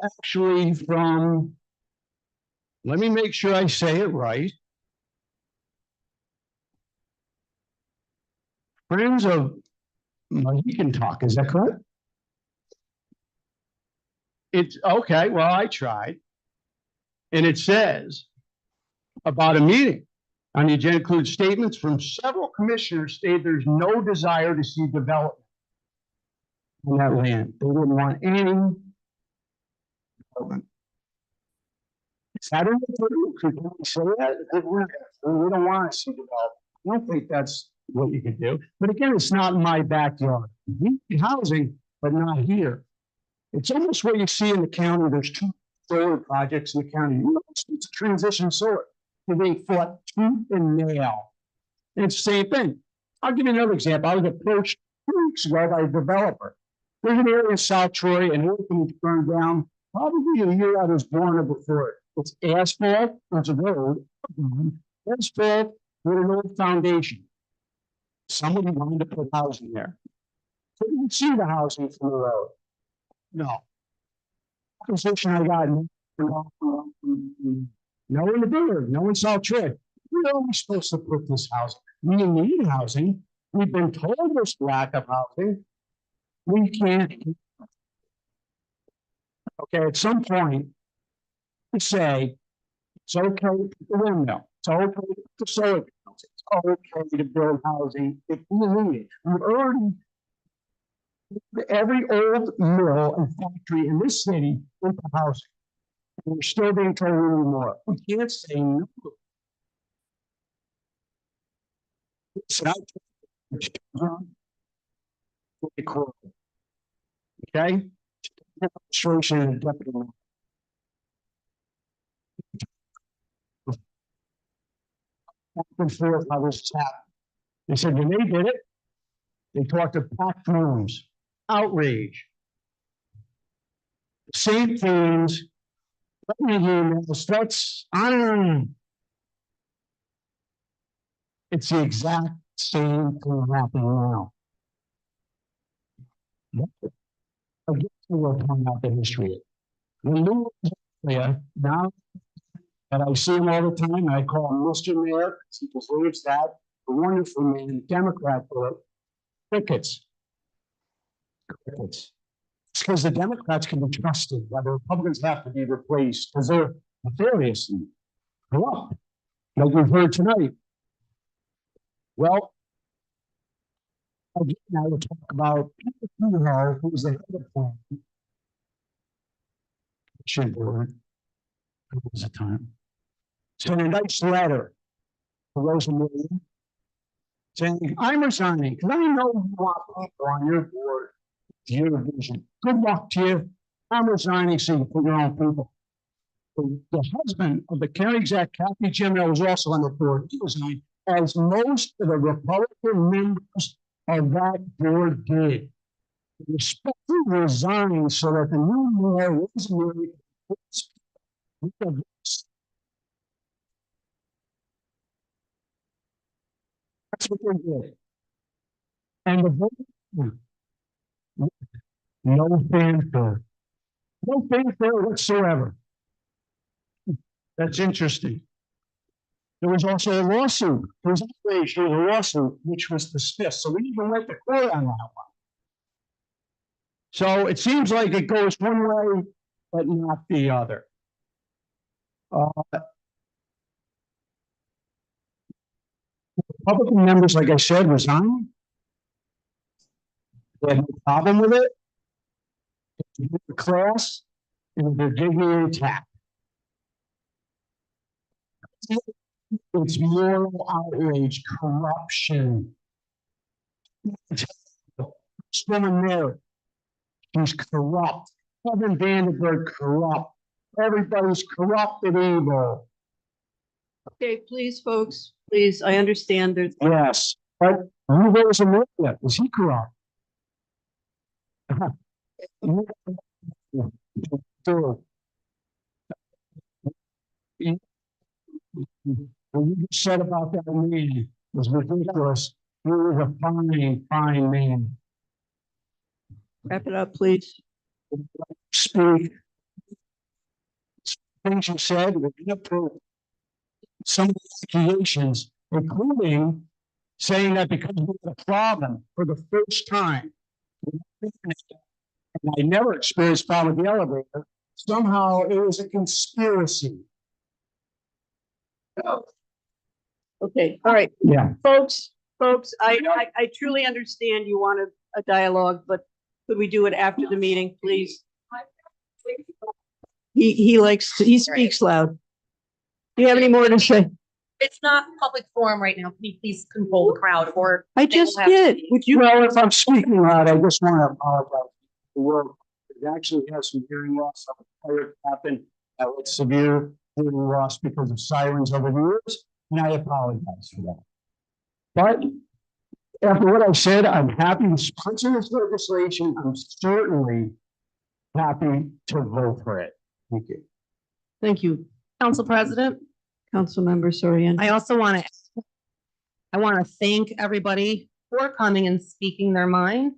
Actually from, let me make sure I say it right. Friends of Mohican Talk, is that correct? It's okay, well, I tried. And it says about a meeting on the agenda includes statements from several commissioners stated there's no desire to see development on that land. They wouldn't want any development. I don't know if we say that. We don't want to see development. I don't think that's what you can do. But again, it's not in my backyard. We need housing, but not here. It's almost what you see in the county. There's 2 solar projects in the county. It's a transition solar. They're being fought tooth and nail. And it's the same thing. I'll give you another example. I was approached 2 weeks ago by a developer. There's an area in South Troy and everything burned down probably a year I was born or before it. It's asphalt, there's a road, asphalt with an old foundation. Somebody wanted to put housing there. So you can see the housing from the road. No. Position I got, no in the Beard, no in South Troy. Where are we supposed to put this housing? We need housing. We've been told there's lack of housing. We can't. Okay, at some point, to say it's okay to put the windmill, it's okay to put the solar panels, it's okay to build housing if we need it. We've already every old mill and factory in this city into housing. And we're still being told anymore. We can't say no. Listen, okay? Demonstration and deputy. Back and forth how this happened. They said when they did it, they talked of packed rooms, outrage. Same things. Threats, on and on. It's the exact same thing happening now. Again, we'll point out the history. Now that I see him all the time, I call him Mr. Mayor, he deserves that. A wonderful man, Democrat for it. Crickets. Crickets. It's because the Democrats can be trusted, while the Republicans have to be replaced because they're nefarious and corrupt, like we've heard tonight. Well, again, I will talk about Peter Kuhar, who was the head of the plan. Should board. There was a time. Sent a nice letter to Rosemary saying, I'm resigning because I know you want people on your board, your vision. Good luck to you. I'm resigning so you can put your own people. The husband of the county exec, Kathy Jimino, was also on the board. He resigned, as most of the Republican members of that board did. They respectfully resigned so that the new mayor was married. That's what they did. And the vote, no fanfare. No fanfare whatsoever. That's interesting. There was also a lawsuit. There was a lawsuit which was dismissed. So we even went to court on that one. So it seems like it goes one way, but not the other. Republican members, like I said, resigned. They had no problem with it. The class and their dignity intact. It's moral outrage, corruption. This woman there, she's corrupt. Kevin Vandenberg, corrupt. Everybody's corrupt and evil. Okay, please, folks, please, I understand there's. Yes, but who was Amelia? Is he corrupt? What you just said about that man was ridiculous. He was a fine, fine man. Wrap it up, please. Speak. Things you said were inappropriate. Some of the accusations, including saying that because we had a problem for the first time, and I never experienced problem with the elevator, somehow it was a conspiracy. Okay, all right. Yeah. Folks, I truly understand you want a dialogue, but could we do it after the meeting, please? He speaks loud. Do you have any more to say? It's not public forum right now. Can you please control the crowd or? I just did. Would you? Well, if I'm speaking loud, I just want to apologize. The world actually has some hearing loss. A fire happened with severe hearing loss because of sirens over the years, and I apologize for that. But after what I've said, I'm happy to sponsor this legislation. I'm certainly happy to vote for it. Thank you. Thank you. Council President, Councilmember Sorian. I also want to thank everybody for coming and speaking their mind.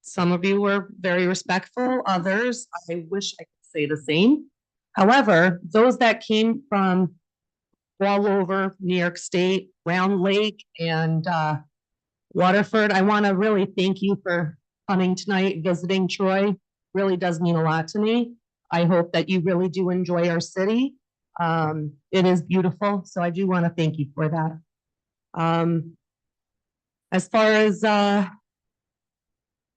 Some of you were very respectful, others, I wish I could say the same. However, those that came from all over New York State, Round Lake and Waterford, I want to really thank you for coming tonight, visiting Troy. Really does mean a lot to me. I hope that you really do enjoy our city. It is beautiful, so I do want to thank you for that. As far as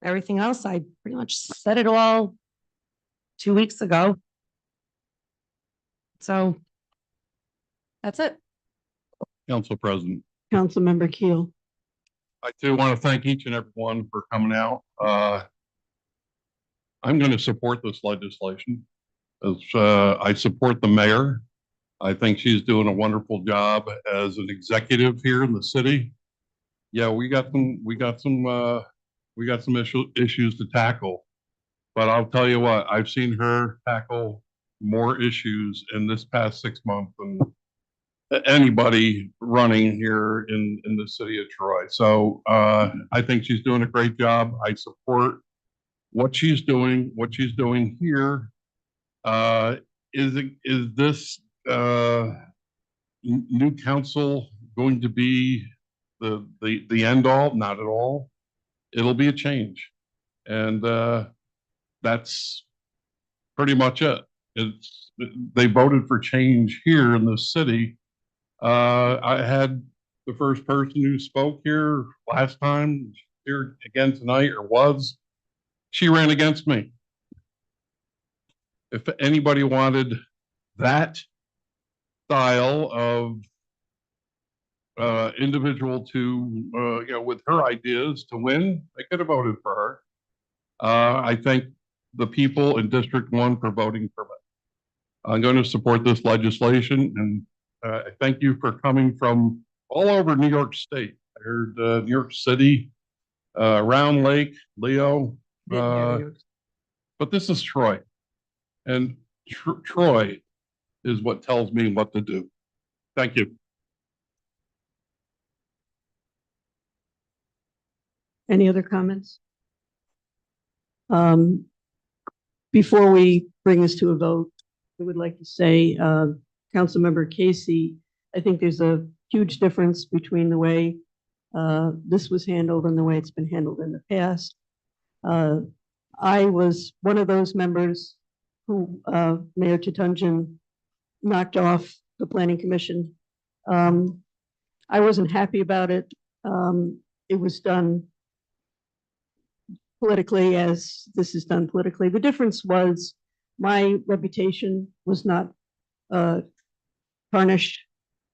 Everything else, I pretty much said it all 2 weeks ago. So that's it. Council President, Councilmember Keel. I too want to thank each and every one for coming out. I'm going to support this legislation. As I support the mayor. I think she's doing a wonderful job as an executive here in the city. Yeah, we got some issues to tackle. But I'll tell you what, I've seen her tackle more issues in this past 6 months than anybody running here in the city of Troy. So I think she's doing a great job. I support what she's doing here. Is this new council going to be the end all? Not at all. It'll be a change. And that's pretty much it. They voted for change here in the city. I had the first person who spoke here last time, here again tonight, she ran against me. If anybody wanted that style of individual to, with her ideas to win, they could have voted for her. I thank the people in District 1 for voting for me. I'm going to support this legislation, and I thank you for coming from all over New York State. I heard New York City, Round Lake, Leo, but this is Troy, and Troy is what tells me what to do. Thank you. Any other comments? Before we bring this to a vote, I would like to say, Councilmember Casey, I think there's a huge difference between the way this was handled and the way it's been handled in the past. I was one of those members who Mayor Tutunjan knocked off the Planning Commission. I wasn't happy about it. It was done politically, as this is done politically. The difference was my reputation was not tarnished.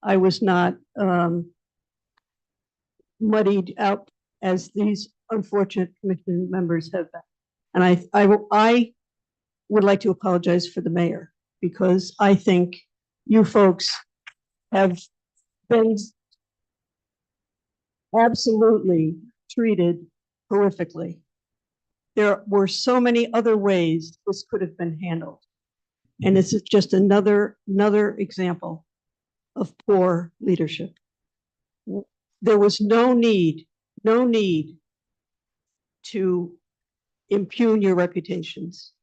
I was not muddied out as these unfortunate commission members have been. And I would like to apologize for the mayor, because I think you folks have been absolutely treated horrifically. There were so many other ways this could have been handled. And this is just another example of poor leadership. There was no need to impugn your reputations.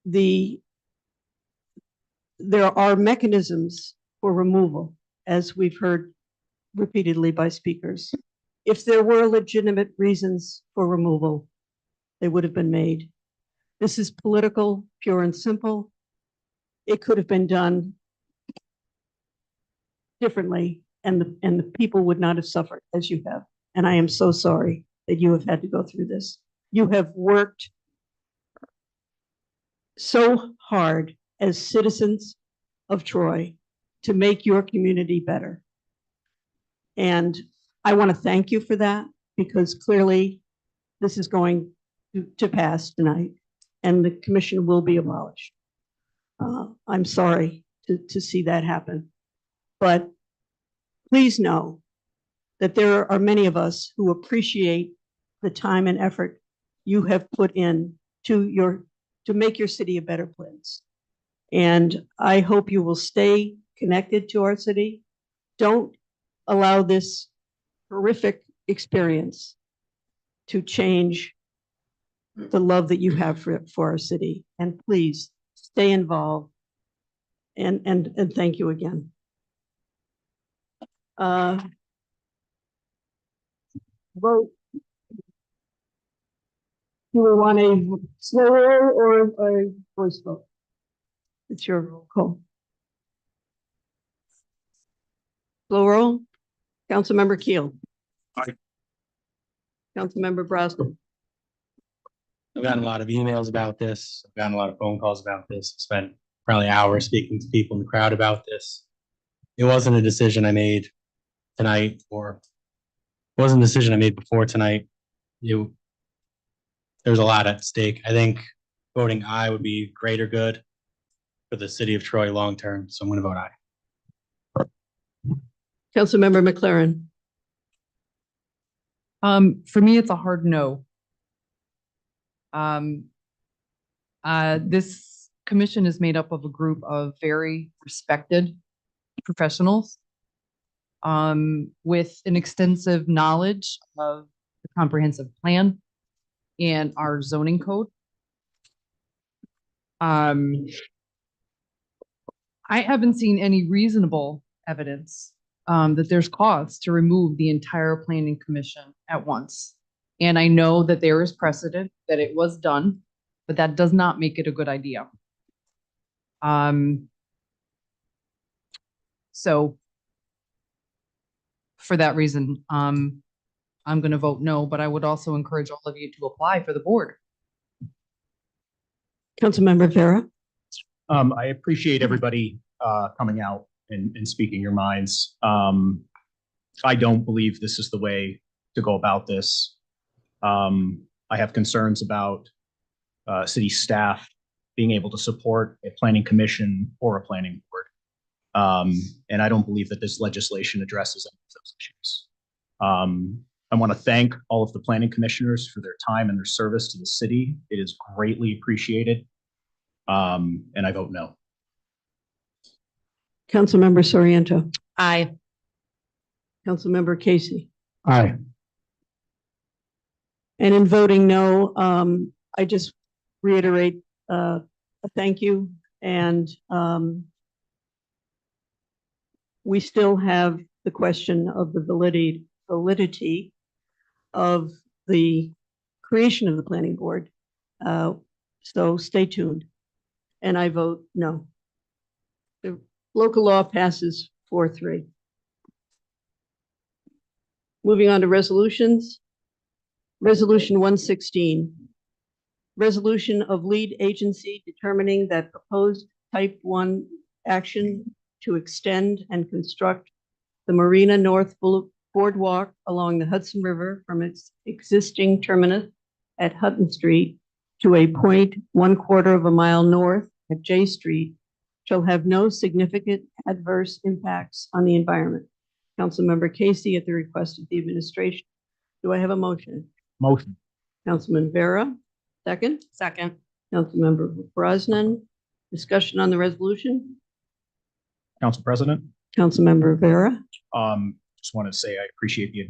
There are mechanisms for removal, as we've heard repeatedly by speakers. If there were legitimate reasons for removal, they would have been made. This is political, pure and simple. It could have been done differently, and the people would not have suffered as you have. And I am so sorry that you have had to go through this. You have worked so hard as citizens of Troy to make your community better. And I want to thank you for that, because clearly this is going to pass tonight and the commission will be abolished. I'm sorry to see that happen, but please know that there are many of us who appreciate the time and effort you have put in to make your city a better place. And I hope you will stay connected to our city. Don't allow this horrific experience to change the love that you have for our city. And please stay involved. And thank you again. Vote. Do we want a slow roll or a voice vote? It's your call. Slow roll. Councilmember Keel. Aye. Councilmember Brosnan. I've gotten a lot of emails about this. I've gotten a lot of phone calls about this. Spent probably hours speaking to people in the crowd about this. It wasn't a decision I made tonight, or it wasn't a decision I made before tonight. There's a lot at stake. I think voting aye would be greater good for the city of Troy long term. So I'm going to vote aye. Councilmember McLaren. For me, it's a hard no. This commission is made up of a group of very respected professionals with an extensive knowledge of the comprehensive plan and our zoning code. I haven't seen any reasonable evidence that there's cause to remove the entire planning commission at once. And I know that there is precedent that it was done, but that does not make it a good idea. So for that reason, I'm going to vote no, but I would also encourage all of you to apply for the board. Councilmember Vera. I appreciate everybody coming out and speaking your minds. I don't believe this is the way to go about this. I have concerns about city staff being able to support a planning commission or a planning board. And I don't believe that this legislation addresses any of those issues. I want to thank all of the planning commissioners for their time and their service to the city. It is greatly appreciated. And I vote no. Councilmember Soriento. Aye. Councilmember Casey. Aye. And in voting no, I just reiterate a thank you. And we still have the question of the validity of the creation of the planning board. So stay tuned. And I vote no. The local law passes 4-3. Moving on to resolutions. Resolution 116. Resolution of lead agency determining that proposed type 1 action to extend and construct the Marina North Boardwalk along the Hudson River from its existing terminus at Hutton Street to a point 1/4 of a mile north at J Street shall have no significant adverse impacts on the environment. Councilmember Casey, at the request of the administration. Do I have a motion? Motion. Councilman Vera, second. Second. Councilmember Brosnan, discussion on the resolution. Council President, Councilmember Vera. just want to say I appreciate the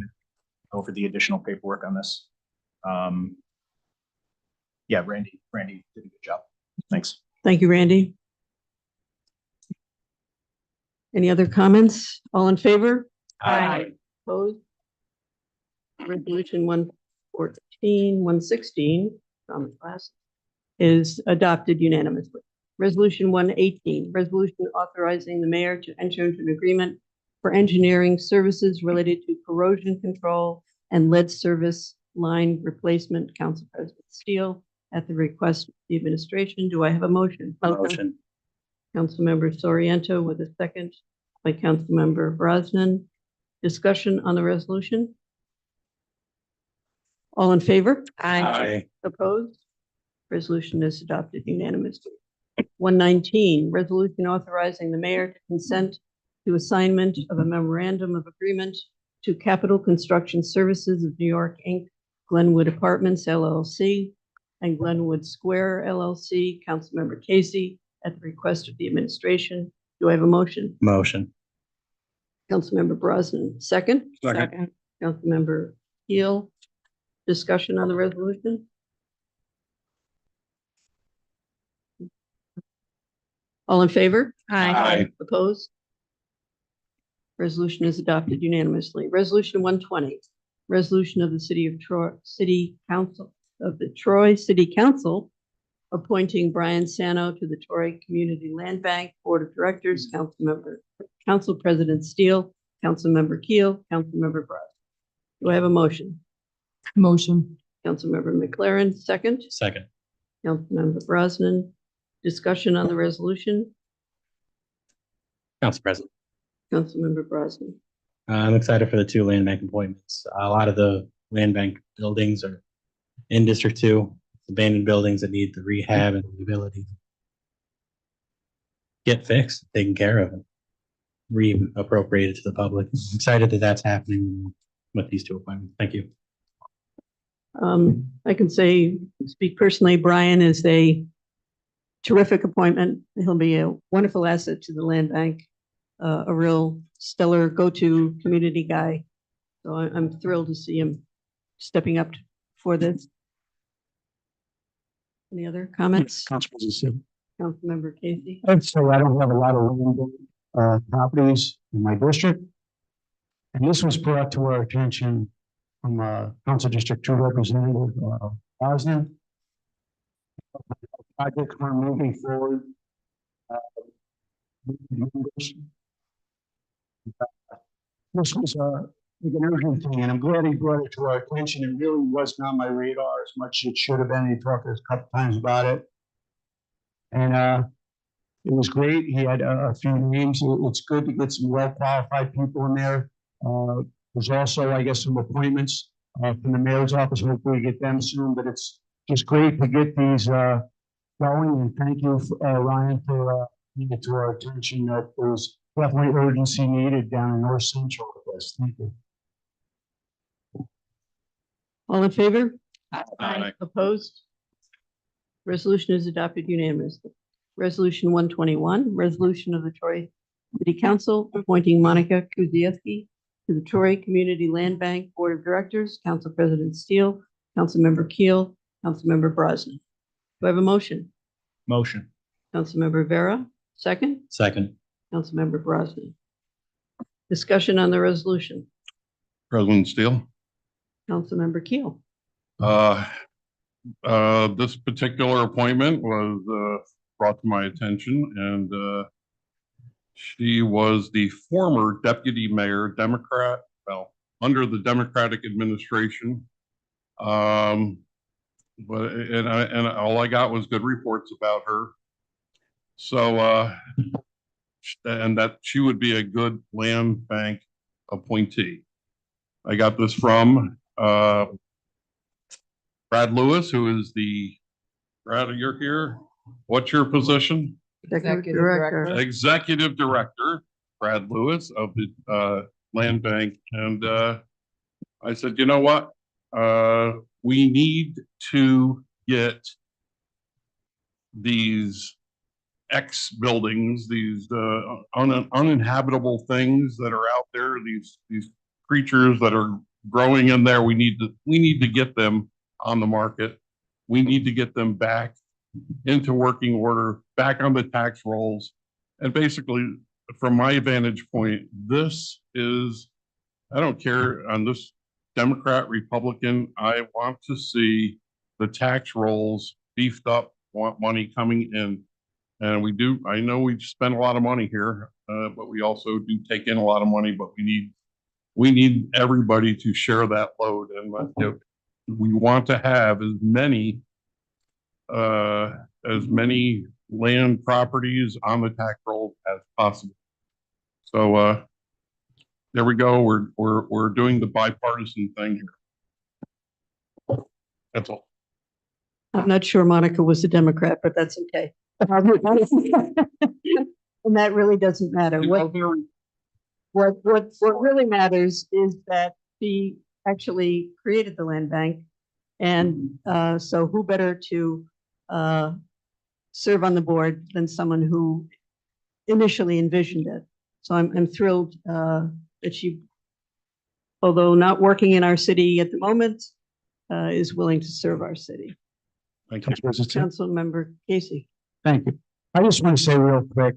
over the additional paperwork on this. Yeah, Randy did a good job. Thanks. Thank you, Randy. Any other comments? All in favor? Aye. Opposed? Resolution 116 is adopted unanimously. Resolution 118, resolution authorizing the mayor to enter into an agreement for engineering services related to corrosion control and lead service line replacement. Council President Steele, at the request of the administration. Do I have a motion? Motion. Councilmember Soriento with a second by Councilmember Brosnan. Discussion on the resolution. All in favor? Aye. Opposed? Resolution is adopted unanimously. 119, resolution authorizing the mayor to consent to assignment of a memorandum of agreement to Capital Construction Services of New York, Inc., Glenwood Apartments, LLC, and Glenwood Square, LLC. Councilmember Casey, at the request of the administration. Do I have a motion? Motion. Councilmember Brosnan, second. Second. Councilmember Keel, discussion on the resolution. All in favor? Aye. Opposed? Resolution is adopted unanimously. Resolution 120, resolution of the City of Troy City Council of the Troy City Council appointing Brian Sano to the Troy Community Land Bank Board of Directors. Council President Steele, Councilmember Keel, Councilmember Brosnan. Do I have a motion? Motion. Councilmember McLaren, second. Second. Councilmember Brosnan, discussion on the resolution. Council President. Councilmember Brosnan. I'm excited for the two land bank appointments. A lot of the land bank buildings are in District 2, abandoned buildings that need the rehab and the ability to get fixed, taken care of, and reappropriated to the public. I'm excited that that's happening with these two appointments. Thank you. I can speak personally, Brian is a terrific appointment. He'll be a wonderful asset to the land bank, a real stellar go-to community guy. So I'm thrilled to see him stepping up for this. Any other comments? Council President. Councilmember Casey. I'd say I don't have a lot of land properties in my district. And this was brought to our attention from Council District 2 Representative Osner. Project are moving forward. This was like an urgent thing, and I'm glad he brought it to our attention. It really was not on my radar as much as it should have been. He talked to us a couple times about it. And it was great. He had a few names. It's good to get some well-qualified people in there. There's also, I guess, some appointments from the mayor's office. Hopefully get them soon, but it's just great to get these going. And thank you, Ryan, for bringing it to our attention that there's definitely urgency needed down in North Central with this. Thank you. All in favor? Aye. Opposed? Resolution is adopted unanimously. Resolution 121, resolution of the Troy City Council appointing Monica Kuzieski to the Troy Community Land Bank Board of Directors, Council President Steele, Councilmember Keel, Councilmember Brosnan. Do I have a motion? Motion. Councilmember Vera, second. Second. Councilmember Brosnan. Discussion on the resolution. President Steele. Councilmember Keel. This particular appointment was brought to my attention, and she was the former deputy mayor, Democrat, well, under the Democratic administration. But and all I got was good reports about her. So and that she would be a good land bank appointee. I got this from Brad Lewis, who is Brad, you're here. What's your position? Executive Director. Executive Director, Brad Lewis of the Land Bank. And I said, you know what? We need to get these X buildings, these uninhabitable things that are out there, these creatures that are growing in there. We need to get them on the market. We need to get them back into working order, back on the tax rolls. And basically, from my vantage point, this is, I don't care on this Democrat, Republican, I want to see the tax rolls beefed up, want money coming in. And we do, I know we spend a lot of money here, but we also do take in a lot of money, but we need everybody to share that load. And we want to have as many land properties on the tax roll as possible. So there we go. We're doing the bipartisan thing here. That's all. I'm not sure Monica was a Democrat, but that's okay. And that really doesn't matter. What really matters is that she actually created the land bank. And so who better to serve on the board than someone who initially envisioned it. So I'm thrilled that she, although not working in our city at the moment, is willing to serve our city. Thank you. Councilmember Casey. Thank you. I just want to say real quick,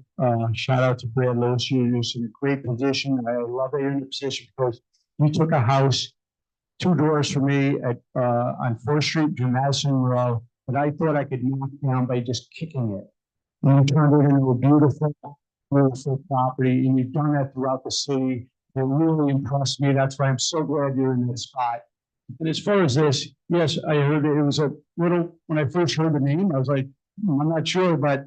shout out to Brad Lewis. You're in a great position. I love that you're in the position because you took a house 2 doors from me at on 4th Street, Jim Madison Row, that I thought I could knock down by just kicking it. And you turned it into a beautiful property, and you've done that throughout the city. It really impressed me. That's why I'm so glad you're in this spot. And as far as this, yes, I heard it was a little, when I first heard the name, I was like, I'm not sure, but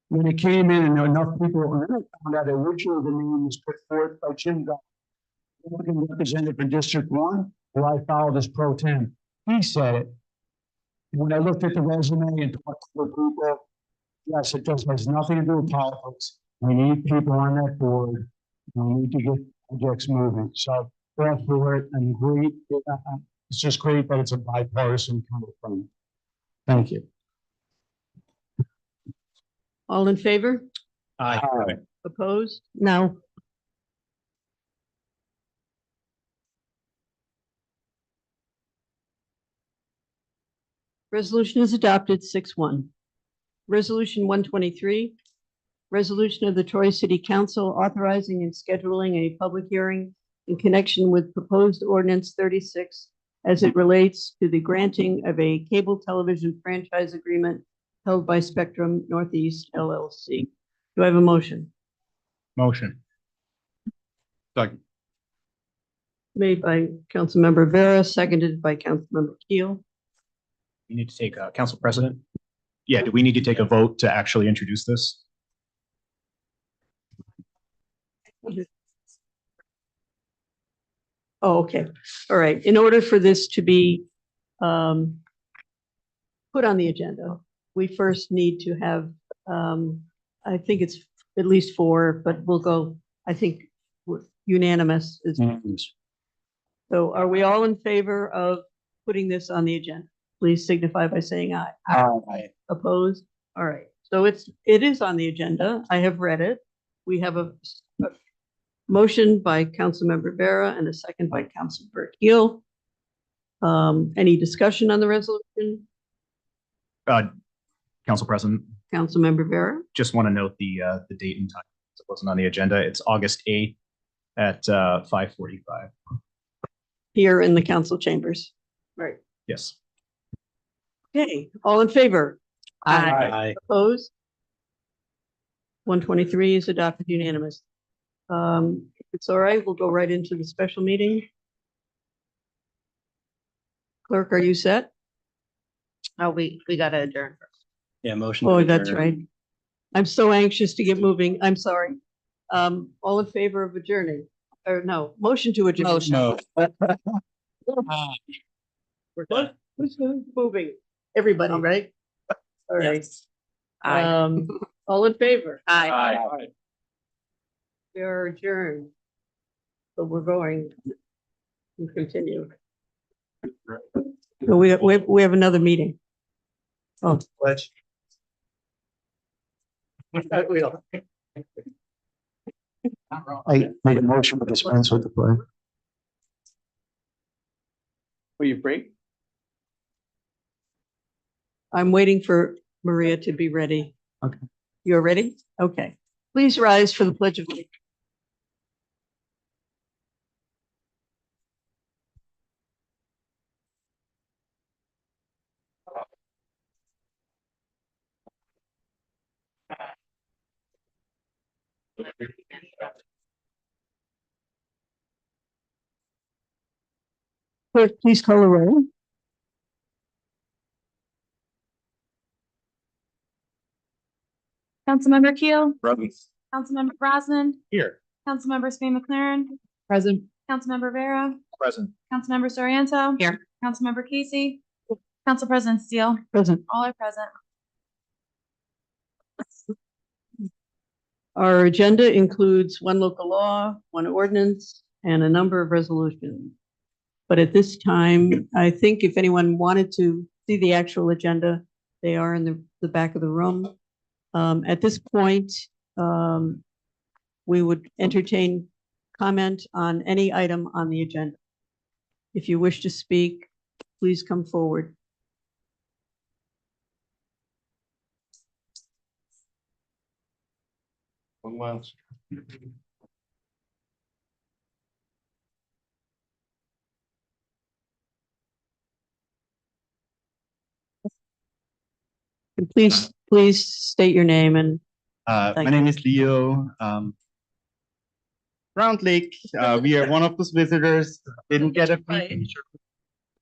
when it came in and enough people, and then I found out originally the name was put forth by Jim Dodd, representative for District One, who I followed as pro tem. He said it. When I looked at the resume and talked to the people, yes, it just has nothing to do with politics. We need people on that board. We need to get projects moving. So that's for it and great. It's just great that it's a bipartisan kind of thing. Thank you. All in favor? Aye. Opposed? No. Resolution is adopted 6-1. Resolution 123, resolution of the Troy City Council authorizing and scheduling a public hearing in connection with proposed ordinance 36 as it relates to the granting of a cable television franchise agreement held by Spectrum Northeast LLC. Do I have a motion? Motion. Second. Made by Councilmember Vera, seconded by Councilmember Keel. You need to take, Council President? Yeah, do we need to take a vote to actually introduce this? Oh, okay. All right. In order for this to be put on the agenda, we first need to have, I think it's at least 4, but we'll go, I think unanimous. So are we all in favor of putting this on the agenda? Please signify by saying aye. Aye. Opposed? All right. So it is on the agenda. I have read it. We have a motion by Councilmember Vera and a second by Councilmember Keel. Any discussion on the resolution? Council President, Councilmember Vera? just want to note the date and time. It wasn't on the agenda. It's August 8th at 5:45. Here in the council chambers. Right. Yes. Okay, all in favor? Aye. Opposed? 123 is adopted unanimous. If it's all right, we'll go right into the special meeting. Clerk, are you set? Oh, we gotta adjourn first. Yeah, motion. to Oh, that's adjourn. right. I'm so anxious to get moving. I'm sorry. All in favor of adjourning? Or no, motion to adjourn. Motion. No. What? Who's moving? Everybody, right? All right. Aye. All in favor? Aye. We are adjourned. So we're going to continue. So we have another meeting. Oh, Pledge. I made a motion to dispense with the pledge. Will you break? I'm waiting for Maria to be ready. Okay. You're ready? Okay. Please rise for the Pledge of Allegiance. Clerk, please call the roll. Councilmember Keel, Present. Councilmember Brosnan, Here. Councilmember Spain McLaren, Present. Councilmember Vera, Present. Councilmember Soriento. Here. Councilmember Casey, Council President Steele, Present. all are present. Our agenda includes one local law, one ordinance, and a number of resolutions. But at this time, I think if anyone wanted to see the actual agenda, they are in the back of the room. At this point, we would entertain comment on any item on the agenda. If you wish to speak, please come forward. One last. And please state your name and My Thank name is Leo. Round Lake, we are one of those visitors, didn't get a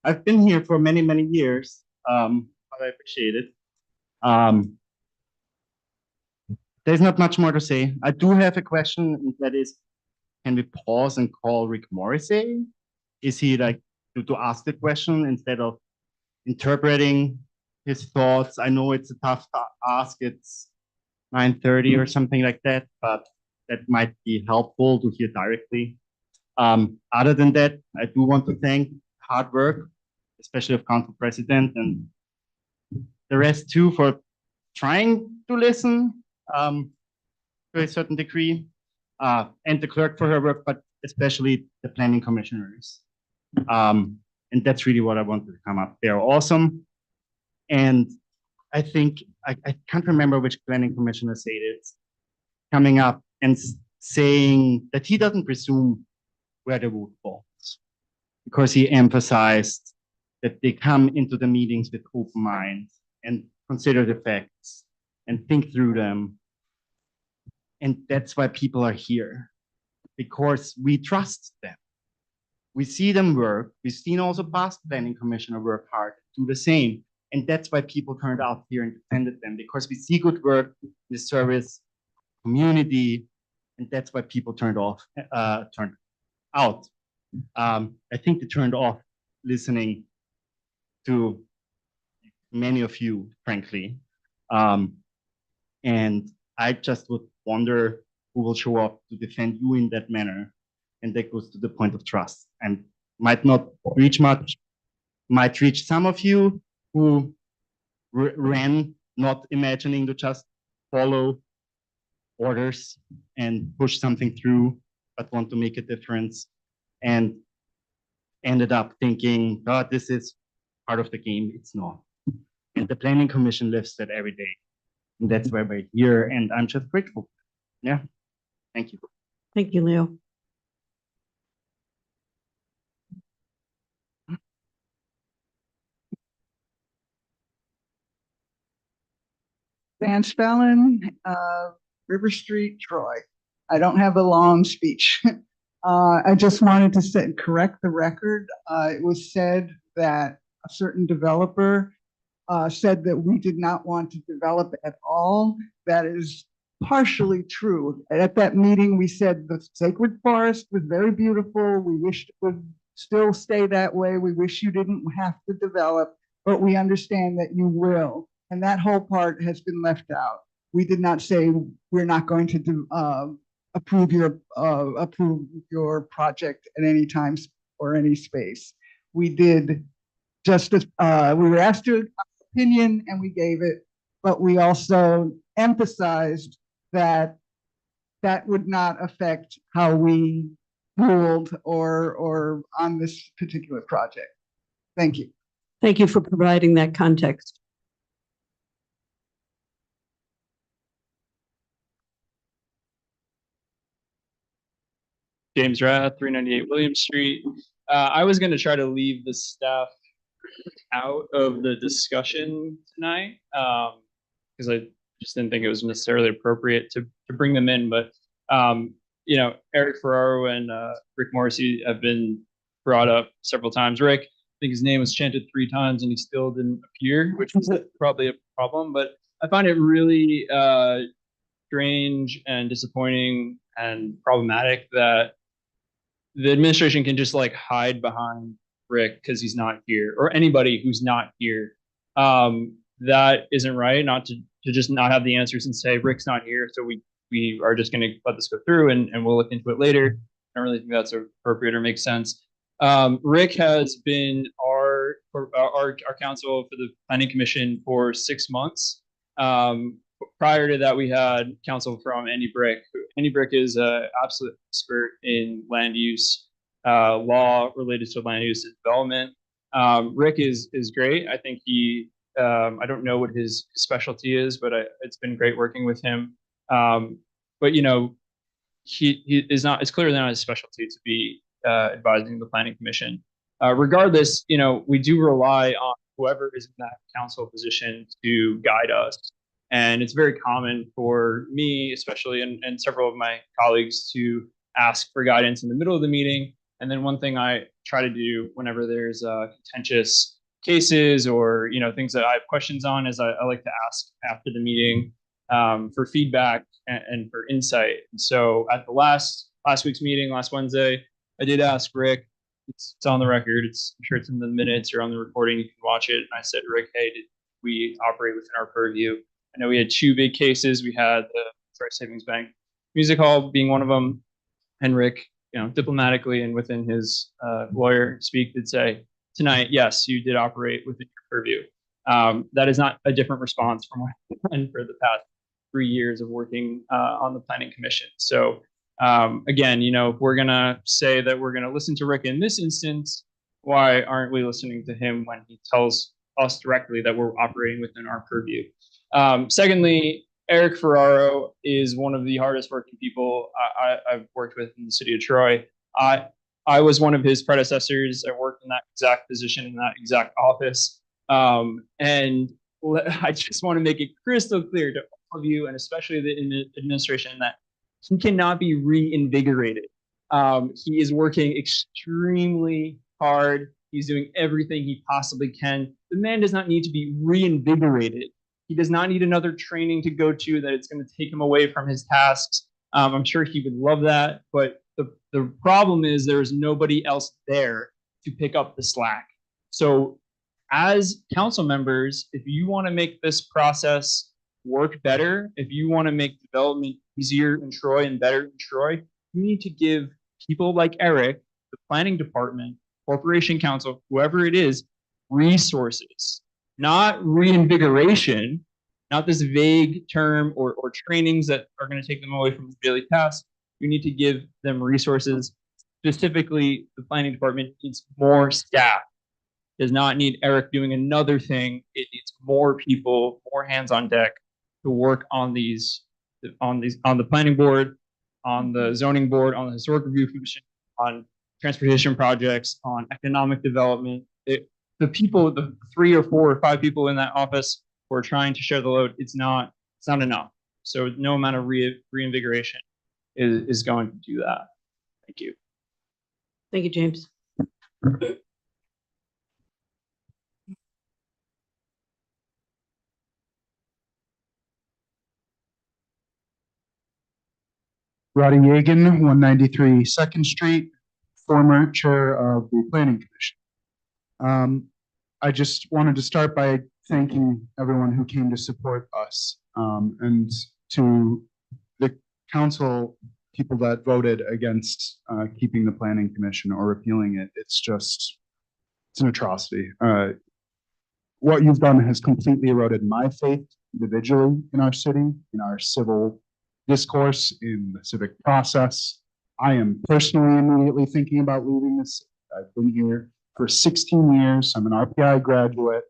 I've been here for many, many years, but I appreciate it. There's not much more to say. I do have a question, and that is, can we pause and call Rick Morrissey? Is he like to ask the question instead of interpreting his thoughts? I know it's a tough ask. It's 9:30 or something like that, but that might be helpful to hear directly. Other than that, I do want to thank hard work, especially of Council President and the rest too, for trying to listen to a certain degree, and the clerk for her work, but especially the planning commissioners. And that's really what I wanted to come up. They're awesome. And I think, I can't remember which planning commissioner said it, coming up and saying that he doesn't presume where the vote falls, because he emphasized that they come into the meetings with open minds and consider the facts and think through them. And that's why people are here, because we trust them. We see them work. We've seen also past planning commissioner work hard, do the same. And that's why people turned out here and defended them, because we see good work in the service community, and that's why people turned out. I think they turned off listening to many of you, frankly. And I just would wonder who will show up to defend you in that manner. And that goes to the point of trust, and might not reach much, might reach some of you who ran not imagining to just follow orders and push something through, but want to make a difference, and ended up thinking, God, this is part of the game. It's not. And the Planning Commission lives that every day. And that's why we're here. And I'm just grateful. Yeah. Thank you. Thank you, Leo. Van Spellen, River Street, Troy. I don't have a long speech. I just wanted to correct the record. It was said that a certain developer said that we did not want to develop at all. That is partially true. At that meeting, we said the sacred forest was very beautiful. We wished it would still stay that way. We wish you didn't have to develop, but we understand that you will. And that whole part has been left out. We did not say we're not going to approve your project at any time or any space. We did just as we were asked our opinion and we gave it, but we also emphasized that that would not affect how we ruled or on this particular project. Thank you. Thank you for providing that context. James Rath, 398 William Street. I was going to try to leave the staff out of the discussion tonight because I just didn't think it was necessarily appropriate to bring them in. But, you know, Eric Ferraro and Rick Morrissey have been brought up several times. Rick, I think his name was chanted 3 times and he still didn't appear, which was probably a problem. But I find it really strange and disappointing and problematic that the administration can just like hide behind Rick because he's not here, or anybody who's not here. That isn't right. Not to just not have the answers and say Rick's not here, so we are just going to let this go through and we'll look into it later. I don't really think that's appropriate or makes sense. Rick has been our counsel for the Planning Commission for 6 months. Prior to that, we had counsel from Andy Brick. Andy Brick is an absolute expert in land use law related to land use and development. Rick is great. I think he, I don't know what his specialty is, but it's been great working with him. But you know, he is not. It's clearly not his specialty to be advising the Planning Commission. Regardless, you know, we do rely on whoever is in that council position to guide us. And it's very common for me, especially, and several of my colleagues to ask for guidance in the middle of the meeting And then one thing I try to do whenever there's contentious cases or, things that I have questions on is I like to ask after the meeting for feedback and for insight. And so at the last week's meeting, last Wednesday, I did ask Rick. It's on the record. I'm sure it's in the minutes or on the recording. You can watch it. And I said, Rick, hey, did we operate within our purview? I know we had 2 big cases. We had the Detroit Savings Bank Music Hall being one of them. And Rick, diplomatically and within his lawyer speak, did say tonight, yes, you did operate within your purview. That is not a different response from what I've done for the past 3 years of working on the Planning Commission. So again, if we're going to say that we're going to listen to Rick in this instance, why aren't we listening to him when he tells us directly that we're operating within our purview? Secondly, Eric Ferraro is one of the hardest working people I've worked with in the city of Troy. I was one of his predecessors. I worked in that exact position in that exact office. And I just want to make it crystal clear to all of you, and especially the administration, that he cannot be reinvigorated. He is working extremely hard. He's doing everything he possibly can. The man does not need to be reinvigorated. He does not need another training to go to that it's going to take him away from his tasks. I'm sure he would love that, but the problem is there's nobody else there to pick up the slack. So as council members, if you want to make this process work better, if you want to make development easier in Troy and better in Troy, you need to give people like Eric, the planning department, corporation council, whoever it is, resources, not reinvigoration, not this vague term or trainings that are going to take them away from the daily tasks. You need to give them resources. Specifically, the planning department needs more staff. Does not need Eric doing another thing. It needs more people, more hands on deck to work on on the planning board, on the zoning board, on the historic review commission, on transportation projects, on economic development. The people, the 3 or 4 or 5 people in that office who are trying to share the load, it's not enough. So no amount of reinvigoration is going to do that. Thank you. Thank you, James. Roddy Yagan, 193 Second Street, former chair of the Planning Commission. I just wanted to start by thanking everyone who came to support us, and to the council people that voted against keeping the Planning Commission or repealing it. It's an atrocity. What you've done has completely eroded my faith individually in our city, in our civil discourse, in the civic process. I am personally immediately thinking about leaving this. I've been here for 16 years. I'm an RPI graduate,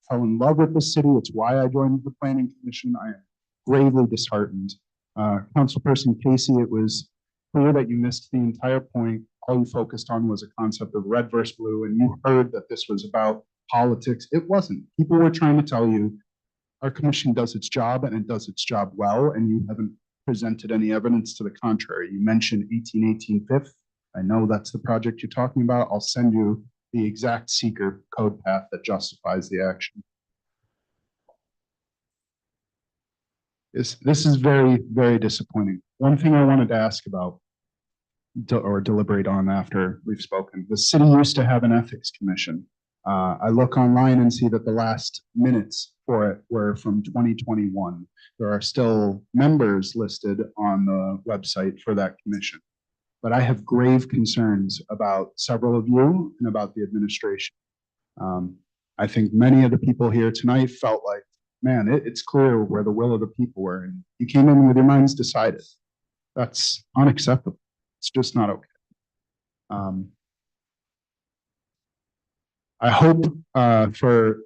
fell in love with the city. It's why I joined the Planning Commission. I am gravely disheartened. Councilperson Casey, it was clear that you missed the entire point. All you focused on was a concept of red versus blue, and you heard that this was about politics. It wasn't. People were trying to tell you our commission does its job, and it does its job well, and you haven't presented any evidence to the contrary. You mentioned 1818 Fifth. I know that's the project you're talking about. I'll send you the exact seeker code path that justifies the action. This is very, very disappointing. One thing I wanted to ask about or deliberate on after we've spoken. The city used to have an ethics commission. I look online and see that the last minutes for it were from 2021. There are still members listed on the website for that commission. But I have grave concerns about several of you and about the administration. I think many of the people here tonight felt like, man, it's clear where the will of the people were, and you came in with your minds decided. That's unacceptable. It's just not okay. I hope for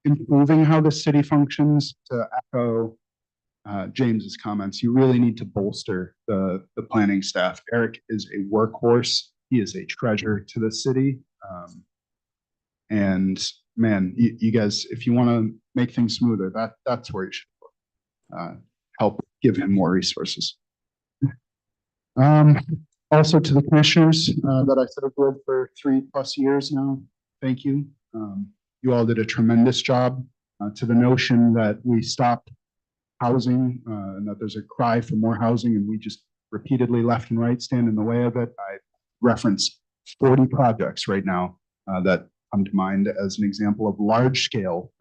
improving how the city functions, to echo James's comments, you really need to bolster the planning staff. Eric is a workhorse. He is a treasure to the city. And man, you guys, if you want to make things smoother, that's where you should help give him more resources. Also to the commissioners that I served with for 3+ years now, thank you. You all did a tremendous job. To the notion that we stopped housing and that there's a cry for more housing and we just repeatedly left and right stand in the way of it. I reference 40 projects right now that come to mind as an example of large scale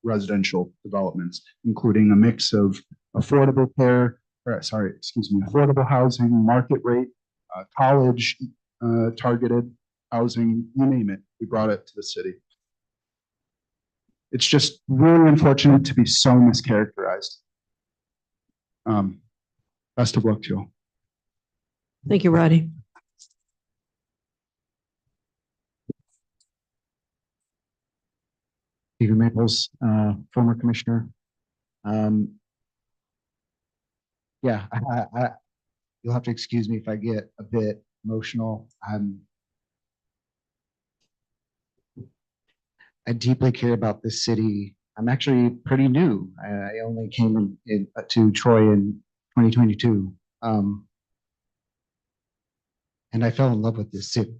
residential developments, including a mix of affordable care, affordable housing, market rate, college targeted housing, you name it, we brought it to the city. It's just really unfortunate to be so mischaracterized. Best of luck to you all. Thank you, Roddy. Stephen Maples, former commissioner. Yeah, you'll have to excuse me if I get a bit emotional. I deeply care about this city. I'm actually pretty new. I only came to Troy in 2022. And I fell in love with this city.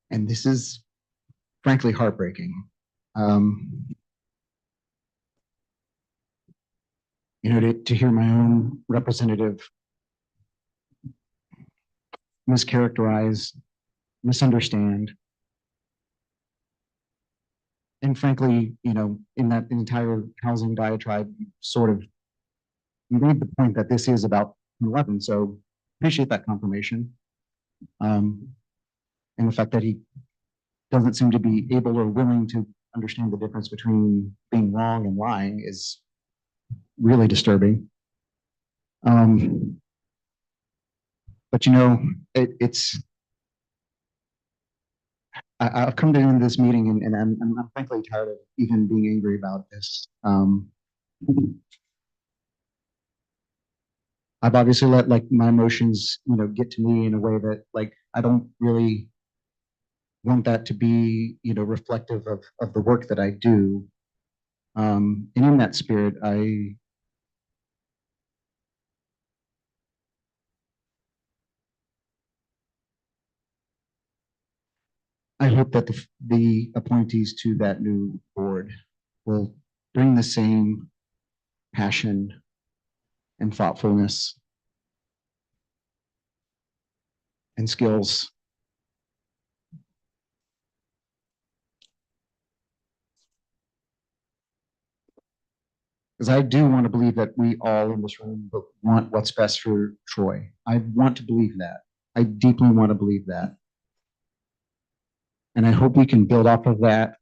And this is frankly heartbreaking. To hear my own representative mischaracterize, misunderstand. And frankly, in that entire housing diatribe, sort of made the point that this is about 11. So appreciate that confirmation. And the fact that he doesn't seem to be able or willing to understand the difference between being wrong and lying is really disturbing. But I've come to end this meeting and I'm frankly tired of even being angry about this. I've obviously let my emotions, get to me in a way that I don't really want that to be, reflective of the work that I do. And in that spirit, I hope that the appointees to that new board will bring the same passion and thoughtfulness and skills because I do want to believe that we all in this room want what's best for Troy. I want to believe that. I deeply want to believe that. And I hope we can build off of that.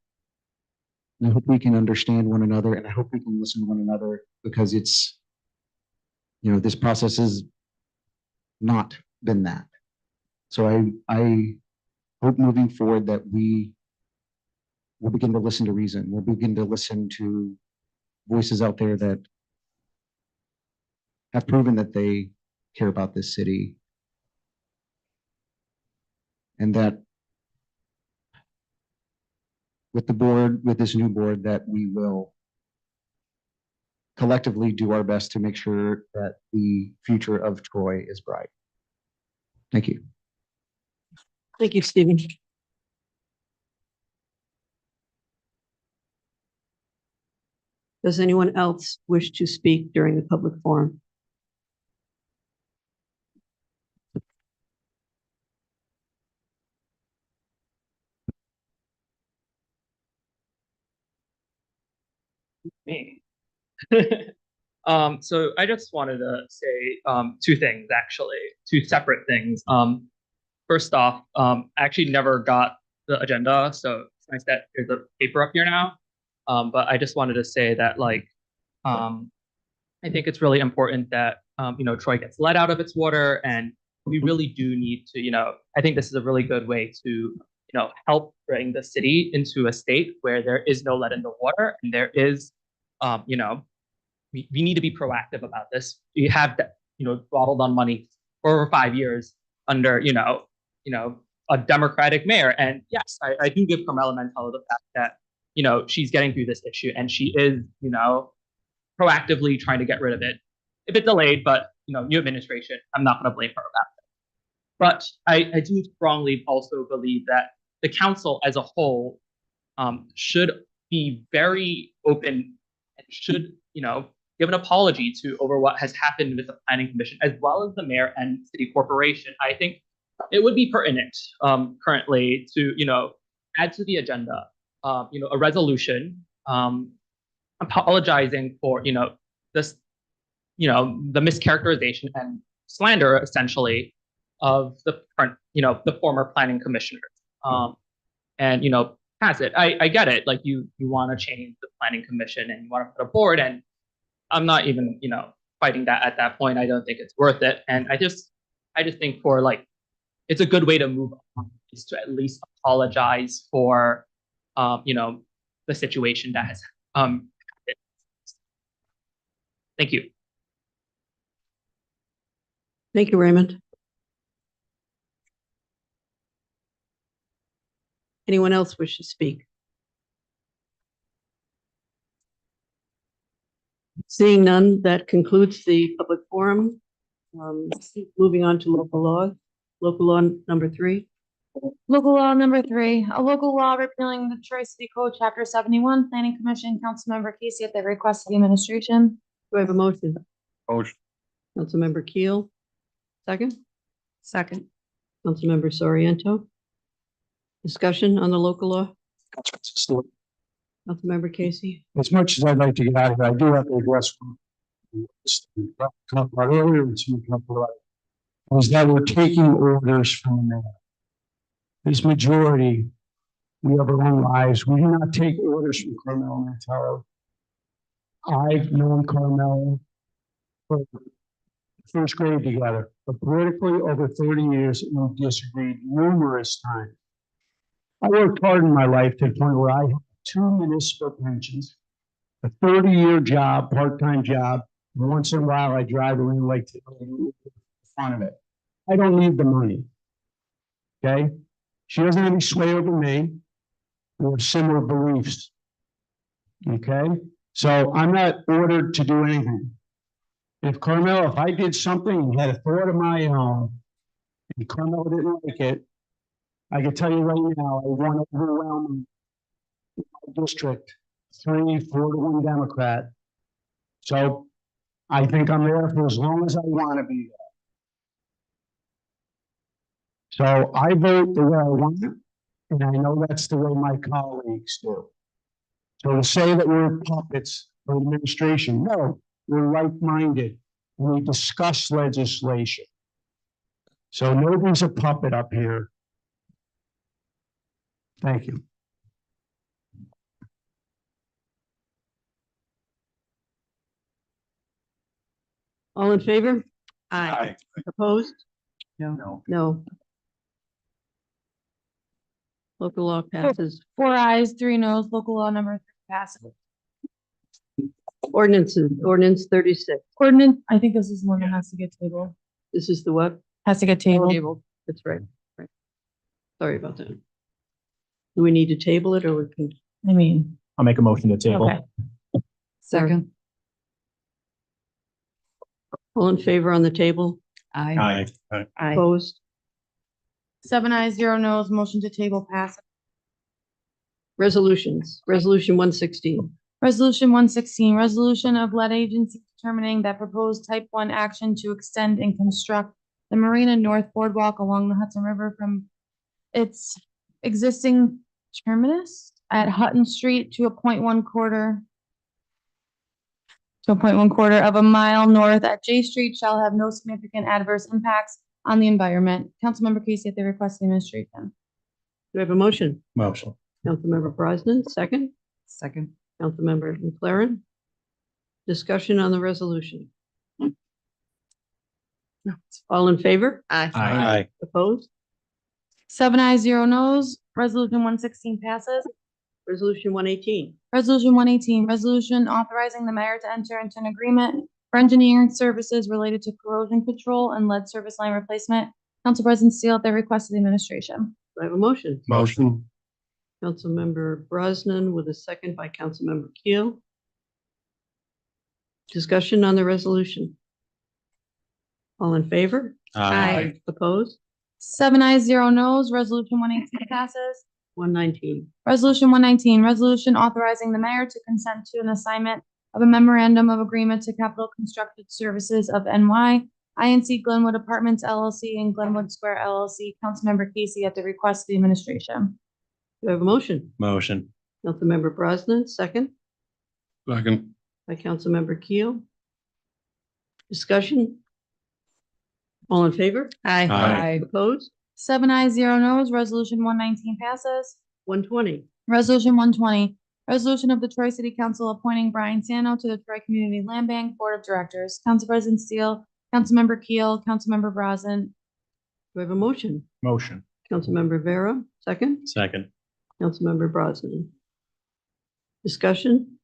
And I hope we can understand one another and I hope we can listen to one another because it's, this process has not been that. So I hope moving forward that we will begin to listen to reason. We'll begin to listen to voices out there that have proven that they care about this city. And that with this new board, that we will collectively do our best to make sure that the future of Troy is bright. Thank you. Thank you, Stephen. Does anyone else wish to speak during the public forum? Me. So I just wanted to say two things, actually, two separate things. First off, I actually never got the agenda, so it's nice that there's a paper up here now. But I just wanted to say that, I think it's really important that Troy gets let out of its water, and we really do need to, I think this is a really good way to, help bring the city into a state where there is no lead in the water, and there is, we need to be proactive about this. We have that, bottled on money for over 5 years under, a Democratic mayor. And yes, I do give Carmela Mentello the fact that, she's getting through this issue and she is, proactively trying to get rid of it. A bit delayed, but new administration. I'm not going to blame her about it. But I do strongly also believe that the council as a whole should be very open and should, give an apology over what has happened with the planning commission, as well as the mayor and city corporation. I think it would be pertinent currently to, add to the agenda, a resolution apologizing for, this, the mischaracterization and slander essentially of the current, the former planning commissioners. And, pass it. I get it. Like you want to change the planning commission and you want to put a board, and I'm not even, fighting that at that point. I don't think it's worth it. And I just think for it's a good way to move on is to at least apologize for, the situation that has happened. Thank you. Thank you, Raymond. Anyone else wish to speak? Seeing none, that concludes the public forum. Moving on to local law. Local law number 3. Local law number 3, a local law repealing the Troy City Code, Chapter 71, Planning Commission, Councilmember Casey at the request of the administration. Do I have a motion? Motion. Councilmember Keel. Second? Second. Councilmember Soriento. Discussion on the local law? Councilmember Casey. As much as I'd like to get out of it, I do have to address talked about earlier, was that we're taking orders from the mayor. This majority, we have our own lives. We do not take orders from Carmel Mantello. I've known Carmel for first grade together, but politically over 30 years, we've disagreed numerous times. I worked hard in my life to the point where I have 2 municipal pensions, a 30-year job, part-time job. And once in a while, I drive around like today and make fun of it. I don't need the money. Okay? She doesn't have any sway over me. We have similar beliefs. Okay? So I'm not ordered to do anything. If Carmel, if I did something and had a thought of my own, and Carmel didn't like it, I can tell you right now, I want to overwhelm my district 3-4 to 1 Democrat. So I think I'm there for as long as I want to be there. So I vote the way I want, and I know that's the way my colleagues do. So to say that we're puppets for administration, no, we're like-minded. We discuss legislation. So nobody's a puppet up here. Thank you. All in favor? Aye. Opposed? No. No. Local law passes. 4 ayes, 3 noes. Local law number 3 passes. Ordinances, ordinance 36. Ordinance, I think this is one that has to get tabled. This is the what? Has to get tabled. That's right. Right. Sorry about that. Do we need to table it or we can? I mean. I'll make a motion to table. Okay. Second. All in favor on the table? Aye. Aye. Opposed? 7 ayes, 0 noes. Motion to table passes. Resolutions, resolution 116. Resolution 116, resolution of lead agency determining that proposed type 1 action to extend and construct the Marina North Boardwalk along the Hudson River from its existing terminus at Hutton Street to a 0.1 quarter of a mile north at J Street shall have no significant adverse impacts on the environment. Councilmember Casey at the request of the administration. Do I have a motion? Motion. Councilmember Brosnan, second. Second. Councilmember McLaren. Discussion on the resolution. All in favor? Aye. Aye. Opposed? 7 ayes, 0 noes. Resolution 116 passes. Resolution 118. Resolution 118, resolution authorizing the mayor to enter into an agreement for engineering services related to corrosion control and lead service line replacement. Council President Steele at the request of the administration. Do I have a motion? Motion. Councilmember Brosnan with a second by Councilmember Keel. Discussion on the resolution. All in favor? Aye. Opposed? 7 ayes, 0 nos, resolution 118 passes. 119. Resolution 119, resolution authorizing the mayor to consent to an assignment of a memorandum of agreement to Capital Construction Services of NY, INC Glenwood Apartments LLC and Glenwood Square LLC. Councilmember Casey at the request of the administration. Do I have a motion? Motion. Councilmember Brosnan, second Second. by Councilmember Keel. Discussion? All in favor? Aye. Opposed? 7 ayes, 0 nos, resolution 119 passes. 120. Resolution 120, resolution of the Troy City Council appointing Brian Sano to the Troy Community Land Bank Board of Directors. Council President Steele, Councilmember Keel, Councilmember Brosnan. Do I have a motion? Motion. Councilmember Vera, second. Second. Councilmember Brosnan. Discussion?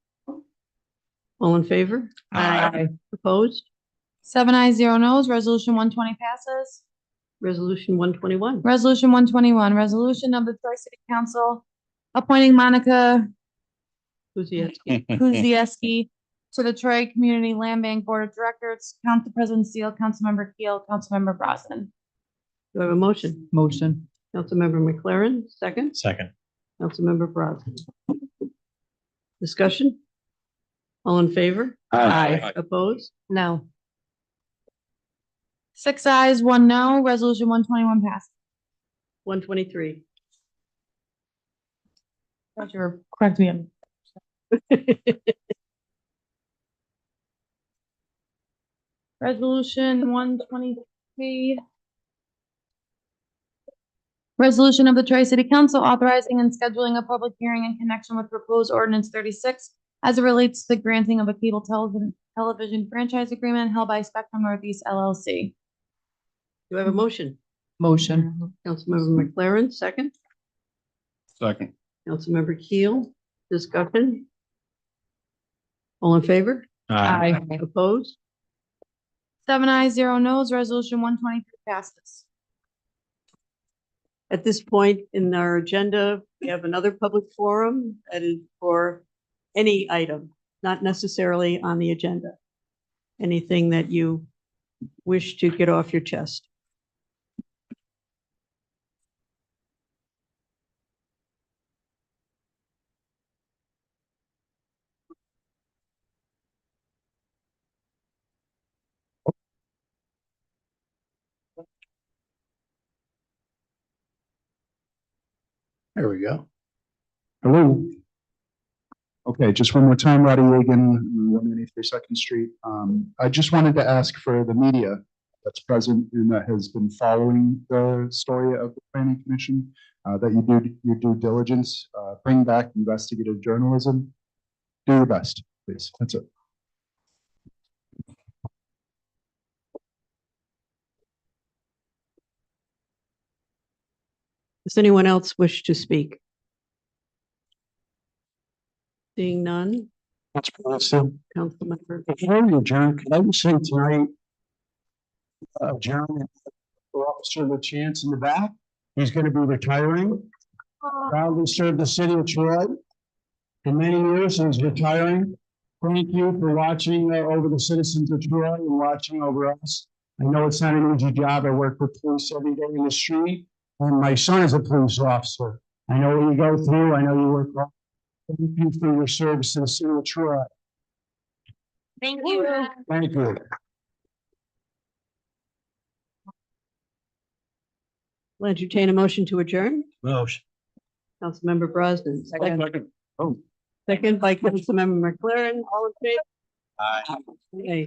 All in favor? Aye. Opposed? 7 ayes, 0 nos, resolution 120 passes. Resolution 121. Resolution 121, resolution of the Troy City Council appointing Monica Kuzieski. Kuzieski to the Troy Community Land Bank Board of Directors. Council President Steele, Councilmember Keel, Councilmember Brosnan. Do I have a motion? Motion. Councilmember McLaren, second. Second. Councilmember Brosnan. Discussion? All in favor? Aye. Opposed? No. 6 ayes, 1 no, resolution 121 passes. 123. Treasurer, correct me. Resolution 123. Resolution of the Troy City Council authorizing and scheduling a public hearing in connection with proposed ordinance 36 as it relates to the granting of a cable television franchise agreement held by Spectrum Northeast LLC. Do I have a motion? Motion. Councilmember McLaren, second. Second. Councilmember Keel, discussion? All in favor? Aye. Opposed? 7 ayes, 0 nos, resolution 123 passes. At this point in our agenda, we have another public forum that is for any item, not necessarily on the agenda. Anything that you wish to get off your chest. There we go. Hello. Okay, just one more time, Roddy Reagan, 193 Second Street. I just wanted to ask for the media that's present and that has been following the story of the planning commission, that you do your due diligence, bring back investigative journalism. Do your best, please. That's it. Does anyone else wish to speak? Seeing none, That's awesome. Councilmember. Before we adjourn, can I just say tonight, John, Officer LaChance in the back, he's gonna be retiring. Proudly served the city of Troy for many years, and he's retiring. Thank you for watching over the citizens of Troy and watching over us. I know it's not an easy job. I work with police every day in the street, and my son is a police officer. I know what you go through. I know you work hard. Thank you for your service to the city of Troy. Thank you. Thank you. Will entertain a motion to adjourn. Motion. Councilmember Brosnan, second. Second. Oh. Second by Councilmember McLaren, all in favor? Aye. Aye.